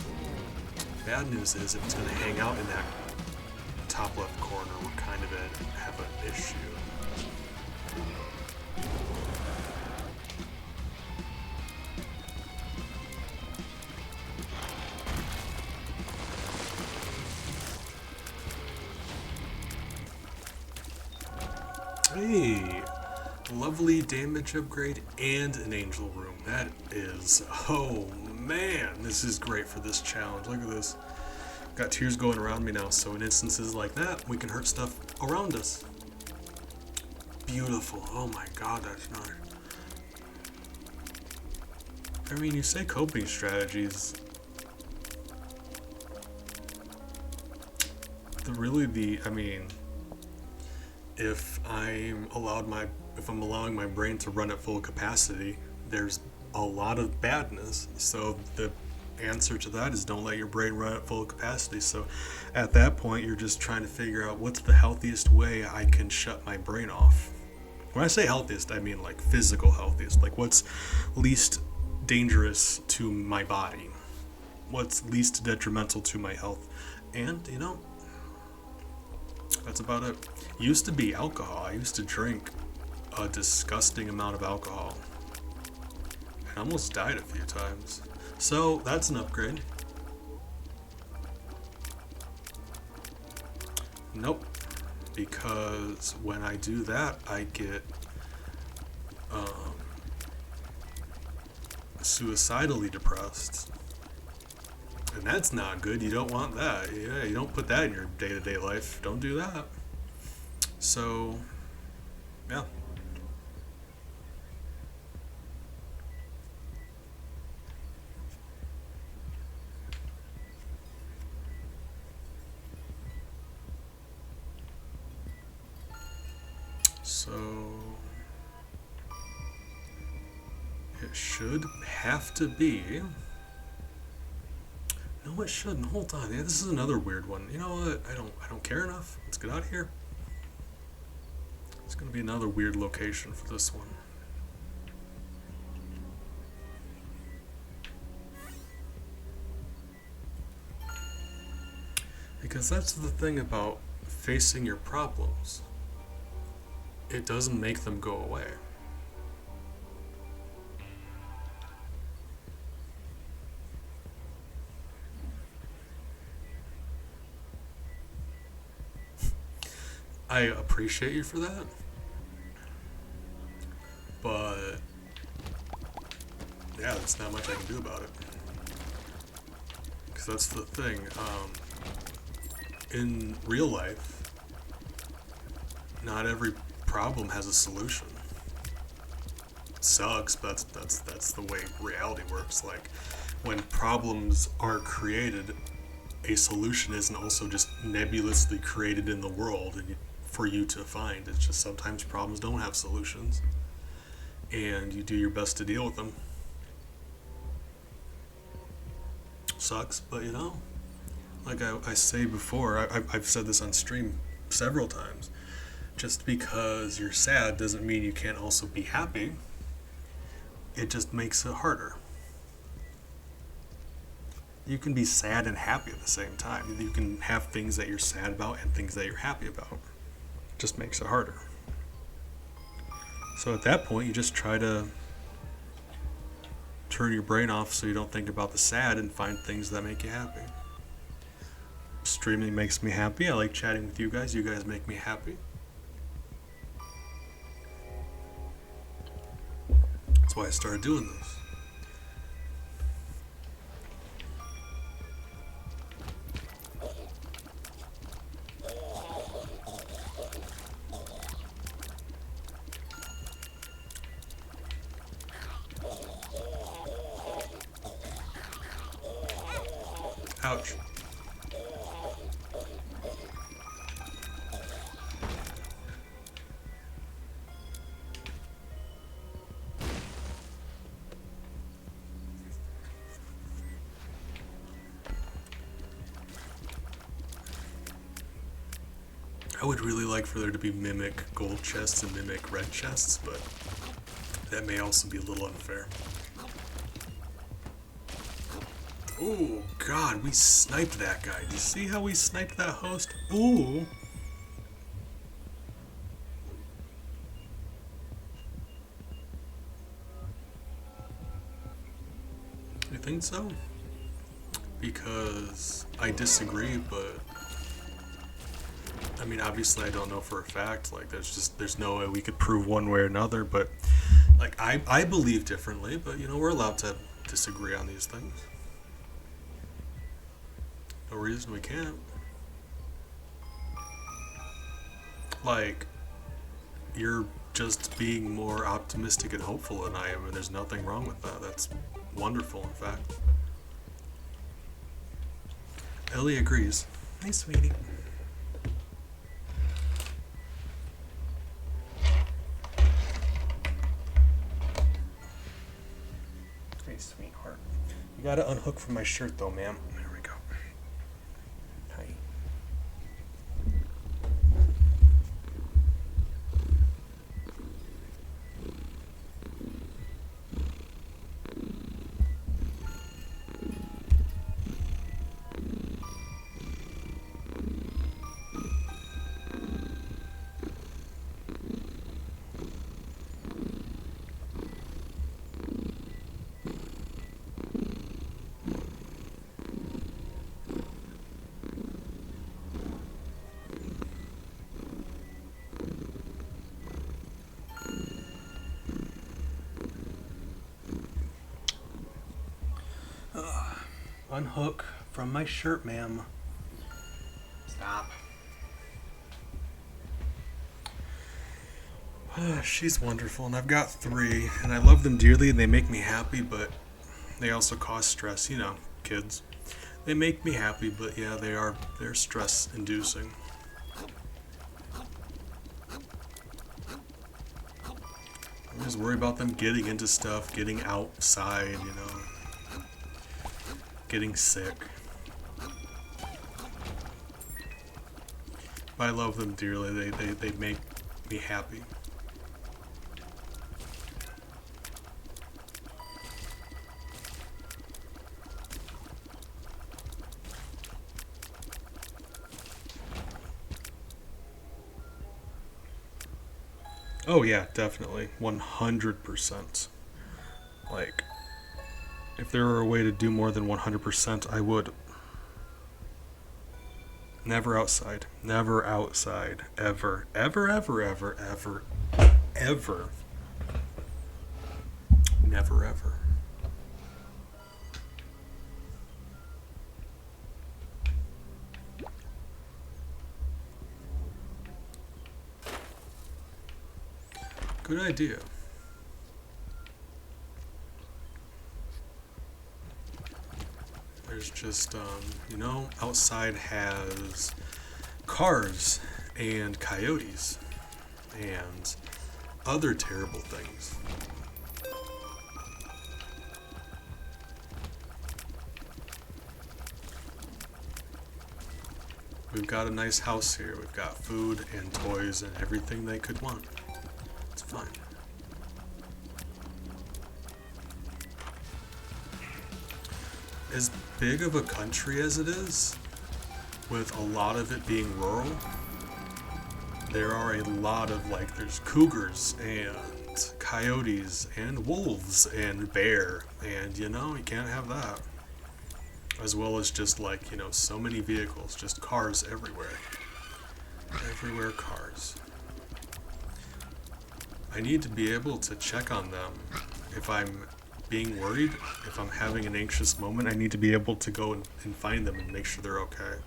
Bad news is if it's going to hang out in that top left corner, we're kind of going to have an issue. Hey, lovely damage upgrade and an angel room. That is, oh man, this is great for this challenge. Look at this. Got tears going around me now, so in instances like that, we can hurt stuff around us. Beautiful. Oh my god, that's nice. You say coping strategies. If I'm allowing my brain to run at full capacity, there's a lot of badness. So the answer to that is don't let your brain run at full capacity. So at that point, you're just trying to figure out what's the healthiest way I can shut my brain off. When I say healthiest, I mean like physical healthiest. Like what's least dangerous to my body, what's least detrimental to my health. And that's about it. Used to be alcohol. I used to drink a disgusting amount of alcohol. I almost died a few times. So that's an upgrade. Nope. Because when I do that, I get suicidally depressed. And that's not good. You don't want that. Yeah, you don't put that in your day-to-day life. Don't do that. So, yeah. So, it should have to be... No, it shouldn't. Hold on. Yeah, this is another weird one. You know what? I don't care enough. Let's get out of here. It's gonna be another weird location for this one. Because that's the thing about facing your problems. It doesn't make them go away. I appreciate you for that, but yeah, there's not much I can do about it. Because that's the thing. In real life, not every problem has a solution. It sucks, but that's the way reality works. Like, when problems are created, a solution isn't also just nebulously created in the world and for you to find. It's just sometimes problems don't have solutions, and you do your best to deal with them. Sucks, but you know, like I say before, I've said this on stream several times, just because you're sad doesn't mean you can't also be happy. It just makes it harder. You can be sad and happy at the same time. You can have things that you're sad about and things that you're happy about. It just makes it harder. So at that point, you just try to turn your brain off so you don't think about the sad and find things that make you happy. Streaming makes me happy. I like chatting with you guys. You guys make me happy. That's why I started doing this. Ouch. I would really like for there to be mimic gold chests and mimic red chests, but that may also be a little unfair. Oh god, we sniped that guy. Do you see how we sniped that host? Ooh. You think so? Because I disagree, but I mean, obviously I don't know for a fact. Like, there's no way we could prove one way or another, but like I believe differently, but you know, we're allowed to disagree on these things. No reason we can't. Like, you're just being more optimistic and hopeful than I am, and there's nothing wrong with that. That's wonderful, in fact. Ellie agrees. Hey, sweetie. Hey, sweetheart. You gotta unhook from my shirt, though, ma'am. There we go. Hi. Unhook from my shirt, ma'am. Stop. She's wonderful, and I've got 3, and I love them dearly, and they make me happy, but they also cause stress. You know, kids. They make me happy, but yeah, they're stress-inducing. I just worry about them getting into stuff, getting outside, you know, getting sick. But I love them dearly. They make me happy. Oh yeah, definitely. 100%. Like, if there were a way to do more than 100%, I would. Never outside. Never outside. Ever. Ever, ever, ever, ever, ever. Never, ever. Good idea. There's just, you know, outside has cars and coyotes and other terrible things. We've got a nice house here. We've got food and toys and everything they could want. It's fine. As big of a country as it is, with a lot of it being rural, there are a lot of, like, there's cougars and coyotes and wolves and bear, and, you know, you can't have that. As well as just, like, you know, so many vehicles, just cars everywhere. Everywhere cars. I need to be able to check on them. If I'm being worried, if I'm having an anxious moment, I need to be able to go and find them and make sure they're okay.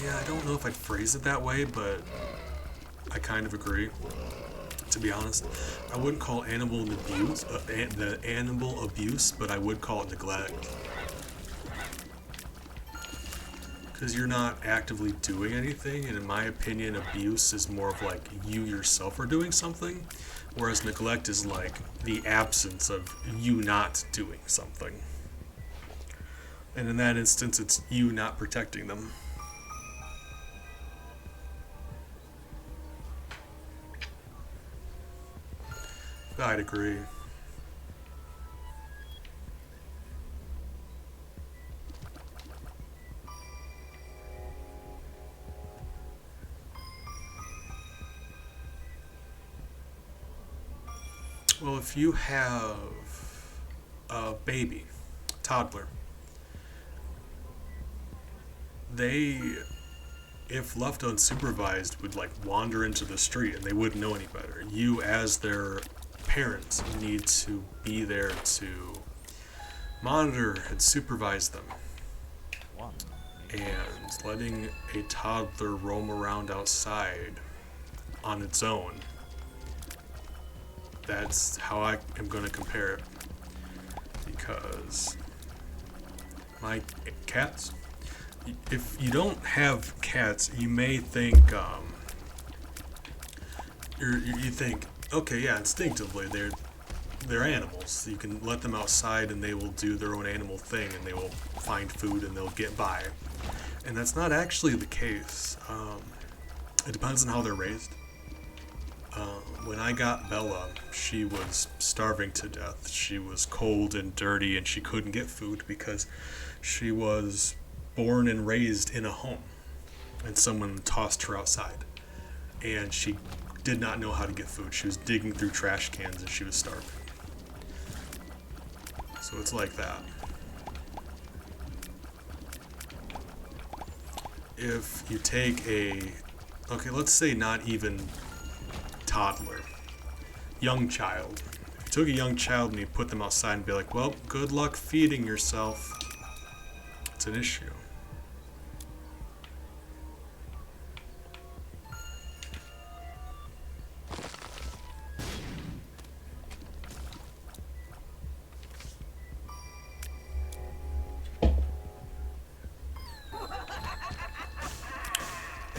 Yeah, I don't know if I'd phrase it that way, but I kind of agree. To be honest, I wouldn't call animal abuse the animal abuse, but I would call it neglect. Because you're not actively doing anything, and in my opinion, abuse is more of like you yourself are doing something, whereas neglect is like the absence of you not doing something. And in that instance, it's you not protecting them. I'd agree. Well, if you have a baby, toddler, they, if left unsupervised, would like wander into the street and they wouldn't know any better. You, as their parents, need to be there to monitor and supervise them. And letting a toddler roam around outside on its own, that's how I am going to compare it. Because my cats, if you don't have cats, you may think, you think, okay, yeah, instinctively, they're animals. You can let them outside and they will do their own animal thing and they will find food and they'll get by. And that's not actually the case. It depends on how they're raised. When I got Bella, she was starving to death. She was cold and dirty and she couldn't get food because she was born and raised in a home and someone tossed her outside. and she did not know how to get food. She was digging through trash cans and she was starving. So it's like that. If you take okay, let's say not even toddler, young child. If you took a young child and you put them outside and be like, well, good luck feeding yourself, it's an issue.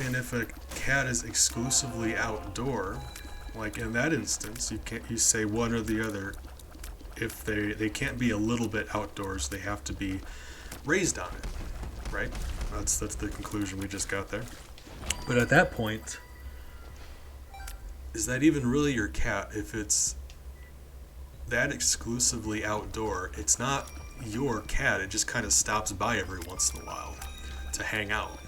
And if a cat is exclusively outdoor, like in that instance, you say one or the other. If they can't be a little bit outdoors, they have to be raised on it, right? That's the conclusion we just got there. But at that point, is that even really your cat? If it's that exclusively outdoor, it's not your cat. It just kind of stops by every once in a while to hang out.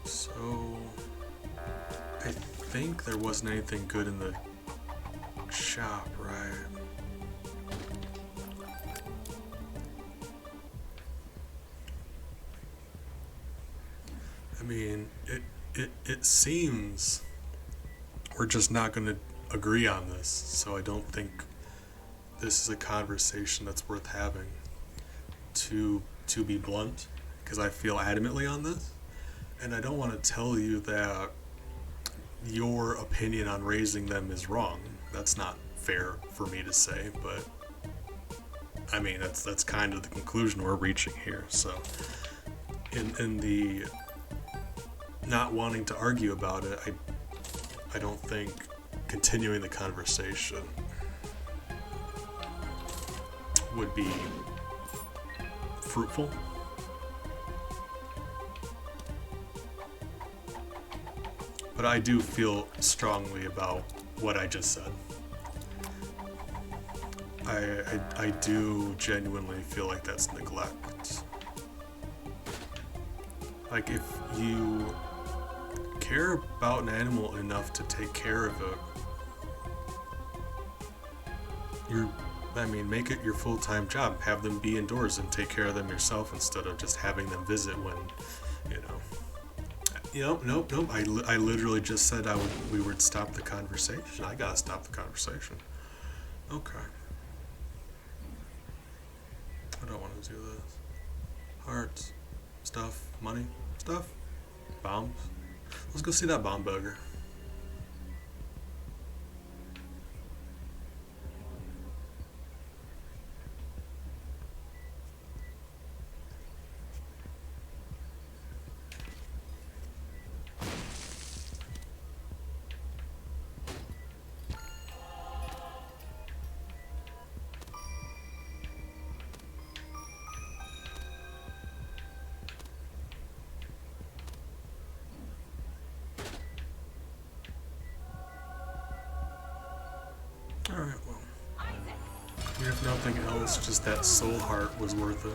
So, I think there wasn't anything good in the shop, right? I mean, it seems we're just not going to agree on this, so I don't think this is a conversation that's worth having, to be blunt, because I feel adamantly on this. And I don't want to tell you that your opinion on raising them is wrong. That's not fair for me to say, but I mean that's kind of the conclusion we're reaching here. So in the not wanting to argue about it, I don't think continuing the conversation would be fruitful. But I do feel strongly about what I just said. I do genuinely feel like that's neglect. Like, if you care about an animal enough to take care of it, make it your full-time job. Have them be indoors and take care of them yourself instead of just having them visit when, you know. Nope. I literally just said we would stop the conversation. I gotta stop the conversation. Okay. I don't want to do this. Hearts, stuff, money, stuff, bombs. Let's go see that bomb bugger. Alright, well. If nothing else, just that soul heart was worth it.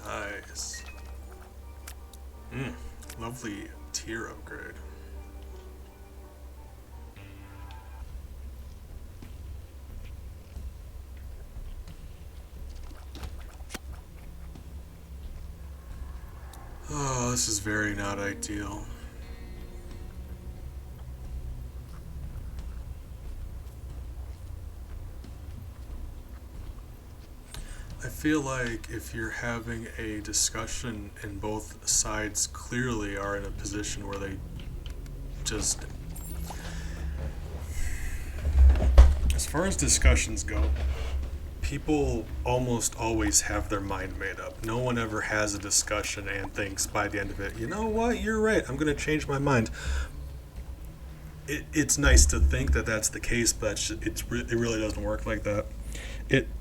Nice. Lovely tier upgrade. Oh, this is very not ideal. I feel like if you're having a discussion and both sides clearly are in a position where they just... As far as discussions go, people almost always have their mind made up. No one ever has a discussion and thinks by the end of it, you know what, you're right, I'm going to change my mind. It's nice to think that that's the case, but it really doesn't work like that.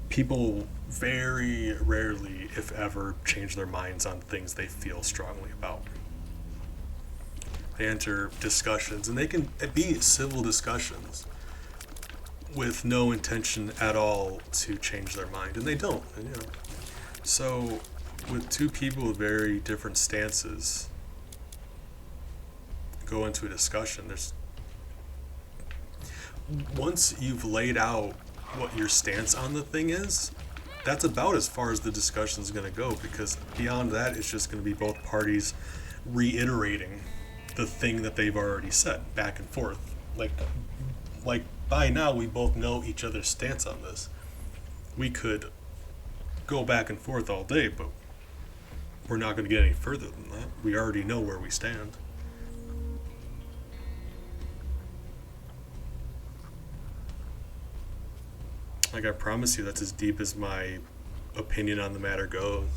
People very rarely, if ever, change their minds on things they feel strongly about. They enter discussions, and they can be civil discussions with no intention at all to change their mind, and they don't. And, so, with two people with very different stances go into a discussion, once you've laid out what your stance on the thing is, that's about as far as the discussion is going to go, because beyond that, it's just going to be both parties reiterating the thing that they've already said back and forth. Like by now, we both know each other's stance on this. We could go back and forth all day, but we're not going to get any further than that. We already know where we stand. Like, I promise you, that's as deep as my opinion on the matter goes.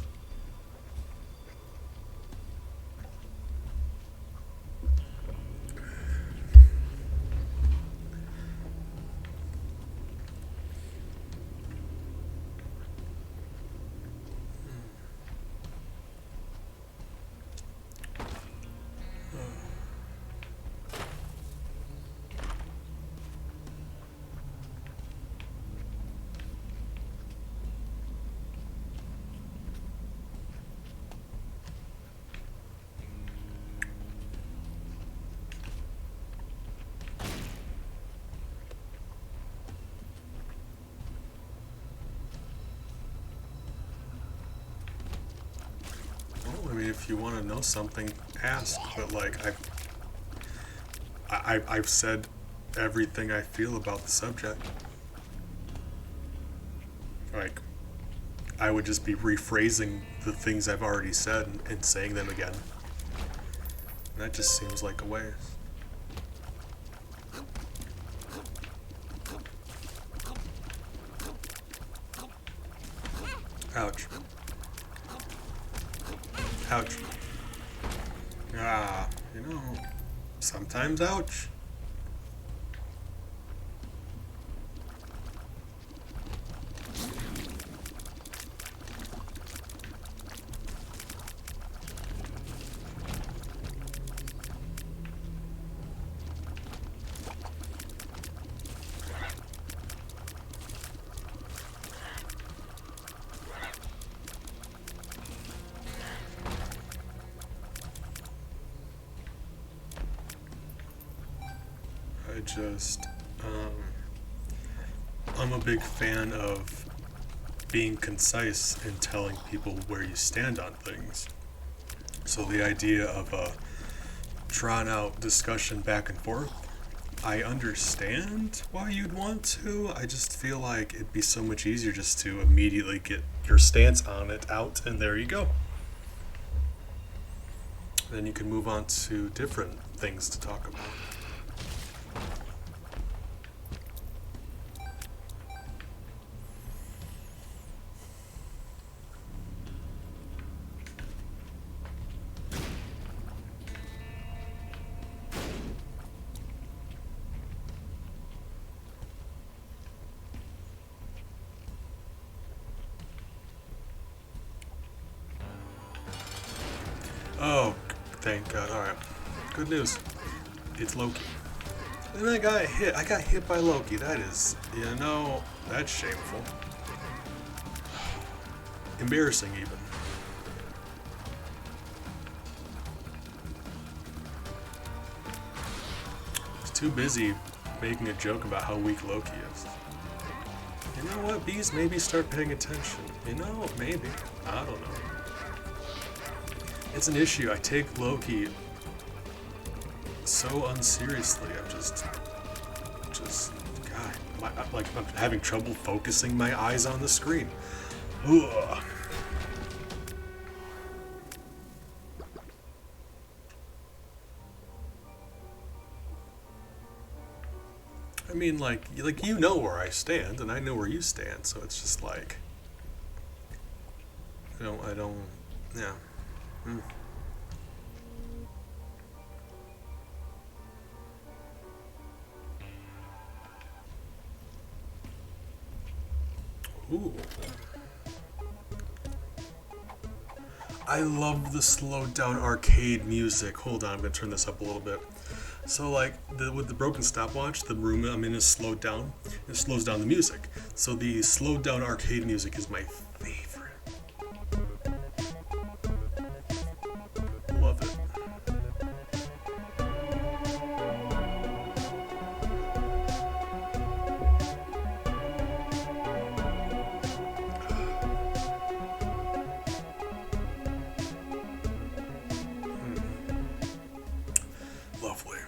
If you want to know something, ask. But like I've said everything I feel about the subject. Like, I would just be rephrasing the things I've already said and saying them again. And that just seems like a waste. Ouch. Ouch. Sometimes ouch. I'm a big fan of being concise and telling people where you stand on things. So the idea of a drawn out discussion back and forth, I understand why you'd want to. I just feel like it'd be so much easier just to immediately get your stance on it out, and there you go. Then you can move on to different things to talk about. Oh, thank God. Alright. Good news. It's Loki. And I got hit. I got hit by Loki. That is, that's shameful. Embarrassing, even. I was too busy making a joke about how weak Loki is. You know what? Bees maybe start paying attention. Maybe. I don't know. It's an issue. I take Loki so unseriously. I'm just, God, I'm having trouble focusing my eyes on the screen. Ugh. I mean, like you know where I stand, and I know where you stand, so it's just like, I don't, yeah. Mm. Ooh. I love the slowed down arcade music. Hold on, I'm gonna turn this up a little bit. So like with the broken stopwatch, the room I'm in is slowed down. It slows down the music. So the slowed down arcade music is my favorite. Love it. Lovely.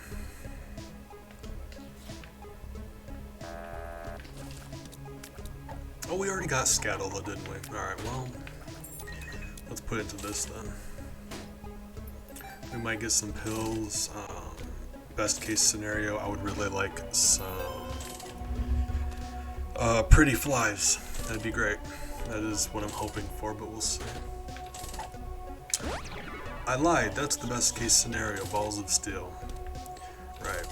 Oh, we already got Scatola, didn't we? Alright, well, let's put it to this then. We might get some pills. Best case scenario, I would really like some pretty flies. That'd be great. That is what I'm hoping for, but we'll see. I lied. That's the best case scenario. Balls of steel. Right.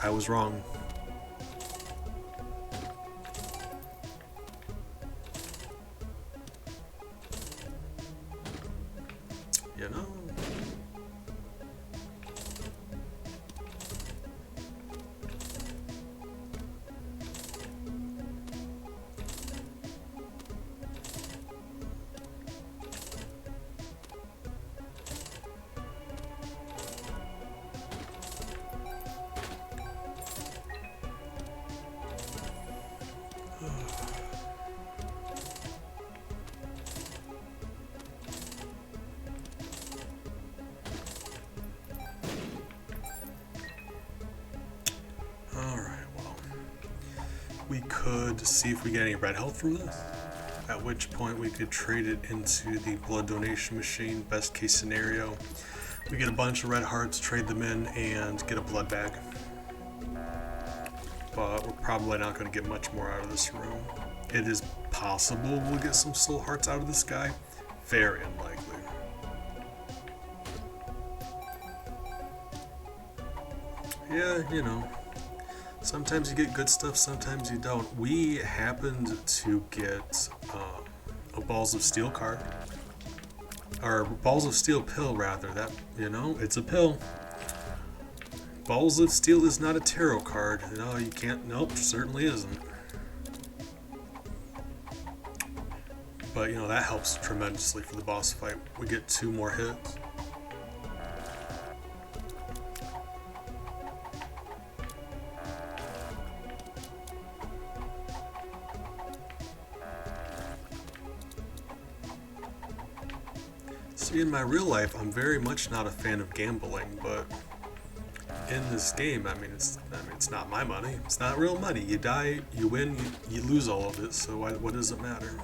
I was wrong. You know? We could see if we get any red health from this, at which point we could trade it into the blood donation machine. Best case scenario, we get a bunch of red hearts, trade them in, and get a blood bag. But we're probably not going to get much more out of this room. It is possible we'll get some soul hearts out of this guy. Very unlikely. Yeah, you know. Sometimes you get good stuff, sometimes you don't. We happened to get a Balls of Steel card. Or Balls of Steel pill, rather. That, you know, it's a pill. Balls of Steel is not a tarot card. No, you can't. Nope, certainly isn't. But, you know, that helps tremendously for the boss fight. We get 2 more hits. See, in my real life, I'm very much not a fan of gambling, but in this game, I mean, it's not my money. It's not real money. You die, you win, you lose all of it. So what does it matter?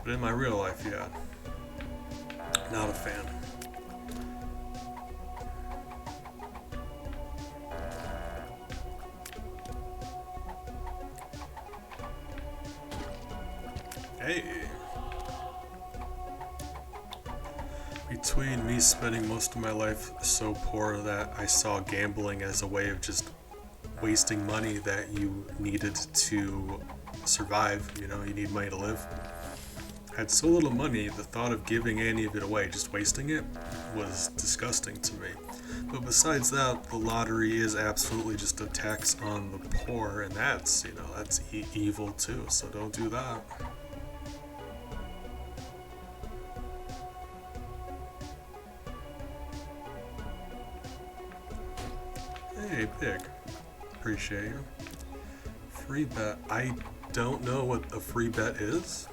But in my real life, yeah, not a fan. Hey. Between me spending most of my life so poor that I saw gambling as a way of just wasting money that you needed to survive, you know, you need money to live. I had so little money, the thought of giving any of it away, just wasting it, was disgusting to me. But besides that, the lottery is absolutely just a tax on the poor, and that's, you know, that's evil too, so don't do that. Hey, Pig. Appreciate you. Free bet. I don't know what a free bet is.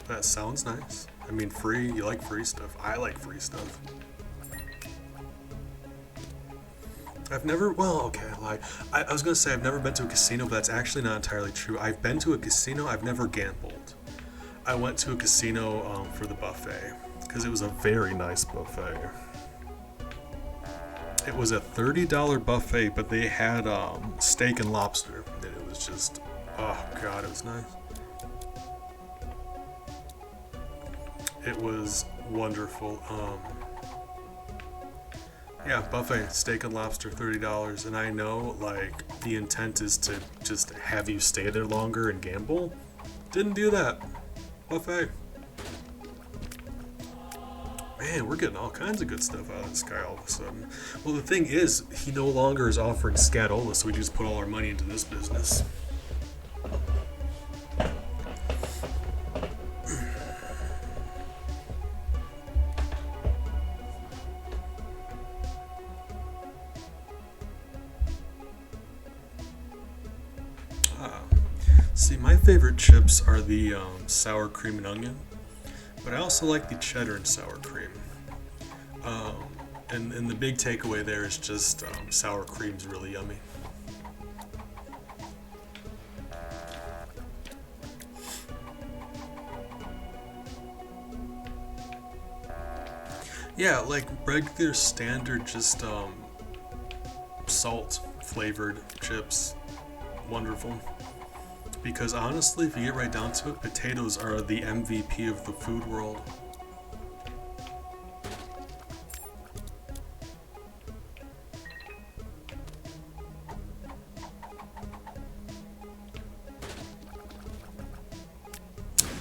That sounds nice. I mean, free, you like free stuff. I like free stuff. I've never, well, okay, I lied. I was gonna say I've never been to a casino, but that's actually not entirely true. I've been to a casino, I've never gambled. I went to a casino for the buffet, because it was a very nice buffet. It was a $30 buffet, but they had steak and lobster, and it was just, oh god, it was nice. It was wonderful. Yeah, buffet, steak and lobster, $30, and I know, like, the intent is to just have you stay there longer and gamble. Didn't do that. Buffet. Man, we're getting all kinds of good stuff out of this guy all of a sudden. Well, the thing is, he no longer is offering Scatola, so we just put all our money into this business. See, my favorite chips are the sour cream and onion, but I also like the cheddar and sour cream. And the big takeaway there is just sour cream's really yummy. Yeah, like regular standard, just salt flavored chips. Wonderful. Because honestly, if you get right down to it, potatoes are the MVP of the food world.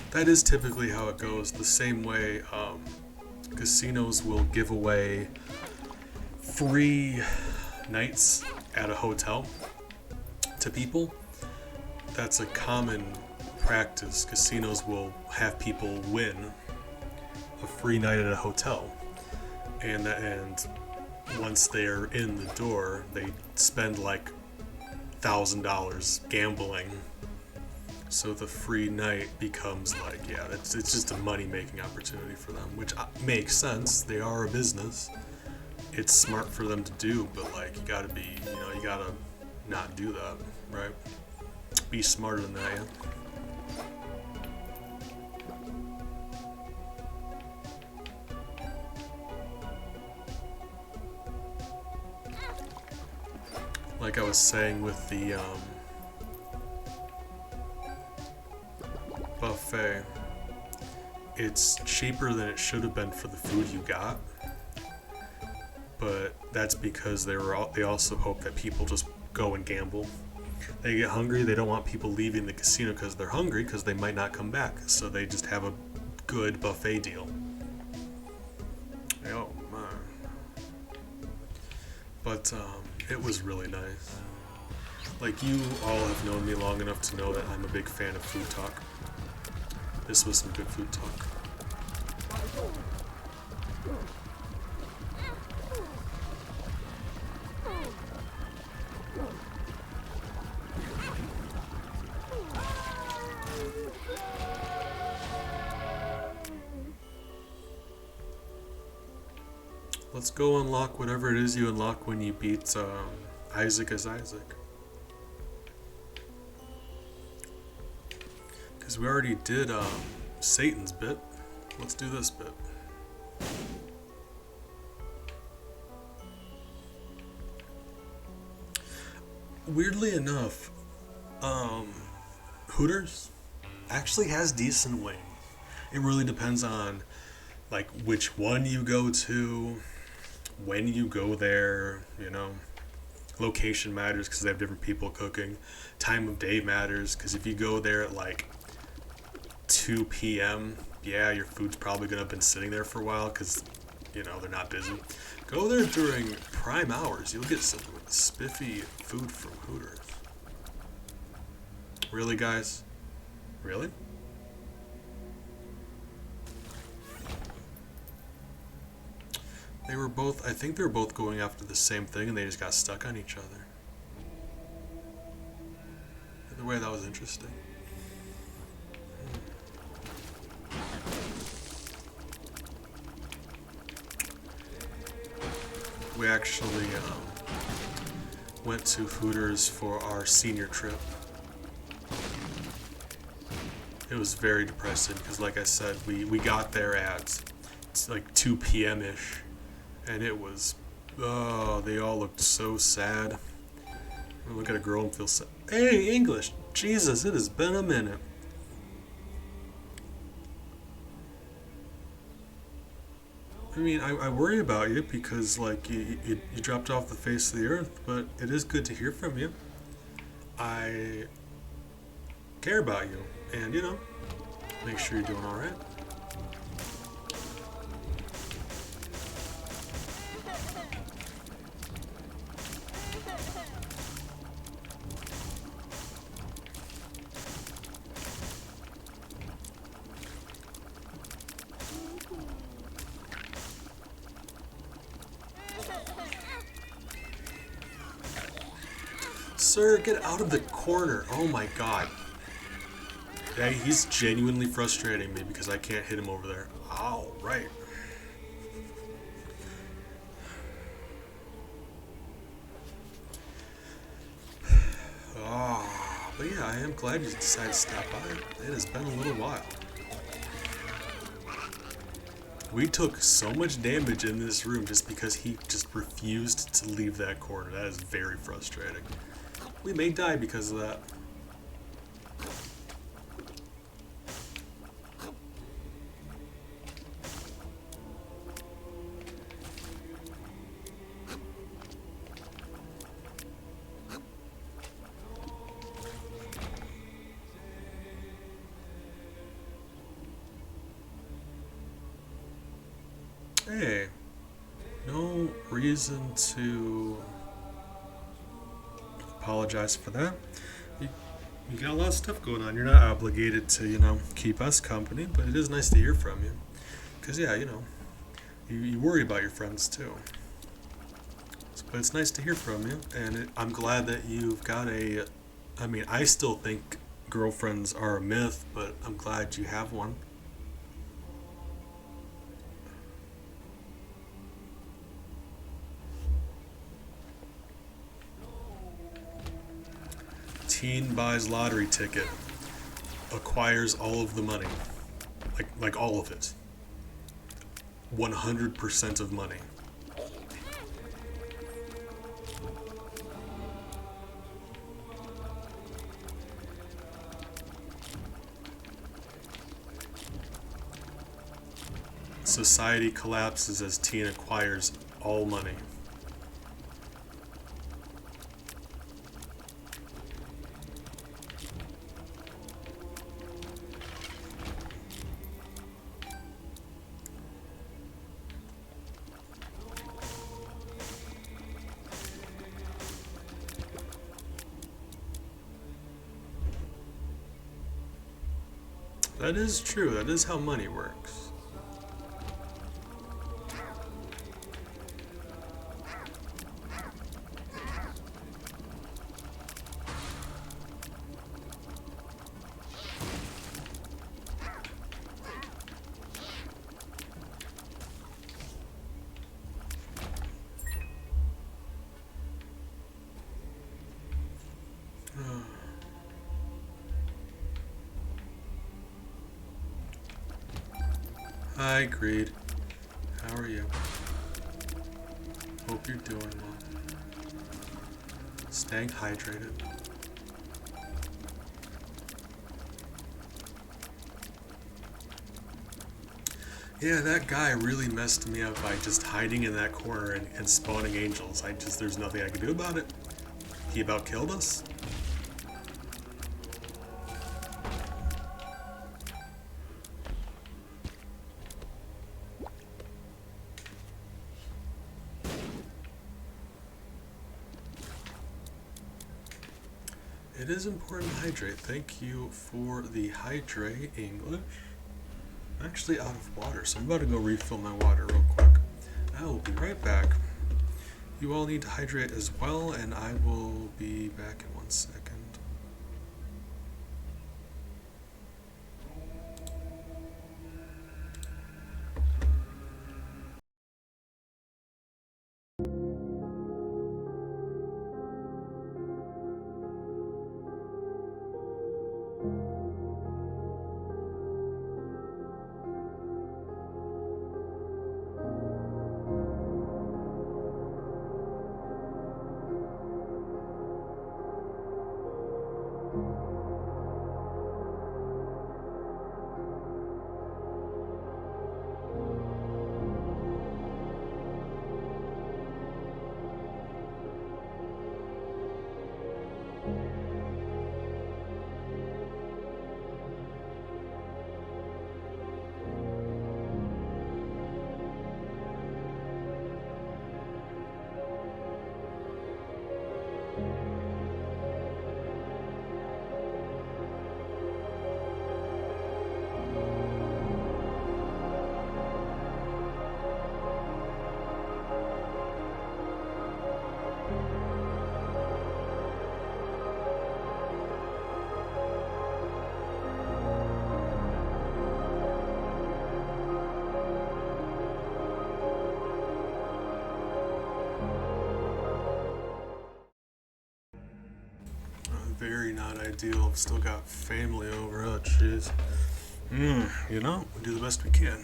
That is typically how it goes. The same way casinos will give away free nights at a hotel to people. That's a common practice. Casinos will have people win a free night at a hotel, and once they're in the door, they spend like $1,000 gambling. So the free night becomes like, yeah, it's just a money-making opportunity for them, which makes sense. They are a business. It's smart for them to do, but like, you gotta not do that, right? Be smarter than that, yeah. Like I was saying with the buffet, it's cheaper than it should have been for the food you got, but that's because they also hope that people just go and gamble. They get hungry, they don't want people leaving the casino because they're hungry, because they might not come back, so they just have a good buffet deal. Oh man. But it was really nice. Like, you all have known me long enough to know that I'm a big fan of food talk. This was some good food talk. Let's go unlock whatever it is you unlock when you beat Isaac as Isaac. Because we already did Satan's bit. Let's do this bit. Weirdly enough, Hooters actually has decent wings. It really depends on like which one you go to, when you go there, you know. Location matters because they have different people cooking. Time of day matters because if you go there at like 2 p.m., yeah, your food's probably gonna have been sitting there for a while because, you know, they're not busy. Go there during prime hours. You'll get some spiffy food from Hooters. Really, guys? Really? They were both, I think they were both going after the same thing and they just got stuck on each other. Either way, that was interesting. We actually went to Hooters for our senior trip. It was very depressing because, like I said, we got there at like 2 p.m.-ish, and it was, oh, they all looked so sad. I look at a girl and feel sad. Hey, English! Jesus, it has been a minute. I mean, I worry about you because, like, you dropped off the face of the earth, but it is good to hear from you. I care about you, and, you know, make sure you're doing alright. Sir, get out of the corner. Oh my god. Yeah, he's genuinely frustrating me because I can't hit him over there. All right. Oh, but yeah, I am glad you decided to stop by. It has been a little while. We took so much damage in this room just because he just refused to leave that corner. That is very frustrating. We may die because of that. Hey, no reason to apologize for that. You got a lot of stuff going on. You're not obligated to, you know, keep us company, but it is nice to hear from you. Because, yeah, you know, you worry about your friends too. But it's nice to hear from you, and I'm glad that you've got a. I mean, I still think girlfriends are a myth, but I'm glad you have one. Teen buys lottery ticket, acquires all of the money, like all of it, 100% of money. Society collapses as teen acquires all money. That is true. That is how money works. Hi, Greed. How are you? Hope you're doing well. Staying hydrated. Yeah, that guy really messed me up by just hiding in that corner and spawning angels. There's nothing I can do about it. He about killed us. It is important to hydrate. Thank you for the hydrate, English. I'm actually out of water, so I'm about to go refill my water real quick. I will be right back. You all need to hydrate as well, and I will be back in 1 second. ideal. I've still got family over. Oh, jeez. You know, we do the best we can.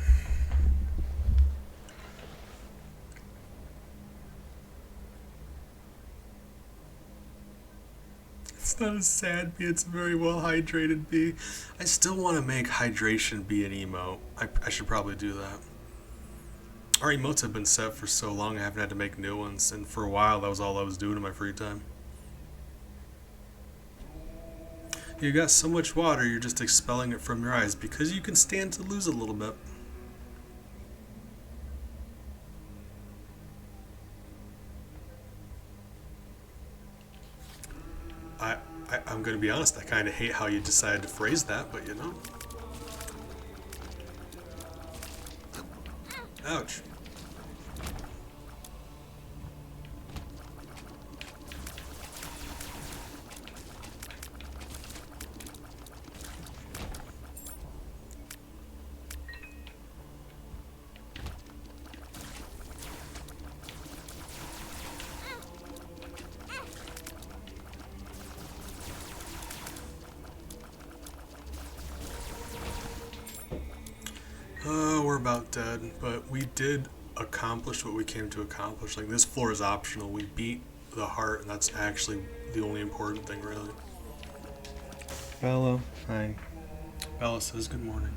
It's not a sad bee, it's a very well hydrated bee. I still want to make hydration be an emote. I should probably do that. Our emotes have been set for so long I haven't had to make new ones, and for a while that was all I was doing in my free time. You got so much water, you're just expelling it from your eyes because you can stand to lose a little bit. I'm going to be honest, I kind of hate how you decided to phrase that, but you know. Ouch. We're about dead, but we did accomplish what we came to accomplish. Like, this floor is optional. We beat the heart, and that's actually the only important thing, really. Bella, hi. Bella says good morning.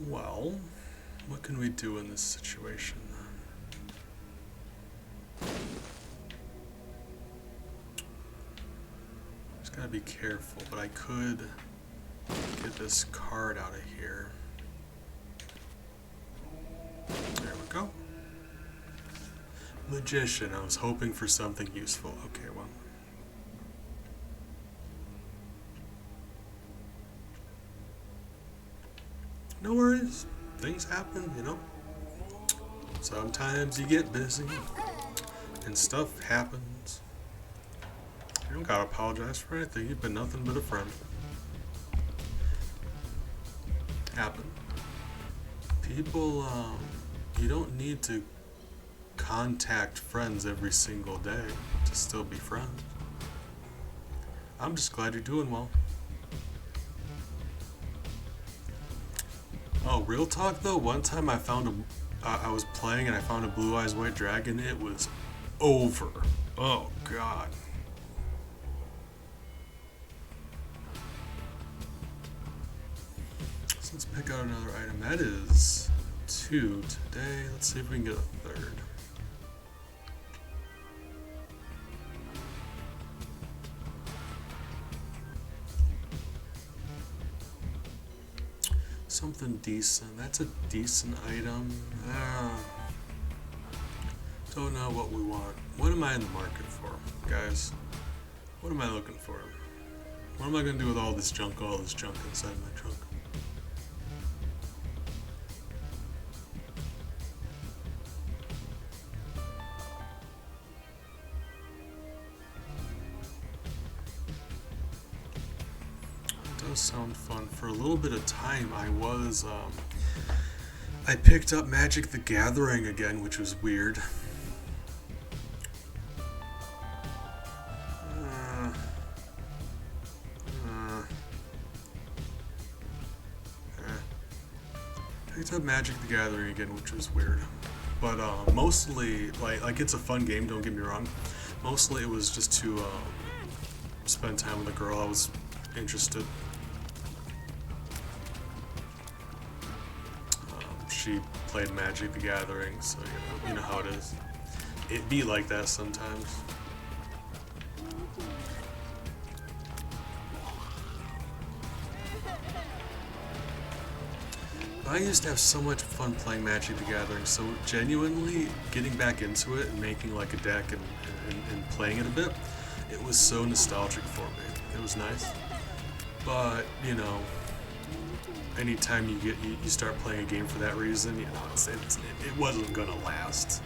Well, what can we do in this situation then? Just gotta be careful, but I could get this card out of here. There we go. Magician, I was hoping for something useful. Okay, well. No worries. Things happen, you know. Sometimes you get busy and stuff happens. You don't gotta apologize for anything. You've been nothing but a friend. Happen. People, you don't need to contact friends every single day to still be friends. I'm just glad you're doing well. Oh, real talk though, one time I found I was playing and I found a Blue Eyes White Dragon. It was over. Oh god. So let's pick out another item. That is 2 today. Let's see if we can get a third. Something decent. That's a decent item. Don't know what we want. What am I in the market for, guys? What am I looking for? What am I going to do with all this junk inside my trunk? Sound fun. For a little bit of time I picked up Magic the Gathering again, which was weird. Picked up Magic the Gathering again, which was weird. But mostly, like it's a fun game, don't get me wrong. Mostly it was just to spend time with a girl I was interested. She played Magic the Gathering, so you know how it is. It be like that sometimes. I used to have so much fun playing Magic the Gathering, so genuinely getting back into it and making like a deck and playing it a bit, it was so nostalgic for me. It was nice. But, you know, anytime you start playing a game for that reason, you know, it wasn't gonna last.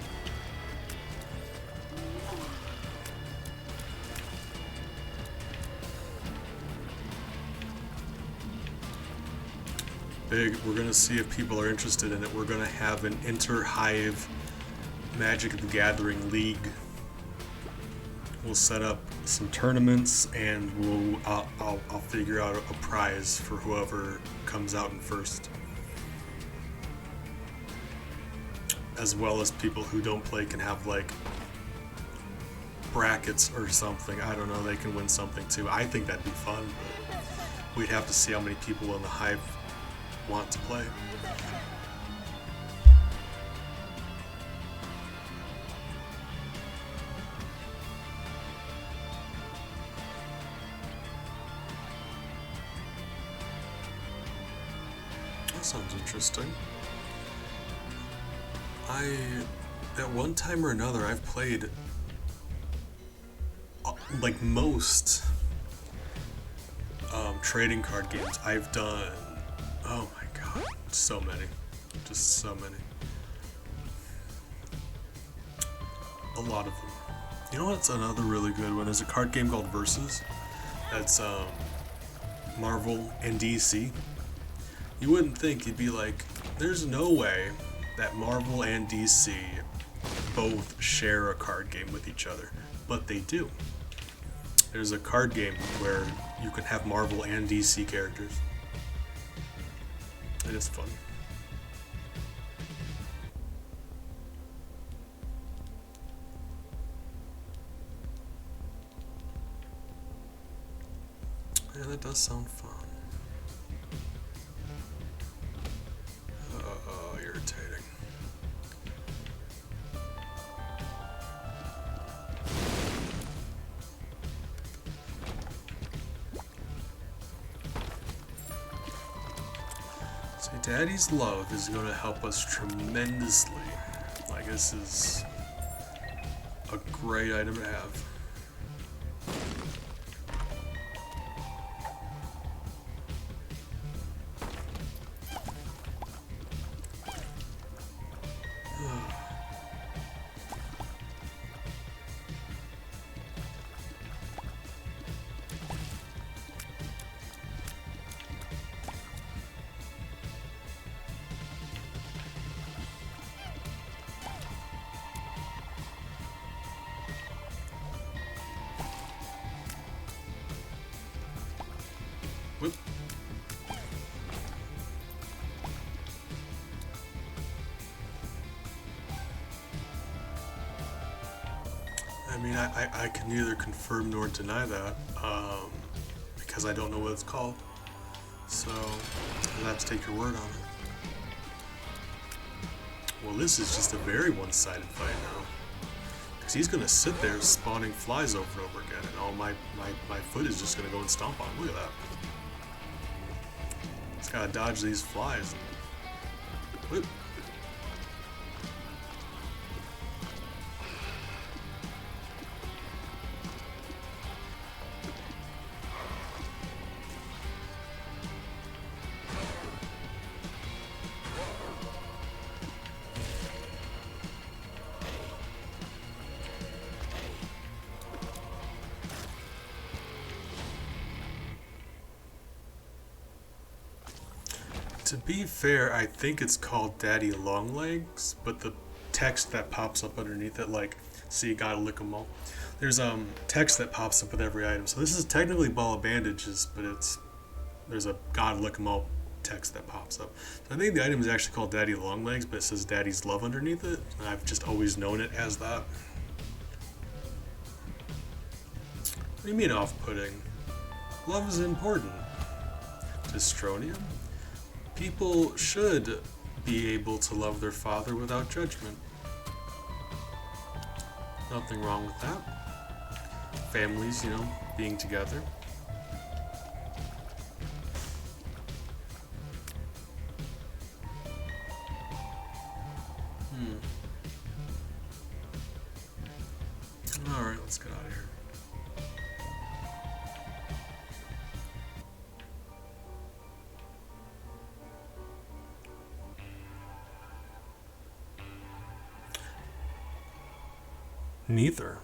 big. We're gonna see if people are interested in it. We're gonna have an inter-hive Magic the Gathering league. We'll set up some tournaments, and I'll figure out a prize for whoever comes out in first, as well as people who don't play can have like brackets or something. I don't know, they can win something too. I think that'd be fun, but we'd have to see how many people in the hive want to play. That sounds interesting. At one time or another, I've played like most trading card games. I've done, oh my god, so many, just so many, a lot of them. You know what's another really good one? There's a card game called Versus. That's Marvel and DC. You wouldn't think, you'd be like, there's no way that Marvel and DC both share a card game with each other, but they do. There's a card game where you can have Marvel and DC characters. It is fun. Yeah, that does sound fun. Irritating. See, Daddy's love is going to help us tremendously. Like, this is a great item to have. Whoop. I mean, I can neither confirm nor deny that, because I don't know what it's called. So, I'll have to take your word on it. Well, this is just a very one-sided fight now. Because he's going to sit there spawning flies over and over again, and all my foot is just going to go and stomp on him. Look at that. He's got to dodge these flies. Whoop. To be fair, I think it's called Daddy Longlegs, but the text that pops up underneath it, like, see, you gotta lick 'em all. There's text that pops up with every item. So this is technically Ball of Bandages, but there's a gotta lick 'em all text that pops up. So I think the item is actually called Daddy Longlegs, but it says Daddy's Love underneath it, and I've just always known it as that. What do you mean off-putting? Love is important. Dystronium? People should be able to love their father without judgment. Nothing wrong with that. Families, you know, being together. Alright, let's get out of here. Neither.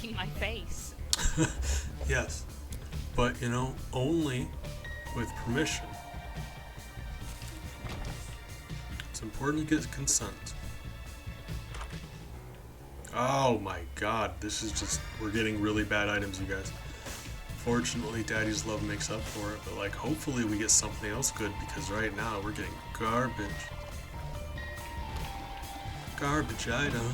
in my face. Yes, but you know, only with permission. It's important to get consent. Oh my god, this is just, we're getting really bad items, you guys. Fortunately, Daddy's love makes up for it, but like, hopefully we get something else good, because right now we're getting garbage. Garbage items.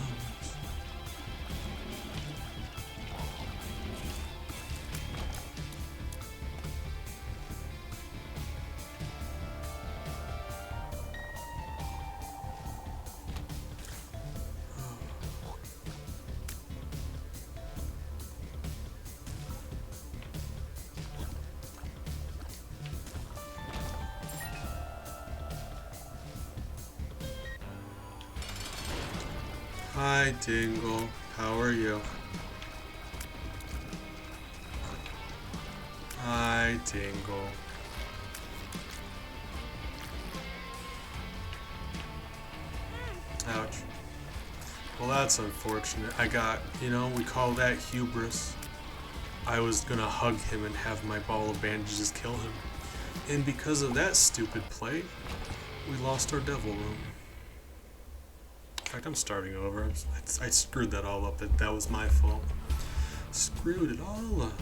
Hi, Dingle. How are you? Hi, Dingle. Ouch. Well, that's unfortunate. I got, you know, we call that hubris. I was gonna hug him and have my ball of bandages kill him. And because of that stupid play, we lost our devil room. In fact, I'm starting over. I screwed that all up. That was my fault. Screwed it all up.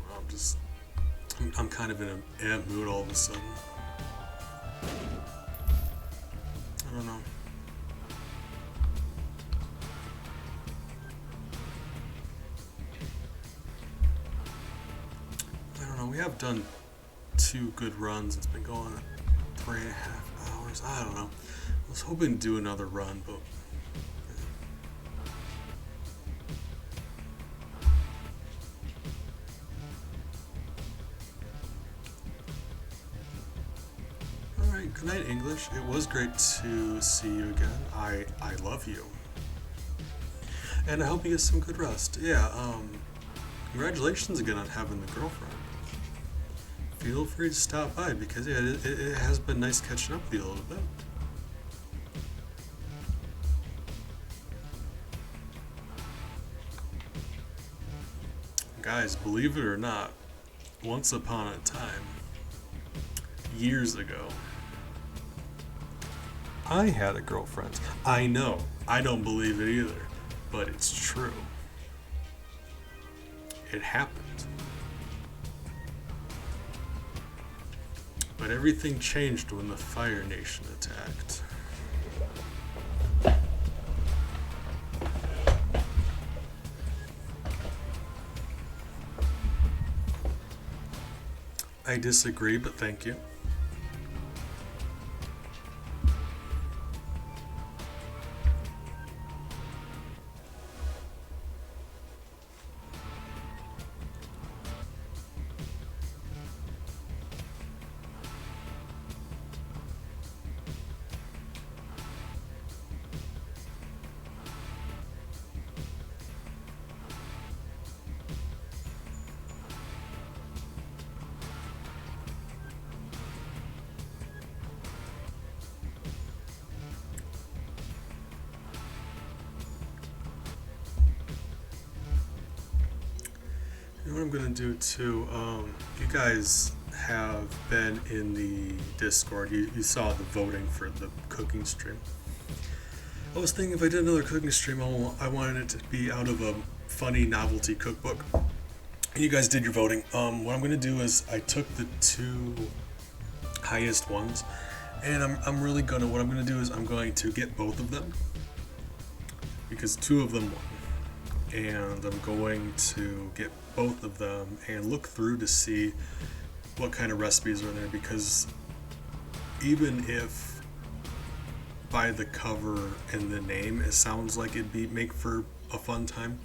I don't know, I'm kind of in an amp mood all of a sudden. I don't know. We have done 2 good runs. It's been going 3.5 hours. I don't know. I was hoping to do another run, but alright, good night, English. It was great to see you again. I love you. And I hope you get some good rest. Yeah, congratulations again on having the girlfriend. Feel free to stop by, because yeah, it has been nice catching up with you a little bit. Guys, believe it or not, once upon a time, years ago, I had a girlfriend. I know, I don't believe it either, but it's true. It happened. But everything changed when the Fire Nation attacked. I disagree, but thank you. You know what I'm gonna do too? You guys have been in the Discord. You saw the voting for the cooking stream. I was thinking if I did another cooking stream, I wanted it to be out of a funny novelty cookbook. And you guys did your voting. What I'm gonna do is I took the 2 highest ones, and what I'm gonna do is I'm going to get both of them, because 2 of them won. And I'm going to get both of them and look through to see what kind of recipes are there, because even if by the cover and the name it sounds like it'd make for a fun time,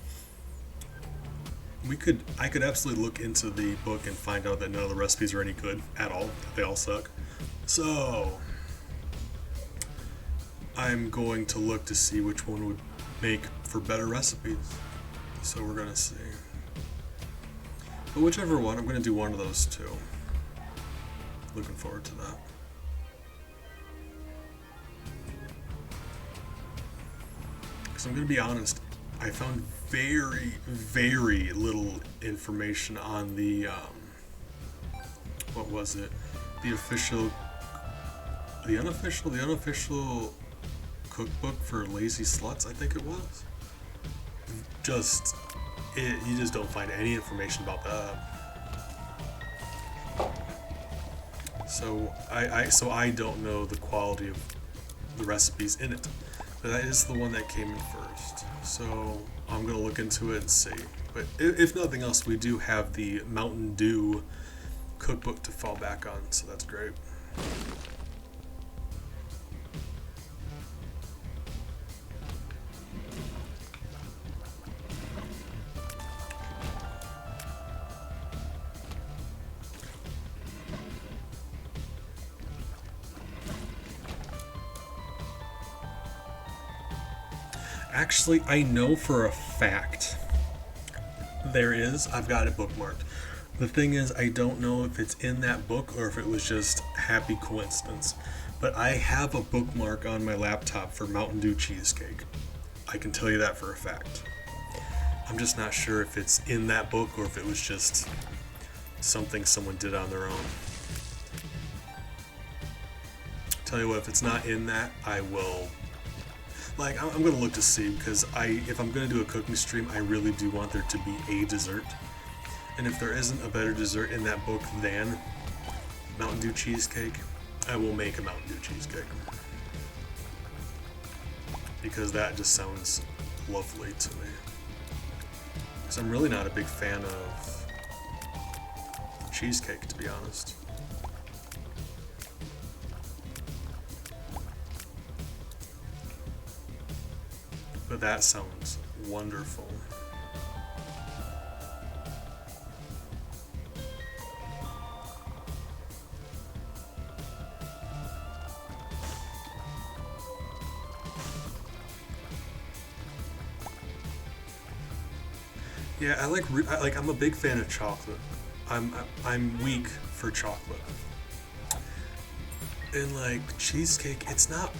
I could absolutely look into the book and find out that none of the recipes are any good at all, that they all suck. So I'm going to look to see which one would make for better recipes. So we're gonna see. But whichever one, I'm gonna do one of those 2. Looking forward to that. Because I'm gonna be honest, I found very, very little information on the, what was it? The unofficial cookbook for lazy sluts, I think it was. You just don't find any information about that. So I don't know the quality of the recipes in it. But that is the one that came in first. So I'm gonna look into it and see. But if nothing else, we do have the Mountain Dew cookbook to fall back on, so that's great. Actually, I know for a fact there is. I've got it bookmarked. The thing is, I don't know if it's in that book or if it was just happy coincidence. But I have a bookmark on my laptop for Mountain Dew cheesecake. I can tell you that for a fact. I'm just not sure if it's in that book or if it was just something someone did on their own. Tell you what, if it's not in that, I will. Like, I'm gonna look to see, because if I'm gonna do a cooking stream, I really do want there to be a dessert. And if there isn't a better dessert in that book than Mountain Dew cheesecake, I will make a Mountain Dew cheesecake. Because that just sounds lovely to me. Because I'm really not a big fan of cheesecake, to be honest. But that sounds wonderful. Yeah, I'm a big fan of chocolate. I'm weak for chocolate. And like cheesecake, it's not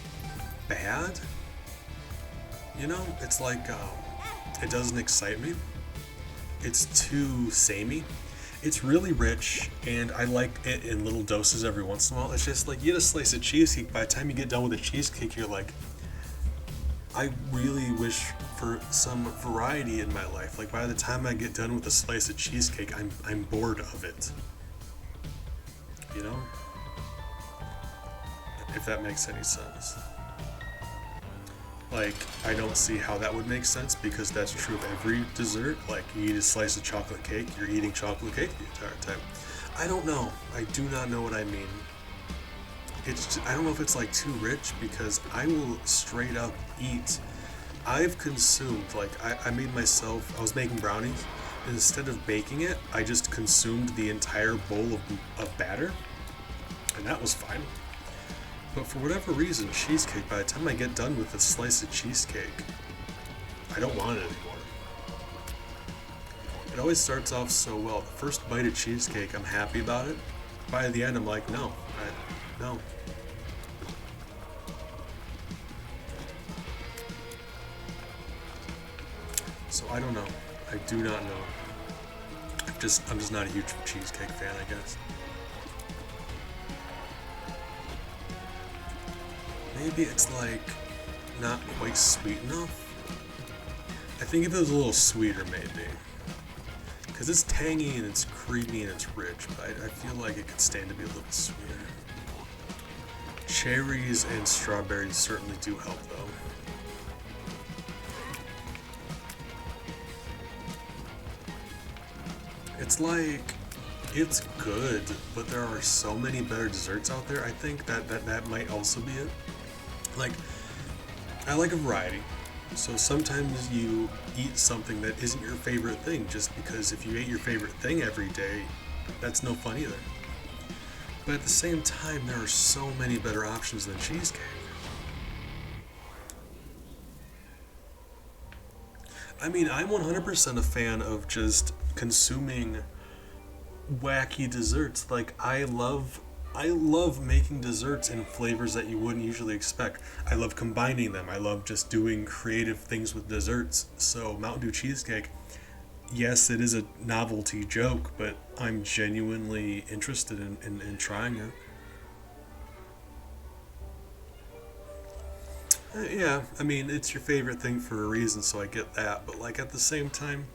bad. You know, it's like, it doesn't excite me. It's too samey. It's really rich, and I like it in little doses every once in a while. It's just like, you get a slice of cheesecake, by the time you get done with the cheesecake, you're like, I really wish for some variety in my life. Like, by the time I get done with a slice of cheesecake, I'm bored of it. You know? If that makes any sense. Like, I don't see how that would make sense, because that's true of every dessert. Like, you eat a slice of chocolate cake, you're eating chocolate cake the entire time. I don't know. I do not know what I mean. I don't know if it's like too rich, because I will straight up eat. I've consumed, like, I made myself, I was making brownies, and instead of baking it, I just consumed the entire bowl of batter, and that was fine. But for whatever reason, cheesecake, by the time I get done with a slice of cheesecake, I don't want it anymore. It always starts off so well. The first bite of cheesecake, I'm happy about it. By the end, I'm like, no. So I don't know. I do not know. I'm just not a huge cheesecake fan, I guess. Maybe it's like not quite sweet enough. I think if it was a little sweeter, maybe. Because it's tangy and it's creamy and it's rich, but I feel like it could stand to be a little sweeter. Cherries and strawberries certainly do help, though. It's like, it's good, but there are so many better desserts out there. I think that might also be it. Like, I like a variety. So sometimes you eat something that isn't your favorite thing, just because if you ate your favorite thing every day, that's no fun either. But at the same time, there are so many better options than cheesecake. I mean, I'm 100% a fan of just consuming wacky desserts. Like, I love I love making desserts in flavors that you wouldn't usually expect. I love combining them. I love just doing creative things with desserts. So Mountain Dew cheesecake, yes, it is a novelty joke, but I'm genuinely interested in trying it. Yeah, I mean, it's your favorite thing for a reason, so I get that. But, like, at the same time,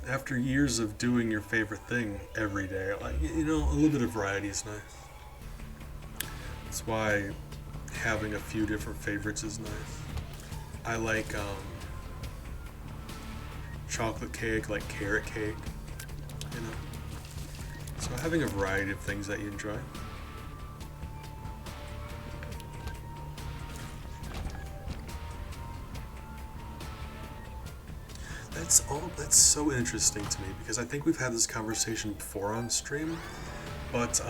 after years of doing your favorite thing every day, like, a little bit of variety is nice. That's why having a few different favorites is nice. I like chocolate cake, like carrot cake, you know. So having a variety of things that you enjoy. That's so interesting to me because I think we've had this conversation before on stream, but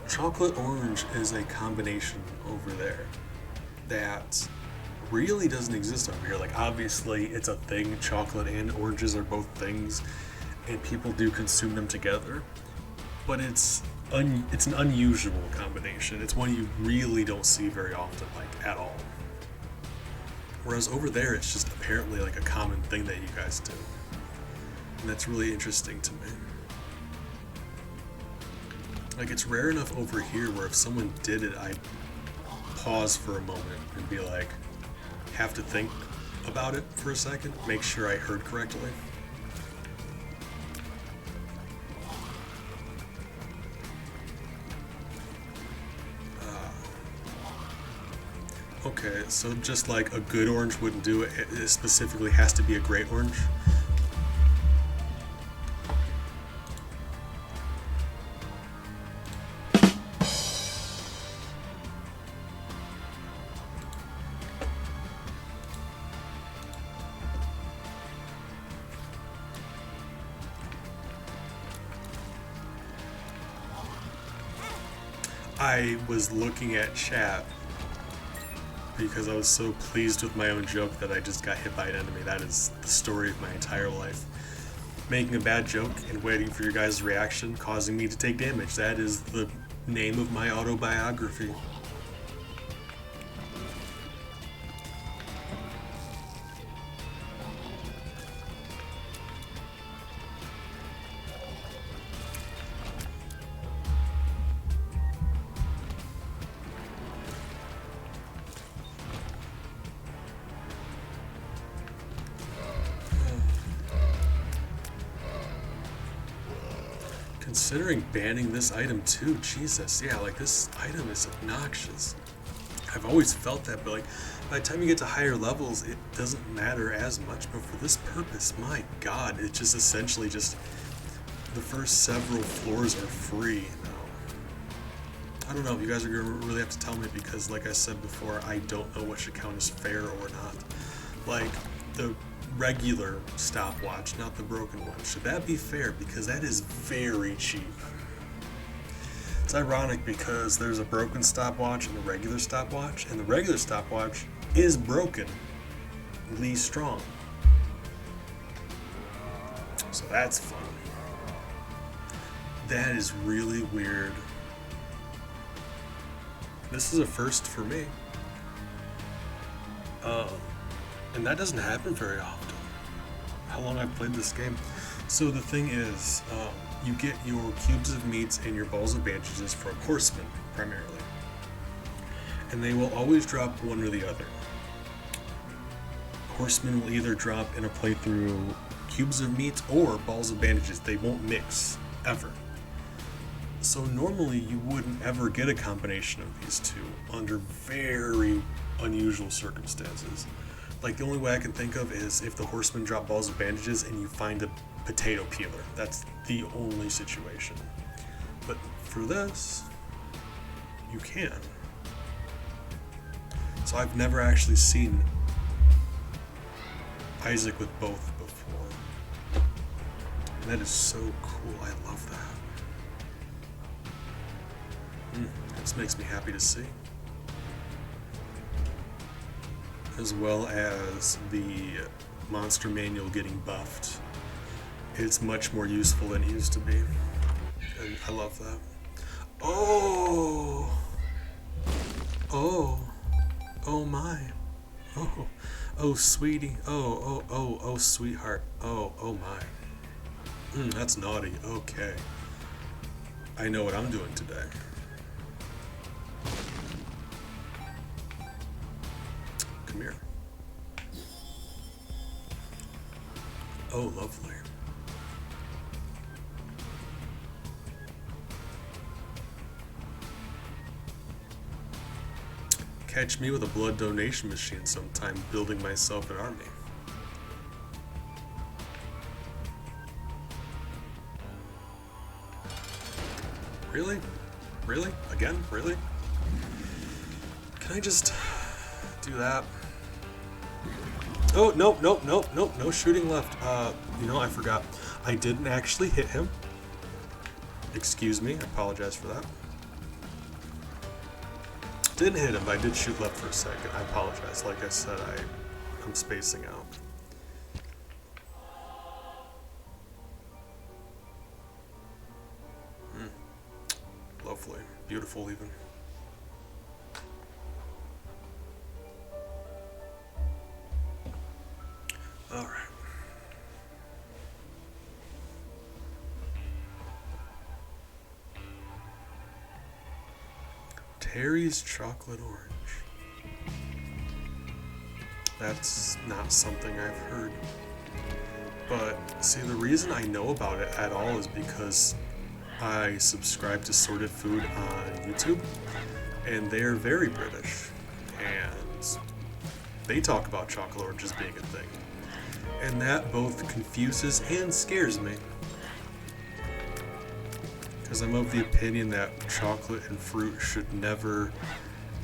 chocolate orange is a combination over there that really doesn't exist over here. Like, obviously it's a thing. Chocolate and oranges are both things, and people do consume them together, but it's an unusual combination. It's one you really don't see very often, like, at all. Whereas over there, it's just apparently like a common thing that you guys do. And that's really interesting to me. Like, it's rare enough over here where if someone did it, I'd pause for a moment and be like, have to think about it for a second, make sure I heard correctly. Okay, so just like a good orange wouldn't do it, it specifically has to be a great orange. I was looking at chat because I was so pleased with my own joke that I just got hit by an enemy. That is the story of my entire life. Making a bad joke and waiting for your guys' reaction, causing me to take damage. That is the name of my autobiography. Considering banning this item too, Jesus, yeah, like this item is obnoxious. I've always felt that, but like by the time you get to higher levels, it doesn't matter as much. But for this purpose, my God, it's just essentially just the first several floors are free now. I don't know if you guys are gonna really have to tell me because, like I said before, I don't know what should count as fair or not. Like the regular stopwatch, not the broken one. Should that be fair? Because that is very cheap. It's ironic because there's a broken stopwatch and a regular stopwatch, and the regular stopwatch is brokenly strong. So that's fun. That is really weird. This is a first for me. And that doesn't happen very often. How long I've played this game. So the thing is, you get your cubes of meats and your balls of bandages from horsemen, primarily. And they will always drop one or the other. Horsemen will either drop in a playthrough cubes of meat or balls of bandages. They won't mix, ever. So normally you wouldn't ever get a combination of these two under very unusual circumstances. Like, the only way I can think of is if the horsemen drop balls of bandages and you find a potato peeler. That's the only situation. But for this, you can. So I've never actually seen Isaac with both before. And that is so cool. I love that. This makes me happy to see. As well as the monster manual getting buffed. It's much more useful than it used to be. and I love that. Oh, oh, oh my, oh sweetie, oh sweetheart, oh my. That's naughty. Okay, I know what I'm doing today. Come here. Oh, lovely. Catch me with a blood donation machine sometime, building myself an army. Really? Really? Again? Really? Can I just do that? Oh, nope, no shooting left. You know, I forgot. I didn't actually hit him. Excuse me, I apologize for that. Didn't hit him, but I did shoot left for a second. I apologize. Like I said, I'm spacing out. Lovely. Beautiful even. Alright. Terry's chocolate orange. That's not something I've heard. But see, the reason I know about it at all is because I subscribe to Sorted Food on YouTube, and they're very British, and they talk about chocolate oranges being a thing. And that both confuses and scares me. Because I'm of the opinion that chocolate and fruit should never,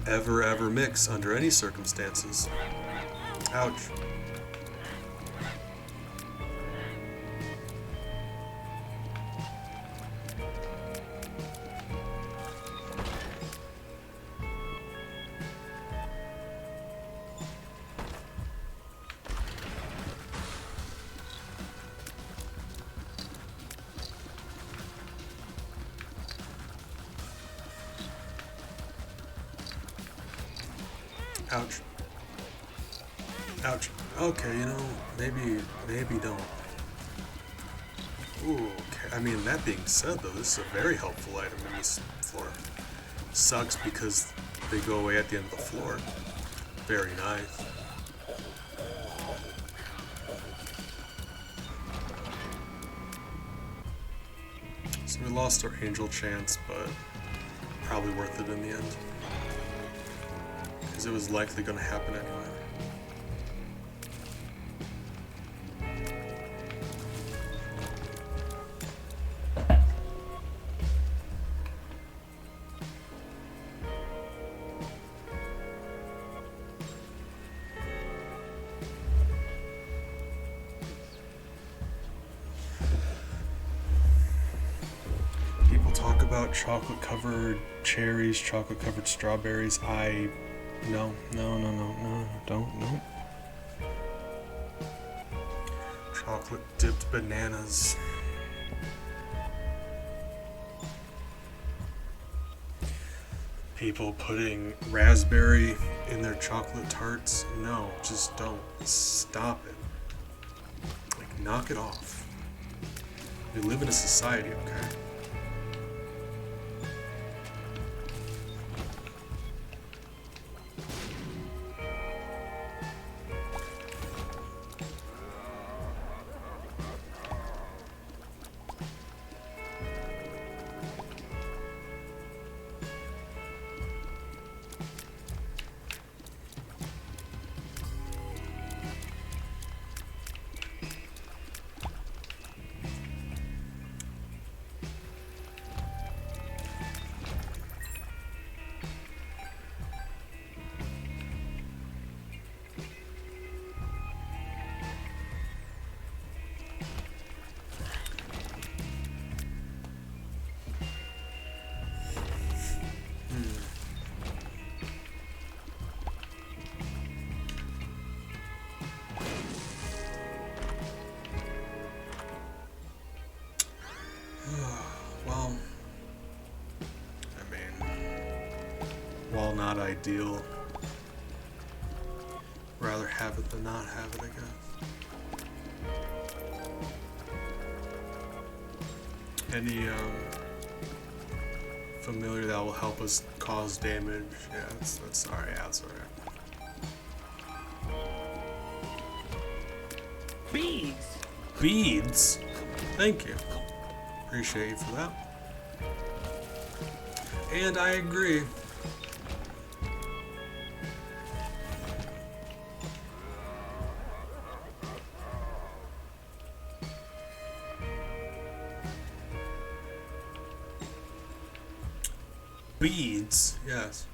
ever mix under any circumstances. Ouch. Ouch. Ouch. Okay, you know, maybe don't. Ooh, okay. I mean, that being said, though, this is a very helpful item in this floor. Sucks because they go away at the end of the floor. Very nice. So we lost our angel chance, but probably worth it in the end. Because it was likely going to happen anyway. People talk about chocolate covered cherries, chocolate covered strawberries. No, don't. Chocolate dipped bananas. People putting raspberry in their chocolate tarts. No, just don't. Stop it. Like, knock it off. We live in a society, okay? Well, all not ideal. Rather have it than not have it, I guess. Any familiar that will help us cause damage? Yeah, that's alright. Yeah, that's alright. Beads. Beads? Thank you. Appreciate you for that. And I agree. Beads, yes.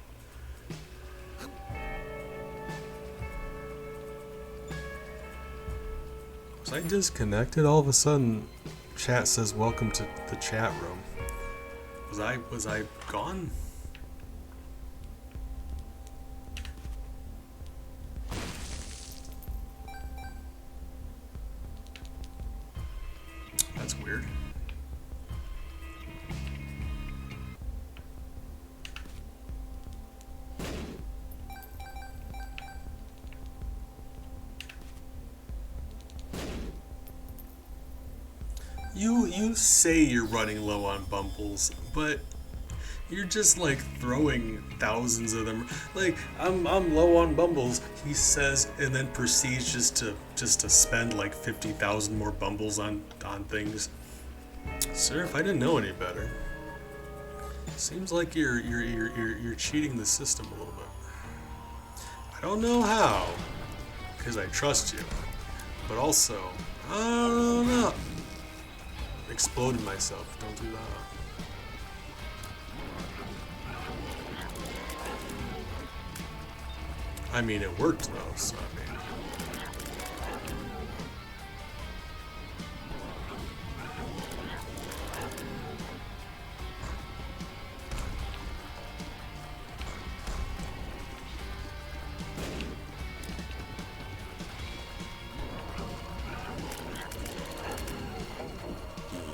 Was I disconnected? All of a sudden, chat says welcome to the chat room. Was I gone? That's weird. You say you're running low on bumbles, but you're just like throwing thousands of them. Like I'm low on bumbles, he says, and then proceeds just to spend like 50,000 more bumbles on things. Sir, if I didn't know any better, seems like you're cheating the system a little bit. I don't know how, because I trust you, but also I don't know. Exploded myself. Don't do that. I mean, it worked though, so I mean.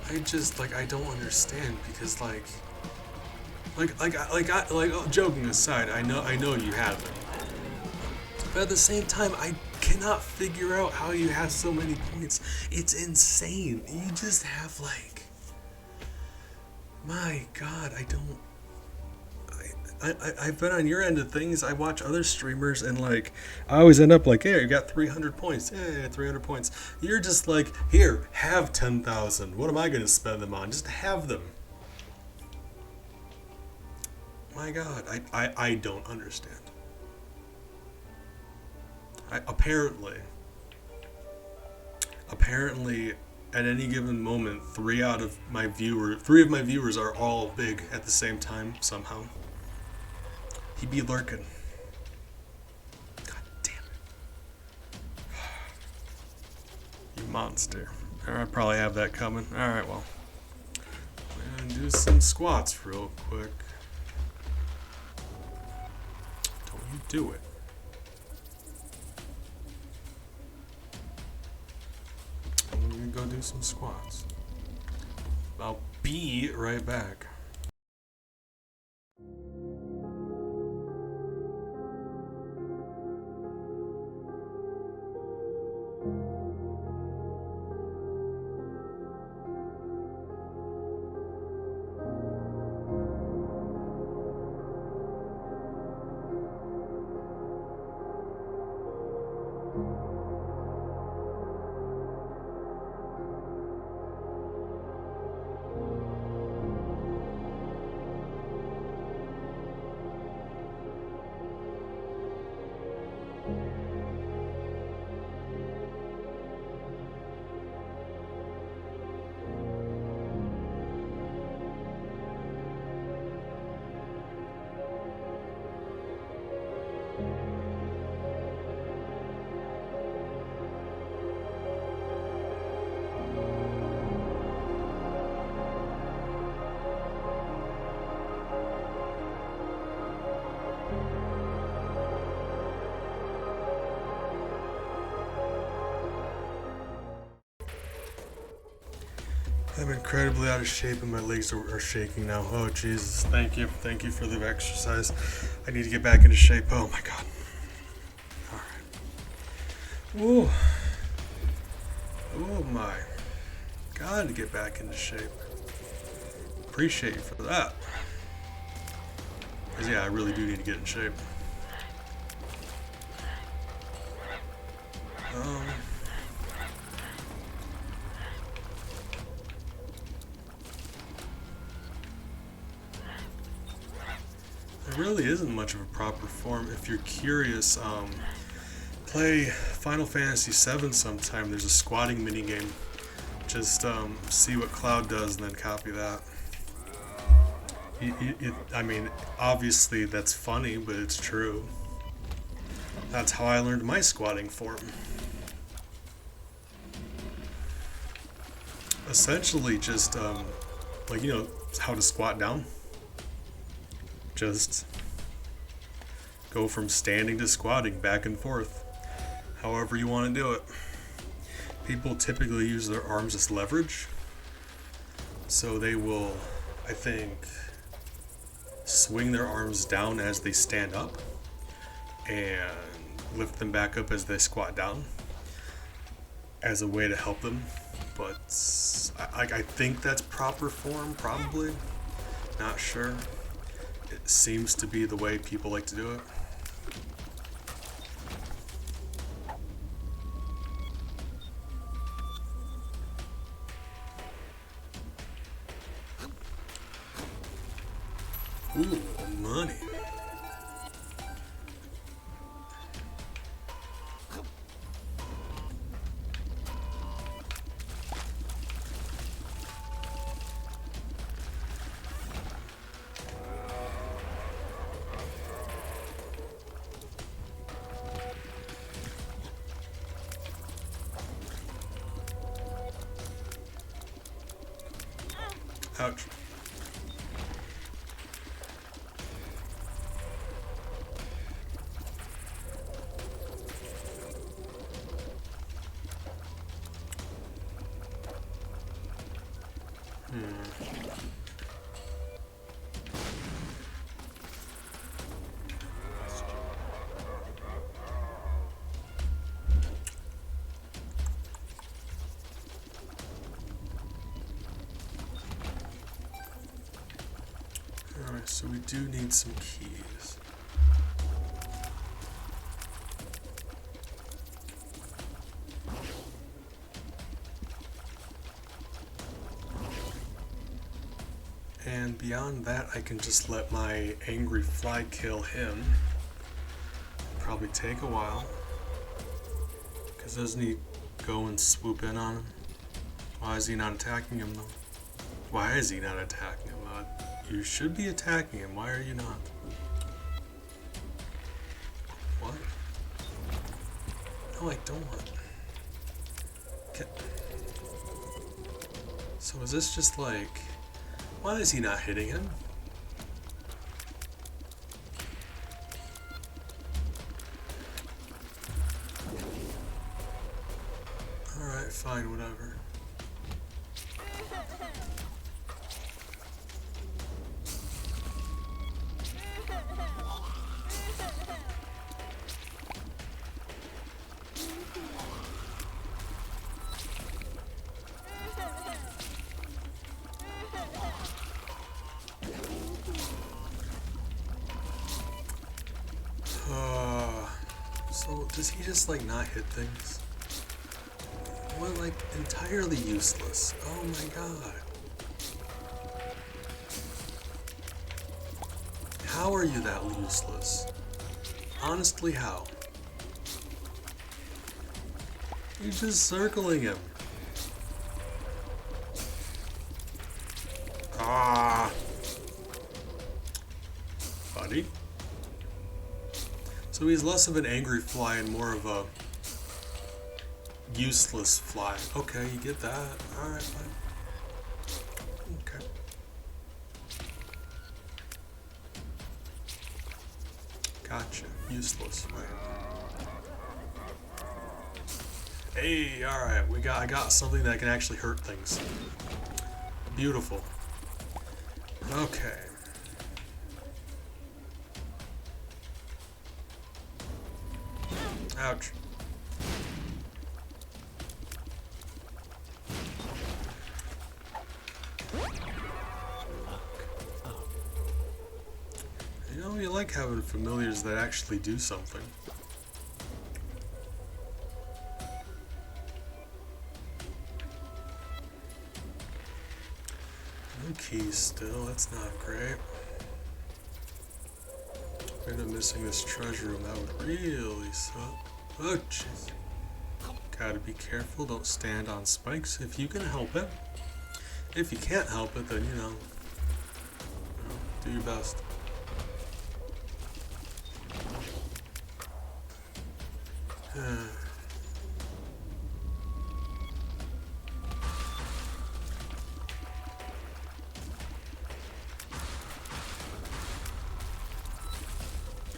I just like I don't understand because joking aside, I know you have it, but at the same time I cannot figure out how you have so many points. It's insane. You just have like, my God, I've been on your end of things. I watch other streamers and like I always end up like, hey, you got 300 points. Yeah, 300 points. You're just like, here, have 10,000. What am I gonna spend them on? Just have them. My God, I don't understand. Apparently, at any given moment, three of my viewers are all big at the same time somehow. He be lurking. God damn it. You monster. I probably have that coming. Alright, well. I'm gonna do some squats real quick. Don't you do it. I'm gonna go do some squats. I'll be right back. I'm incredibly out of shape and my legs are shaking now. Oh Jesus, thank you for the exercise. I need to get back into shape. Oh my god. Alright. Ooh. Oh my. Got to get back into shape. Appreciate you for that. Because yeah, I really do need to get in shape. There really isn't much of a proper form. If you're curious, play Final Fantasy VII sometime. There's a squatting minigame. Just see what Cloud does and then copy that. I mean, obviously that's funny, but it's true. That's how I learned my squatting form. Essentially just, like, you know, how to squat down. Just go from standing to squatting, back and forth, however you want to do it. People typically use their arms as leverage, so they will, I think, swing their arms down as they stand up and lift them back up as they squat down as a way to help them. But I think that's proper form, probably. Not sure. It seems to be the way people like to do it. Ooh, money. Ouch. Alright, so we do need some keys. And beyond that, I can just let my angry fly kill him. Probably take a while. Because doesn't he go and swoop in on him? Why is he not attacking him though? Why is he not attacking him? You should be attacking him. Why are you not? What? No, I don't. Okay. So is this just like... Why is he not hitting him? Alright, fine, whatever. So does he just like not hit things? What, like entirely useless? Oh my god. How are you that useless? Honestly, how? You're just circling him. Ah. Buddy. So he's less of an angry fly and more of a useless fly. Okay, you get that. Alright, fine. Okay. Gotcha. Useless. Right. Hey, alright, I got something that can actually hurt things. Beautiful. Okay. Ouch. You know, you like having familiars that actually do something. No keys still, that's not great. If we end up missing this treasure room, that would really suck. Oh, jeez. Gotta be careful, don't stand on spikes if you can help it. If you can't help it, then, you know, do your best.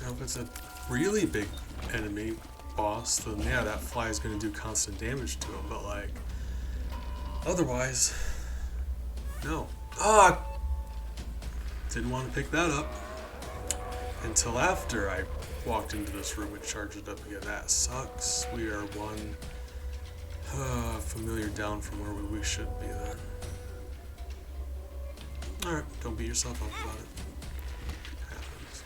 Now, if it's a really big enemy boss, then yeah, that fly is going to do constant damage to him, but like, otherwise, no. Ah! Didn't want to pick that up until after I walked into this room and charged it up again. That sucks. We are one familiar down from where we should be then. Alright, don't beat yourself up about it. Happens.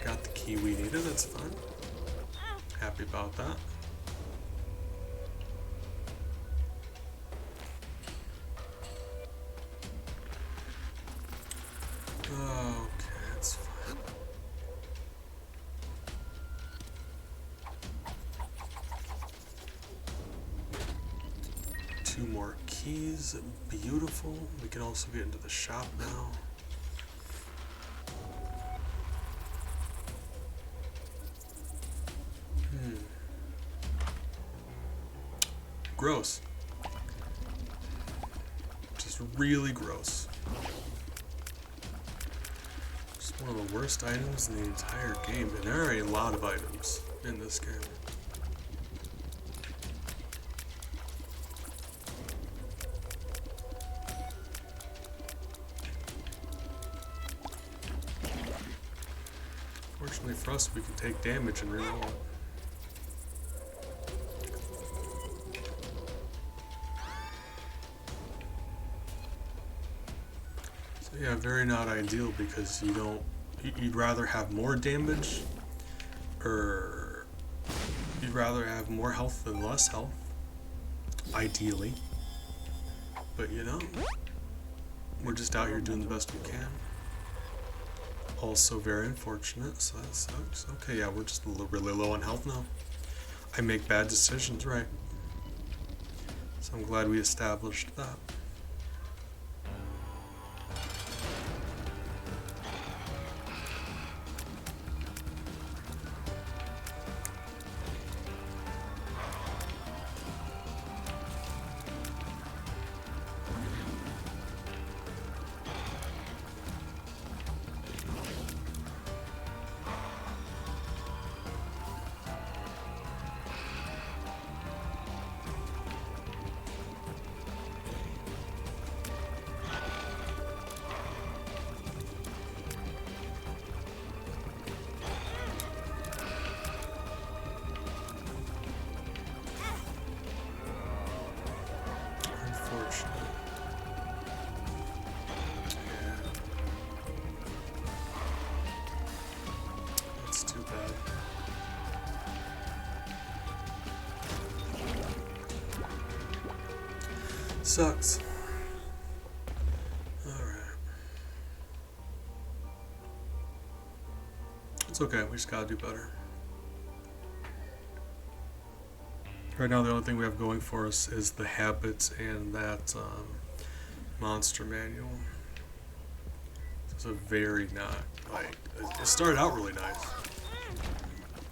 Got the key we needed, that's fine. Happy about that. Okay, that's fine. Two more keys, beautiful. We can also get into the shop now. Gross. Just really gross. Just one of the worst items in the entire game, and there are a lot of items in this game. Fortunately for us, we can take damage and reroll it. So yeah, very not ideal because you don't. You'd rather have more damage, or you'd rather have more health than less health, ideally. But you know, we're just out here doing the best we can. Also very unfortunate, so that sucks. Okay, yeah, we're just really low on health now. I make bad decisions, right? So I'm glad we established that. Sucks. Alright. It's okay, we just gotta do better. Right now the only thing we have going for us is the habits and that monster manual. It's a very not, like, it started out really nice,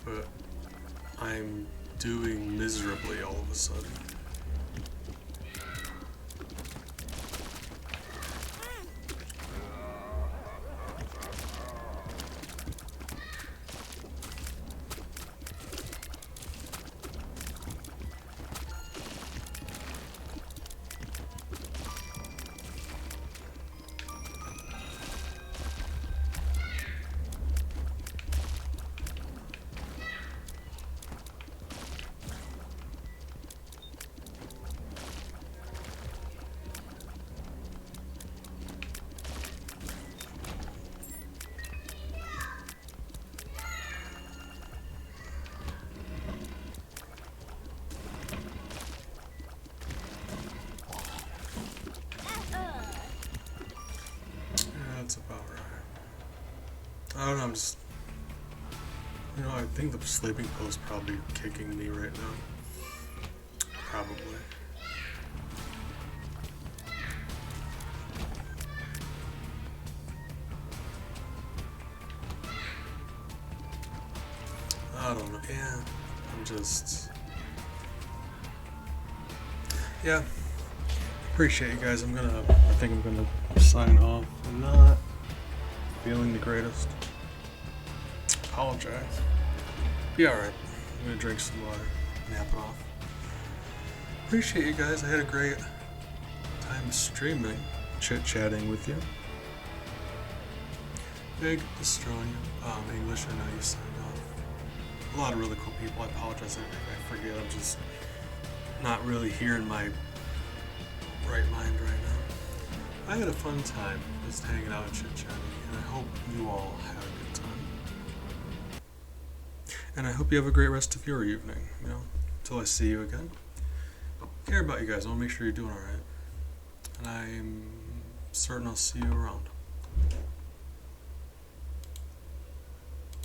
but I'm doing miserably all of a sudden. don't know, I'm just, you know, I think the sleeping pill is probably kicking me right now. Probably. I don't know. Yeah, I'm just. Yeah. Appreciate you guys. I think I'm gonna sign off. I'm not feeling the greatest. Apologize. Be alright. I'm gonna drink some water, nap it off. Appreciate you guys. I had a great time streaming, chit-chatting with you. Big Australian, English, I know you signed off. A lot of really cool people. I apologize if I forget. I'm just not really here in my right mind right now. I had a fun time just hanging out and chit-chatting, and I hope you all had a good time. And I hope you have a great rest of your evening, you know, until I see you again. I care about you guys. I want to make sure you're doing alright. And I'm certain I'll see you around.